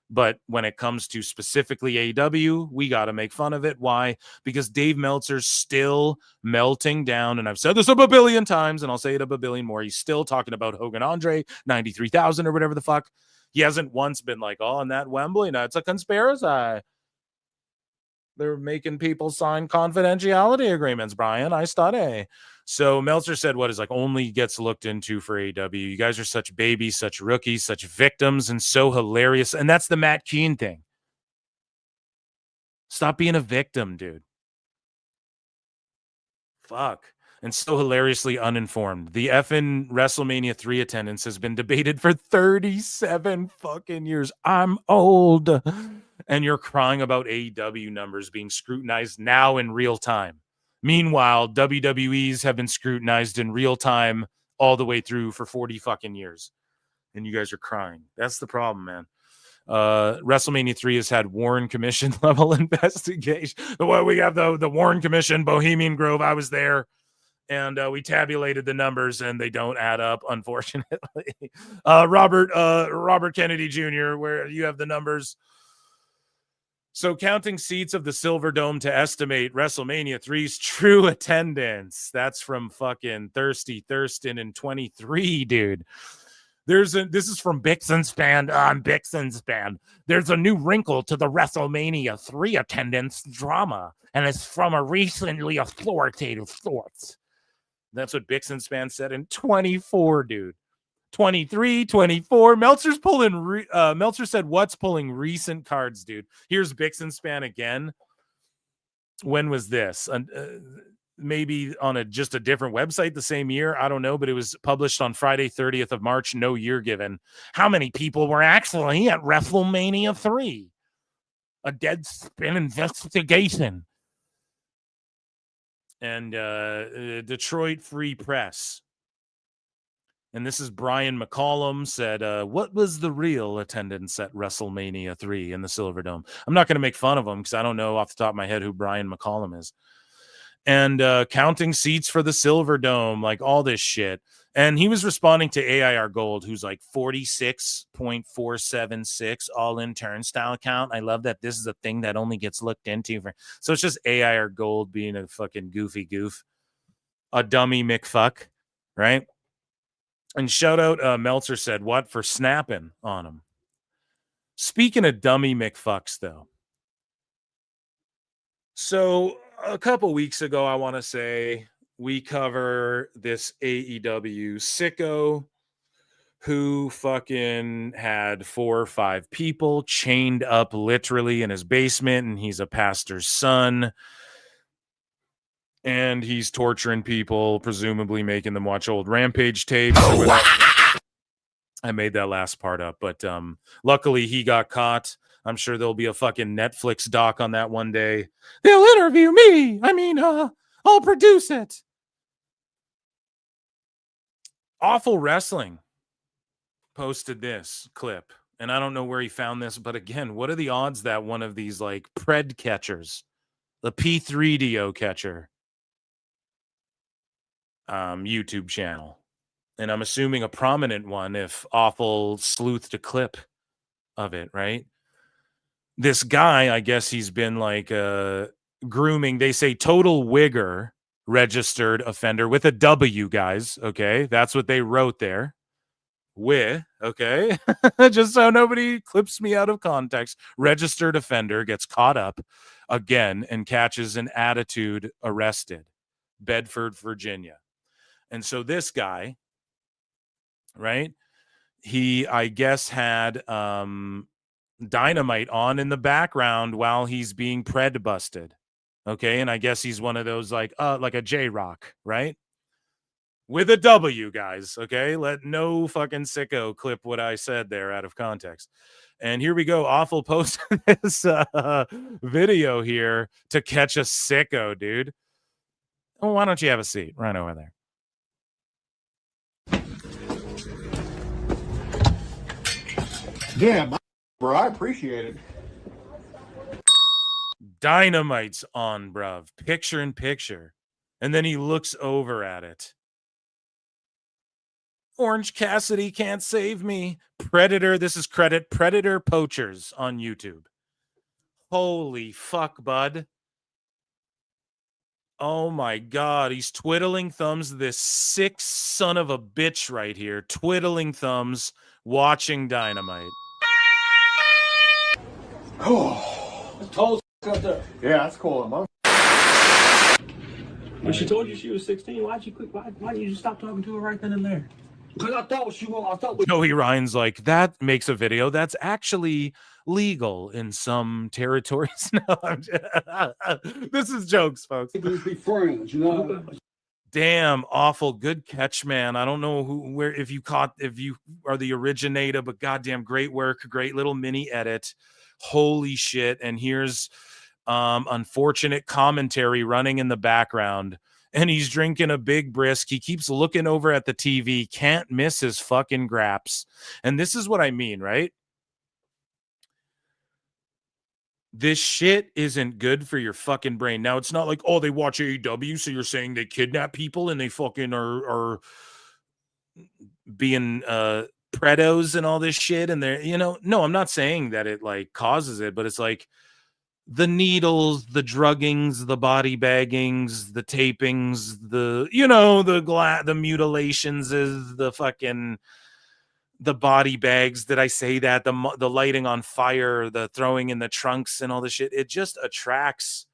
J: But when it comes to specifically AEW, we got to make fun of it. Why? Because Dave Meltzer's still melting down. And I've said this a billion times, and I'll say it a billion more. He's still talking about Hogan Andre, 93,000 or whatever the fuck. He hasn't once been like, oh, and that Wembley, no, it's a conspiracy. They're making people sign confidentiality agreements, Brian. I study. So Meltzer said what is like only gets looked into for AEW. You guys are such babies, such rookies, such victims, and so hilarious. And that's the Matt Keane thing. Stop being a victim, dude. Fuck. And so hilariously uninformed. The effing WrestleMania 3 attendance has been debated for 37 fucking years. I'm old. And you're crying about AEW numbers being scrutinized now in real time. Meanwhile, WWE's have been scrutinized in real time all the way through for 40 fucking years. And you guys are crying. That's the problem, man. WrestleMania 3 has had Warren Commission level investigation. We have the Warren Commission, Bohemian Grove. I was there. And we tabulated the numbers, and they don't add up, unfortunately. Robert Kennedy Jr., where you have the numbers. So counting seats of the Silver Dome to estimate WrestleMania 3's true attendance. That's from fucking Thirsty Thurston in 23, dude. This is from Bixen's band on Bixen's band. There's a new wrinkle to the WrestleMania 3 attendance drama, and it's from a recently authoritative source. That's what Bixen's band said in 24, dude. 23, 24. Meltzer said, what's pulling recent cards, dude? Here's Bixen's span again. When was this? Maybe on just a different website the same year. I don't know, but it was published on Friday, 30th of March. No year given. How many people were actually at WrestleMania 3? A Deadspin investigation. And Detroit Free Press. And this is Brian McCollum said, what was the real attendance at WrestleMania 3 in the Silverdome? I'm not going to make fun of him because I don't know off the top of my head who Brian McCollum is. And counting seats for the Silverdome, like all this shit. And he was responding to AIR Gold, who's like 46.476 all-in turnstile count. I love that this is a thing that only gets looked into. So it's just AIR Gold being a fucking goofy goof. A dummy McFuck, right? And shout out, Meltzer said, what for snapping on him. Speaking of dummy McFucks, though. So a couple weeks ago, I want to say, we cover this AEW sicko who fucking had 4 or 5 people chained up literally in his basement, and he's a pastor's son. And he's torturing people, presumably making them watch old Rampage tapes. I made that last part up, but luckily he got caught. I'm sure there'll be a fucking Netflix doc on that one day. They'll interview me. I mean, I'll produce it. Awful Wrestling posted this clip, and I don't know where he found this, but again, what are the odds that one of these like pred catchers, the P3DO catcher, YouTube channel, and I'm assuming a prominent one if Awful sleuthed a clip of it, right? This guy, I guess he's been like grooming. They say total wigger registered offender with a W, guys. Okay, that's what they wrote there. Okay, just so nobody clips me out of context. Registered offender gets caught up again and catches an attitude arrested, Bedford, Virginia. And so this guy, right? He, I guess, had dynamite on in the background while he's being pred busted. Okay, and I guess he's one of those like a J-Rock, right? With a W, guys. Okay, let no fucking sicko clip what I said there out of context. And here we go. Awful posting this video here to catch a sicko, dude. Oh, why don't you have a seat right over there?
U: Yeah, bro, I appreciate it.
J: Dynamite's on, bruv. Picture in picture. And then he looks over at it. Orange Cassidy can't save me. Predator, this is credit Predator Poachers on YouTube. Holy fuck, bud. Oh my God, he's twiddling thumbs. This sick son of a bitch right here. Twiddling thumbs, watching Dynamite.
U: Oh, it's tall up there. Yeah, that's cool. When she told you she was 16, why'd you quit? Why did you just stop talking to her right then and there? Because I thought she was. I thought.
J: Joey Ryan's like, that makes a video that's actually legal in some territories. No, this is jokes, folks.
U: Be friends, you know.
J: Damn, awful. Good catch, man. I don't know if you are the originator, but goddamn, great work. Great little mini edit. Holy shit. And here's unfortunate commentary running in the background. And he's drinking a big brisk. He keeps looking over at the TV. Can't miss his fucking graps. And this is what I mean, right? This shit isn't good for your fucking brain. Now, it's not like, oh, they watch AEW, so you're saying they kidnap people and they fucking are being predos and all this shit. And they're, no, I'm not saying that it like causes it, but it's like, the needles, the druggings, the body baggings, the tapings, the mutilations is the fucking the body bags. Did I say that? The lighting on fire, the throwing in the trunks and all the shit. It just attracts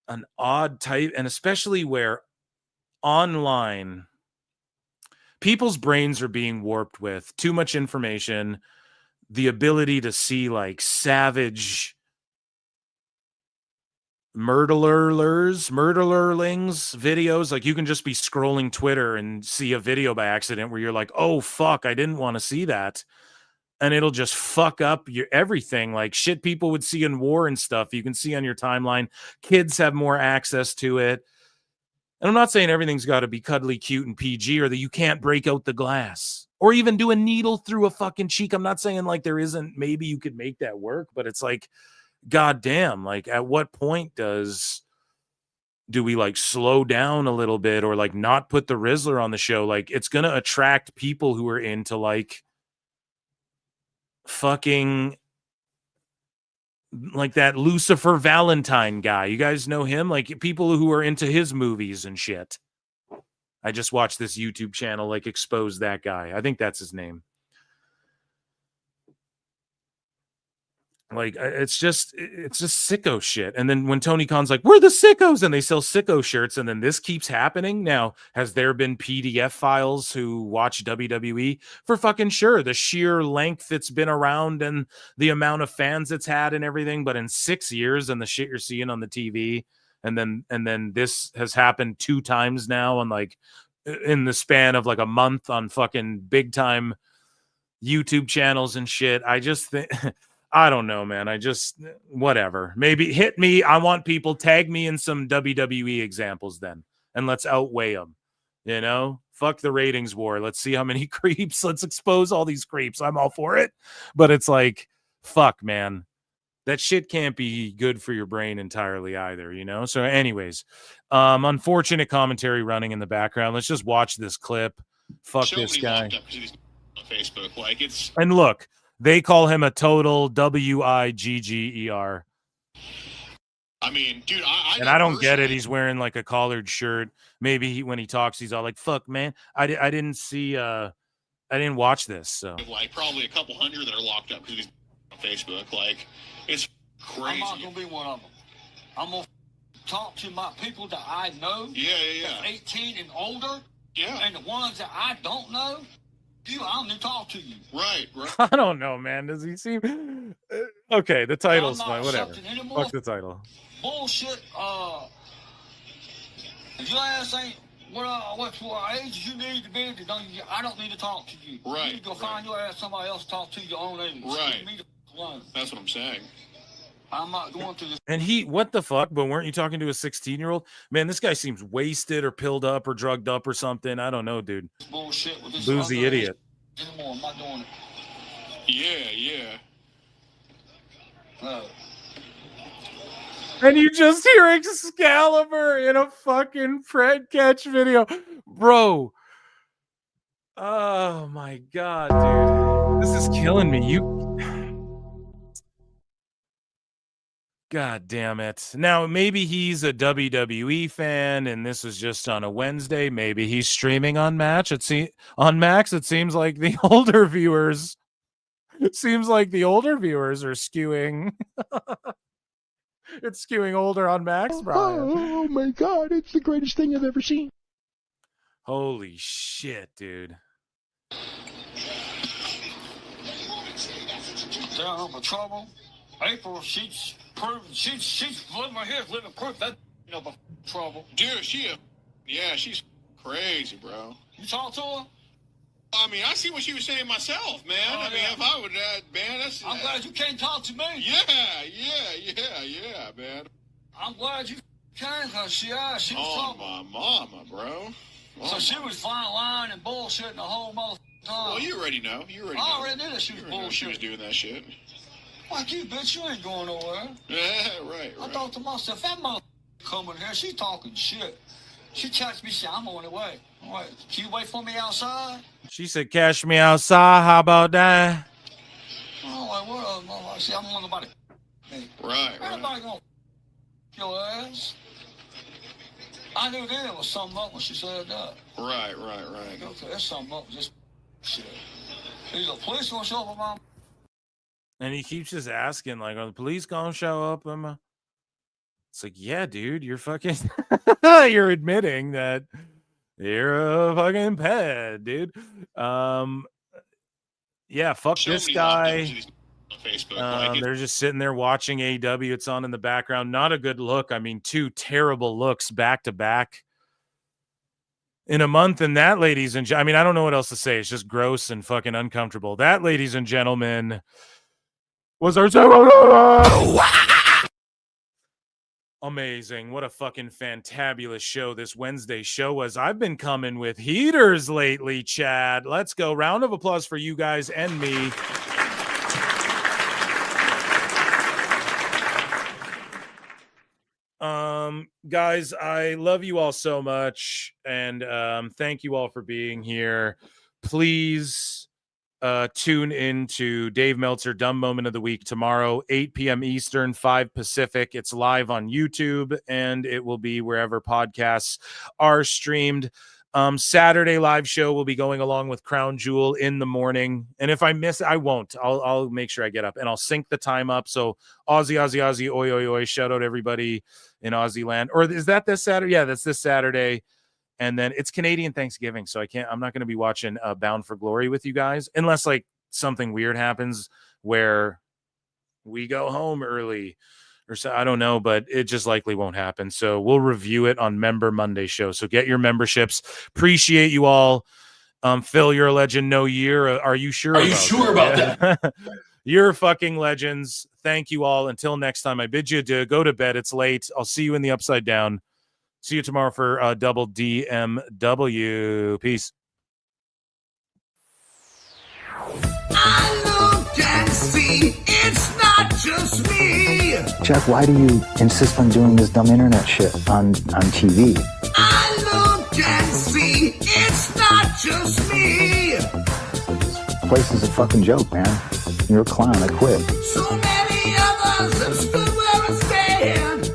J: an odd type, and especially where online people's brains are being warped with too much information. The ability to see like savage murderlings videos. Like you can just be scrolling Twitter and see a video by accident where you're like, oh fuck, I didn't want to see that. And it'll just fuck up your everything. Like shit people would see in war and stuff. You can see on your timeline. Kids have more access to it. And I'm not saying everything's got to be cuddly, cute, and PG, or that you can't break out the glass or even do a needle through a fucking cheek. I'm not saying like there isn't, maybe you could make that work, but it's like, goddamn, like at what point do we like slow down a little bit or like not put the Rizzler on the show? Like it's going to attract people who are into like fucking like that Lucifer Valentine guy. You guys know him? Like people who are into his movies and shit. I just watched this YouTube channel like expose that guy. I think that's his name. Like it's just sicko shit. And then when Tony Khan's like, we're the sickos, and they sell sicko shirts, and then this keeps happening. Now, has there been PDF files who watch WWE? For fucking sure. The sheer length it's been around and the amount of fans it's had and everything. But in 6 years and the shit you're seeing on the TV, and then this has happened 2 times now on like in the span of like a month on fucking big time YouTube channels and shit. I just think, I don't know, man. I just, whatever. Maybe hit me. I want people, tag me in some WWE examples then, and let's outweigh them. You know, fuck the ratings war. Let's see how many creeps. Let's expose all these creeps. I'm all for it. But it's like, fuck, man. That shit can't be good for your brain entirely either, you know? So anyways, unfortunate commentary running in the background. Let's just watch this clip. Fuck this guy.
C: On Facebook, like it's.
J: And look, they call him a total WIGGER.
C: I mean, dude,
J: I don't get it. He's wearing like a collared shirt. Maybe when he talks, he's all like, "Fuck, man, I didn't see, I didn't watch this." So
C: like probably a couple hundred that are locked up because he's on Facebook. Like it's crazy.
A: I'm not gonna be one of them. I'm gonna talk to my people that I know.
C: Yeah.
A: That's 18 and older.
C: Yeah.
A: And the ones that I don't know, I don't need to talk to you.
C: Right.
J: I don't know, man. Does he seem okay? The title's fine. Whatever. Fuck the title.
A: Bullshit. If your ass ain't what age you need to be, I don't need to talk to you.
C: Right.
A: You need to go find your ass somebody else to talk to your own age.
C: Right.
A: Leave me the alone.
C: That's what I'm saying.
A: I'm not going to this.
J: And what the fuck? But weren't you talking to a 16-year-old? Man, this guy seems wasted or pilled up or drugged up or something. I don't know, dude.
A: Bullshit with this
J: Boozy idiot.
A: Anymore. I'm not doing it.
C: Yeah.
A: No.
J: And you just hear Excalibur in a fucking Fred Catch video. Bro. Oh my God, dude. This is killing me. God damn it. Now, maybe he's a WWE fan and this is just on a Wednesday. Maybe he's streaming on Max. It seems like the older viewers. It seems like the older viewers are skewing. It's skewing older on Max, Brian.
E: Oh my God, it's the greatest thing I've ever seen.
J: Holy shit, dude.
A: Down for trouble. April, she's proven she's living right here, living proof that trouble.
C: Dude, she's crazy, bro.
A: You talk to her?
C: I mean, I see what she was saying myself, man.
A: Oh,
C: I mean, if I would, man, that's.
A: I'm glad you can't talk to me.
C: Yeah, man.
A: I'm glad you can, cause she was talking.
C: My mama, bro.
A: So she was fine lying and bullshitting the whole motherfucking time.
C: Well, you already know.
A: I already knew that she was bullshitting.
C: She was doing that shit.
A: Like you, bitch, you ain't going nowhere.
C: Yeah, right.
A: I thought to myself, that motherfucker coming here, she talking shit. She texted me, I'm on the way. All right, can you wait for me outside?
J: She said, "Cash me outside. How about that?"
A: I'm like, what? I said, I'm on nobody.
C: Right.
A: Nobody gonna your ass. I knew then it was something up when she said that.
C: Right.
A: Okay, there's something up with this shit. Is the police gonna show up at my...
J: And he keeps just asking, like, "Are the police gonna show up?" It's like, yeah, dude, you're fucking, you're admitting that you're a fucking ped, dude. Yeah, fuck this guy.
C: Facebook,
J: they're just sitting there watching AEW. It's on in the background. Not a good look. I mean, two terrible looks back to back in a month. And that, ladies and I mean, I don't know what else to say. It's just gross and fucking uncomfortable. That, ladies and gentlemen, was our amazing. What a fucking fantabulous show this Wednesday show was. I've been coming with heaters lately, Chad. Let's go. Round of applause for you guys and me. Guys, I love you all so much, and thank you all for being here. Please tune in to Dave Meltzer Dumb Moment of the Week tomorrow, 8 p.m. Eastern, 5 Pacific. It's live on YouTube, and it will be wherever podcasts are streamed. Saturday live show will be going along with Crown Jewel in the morning. And if I miss it, I won't. I'll make sure I get up, and I'll sync the time up. So Aussie, oi, oi, oi. Shout out everybody in Aussie land. Or is that this Saturday? Yeah, that's this Saturday. And then it's Canadian Thanksgiving. So I'm not going to be watching Bound for Glory with you guys unless like something weird happens where we go home early or so, I don't know, but it just likely won't happen. So we'll review it on Member Monday show. So get your memberships. Appreciate you all. Phil, you're a legend. No year. Are you sure?
U: Are you sure about that?
J: You're fucking legends. Thank you all. Until next time, I bid you to go to bed. It's late. I'll see you in the Upside Down. See you tomorrow for Double DMW. Peace.
B: I look and see it's not just me.
G: Jack, why do you insist on doing this dumb internet shit on TV?
B: I look and see it's not just me.
G: This place is a fucking joke, man. You're a clown. I quit.
B: So many of us have stood where we stand.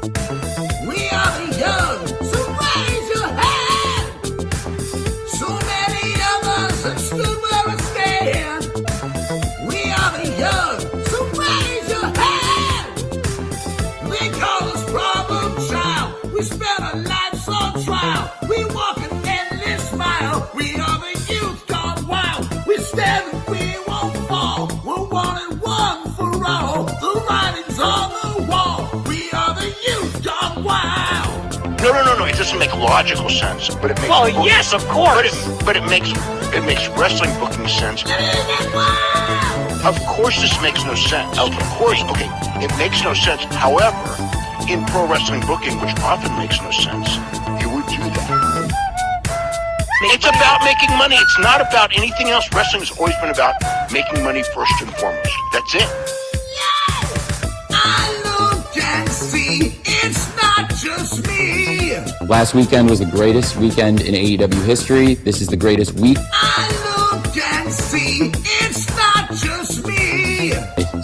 B: We are the young, so raise your hand. So many of us have stood where we stand. We are the young, so raise your hand. We call us problem child. We spend our lives on trial. We walk an endless mile. We are the youth gone wild. We stand and we won't fall. We're one and one for all. The writing's on the wall. We are the youth gone wild.
C: No. It doesn't make logical sense, but it makes.
B: Well, yes, of course.
C: But it makes wrestling booking sense. Of course, this makes no sense. Of course, okay, it makes no sense. However, in pro wrestling booking, which often makes no sense, you would do that. It's about making money. It's not about anything else. Wrestling has always been about making money first and foremost. That's it.
B: I look and see it's not just me.
I: Last weekend was the greatest weekend in AEW history. This is the greatest week.
B: I look and see it's not just me.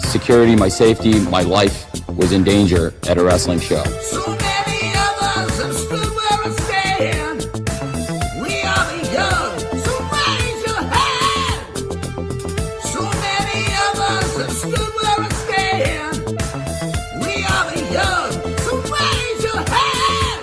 I: Security, my safety, my life was in danger at a wrestling show.
B: So many of us have stood where we stand. We are the young, so raise your hand. So many of us have stood where we stand. We are the young, so raise your hand.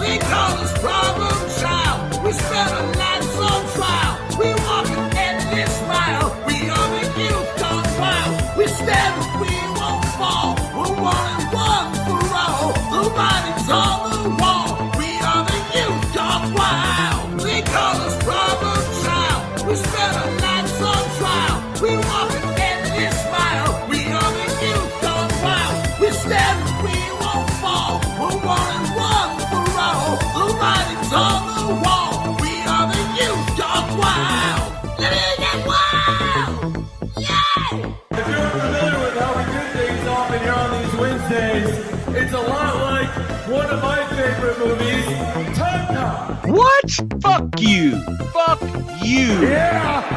B: We call us problem child. We spend our lives on trial. We walk an endless mile. We are the youth gone wild. We stand and we won't fall. We're one and one for all. The writing's on the wall. We are the youth gone wild. They call us problem child. We spend our lives on trial. We walk an endless mile. We are the youth gone wild. We stand and we won't fall. We're one and one for all. The writing's on the wall. We are the youth gone wild. Let it get wild.
F: If you're familiar with how we do things often here on these Wednesdays, it's a lot like one of my favorite movies, Time Cop.
W: What? Fuck you. Fuck you.
F: Yeah.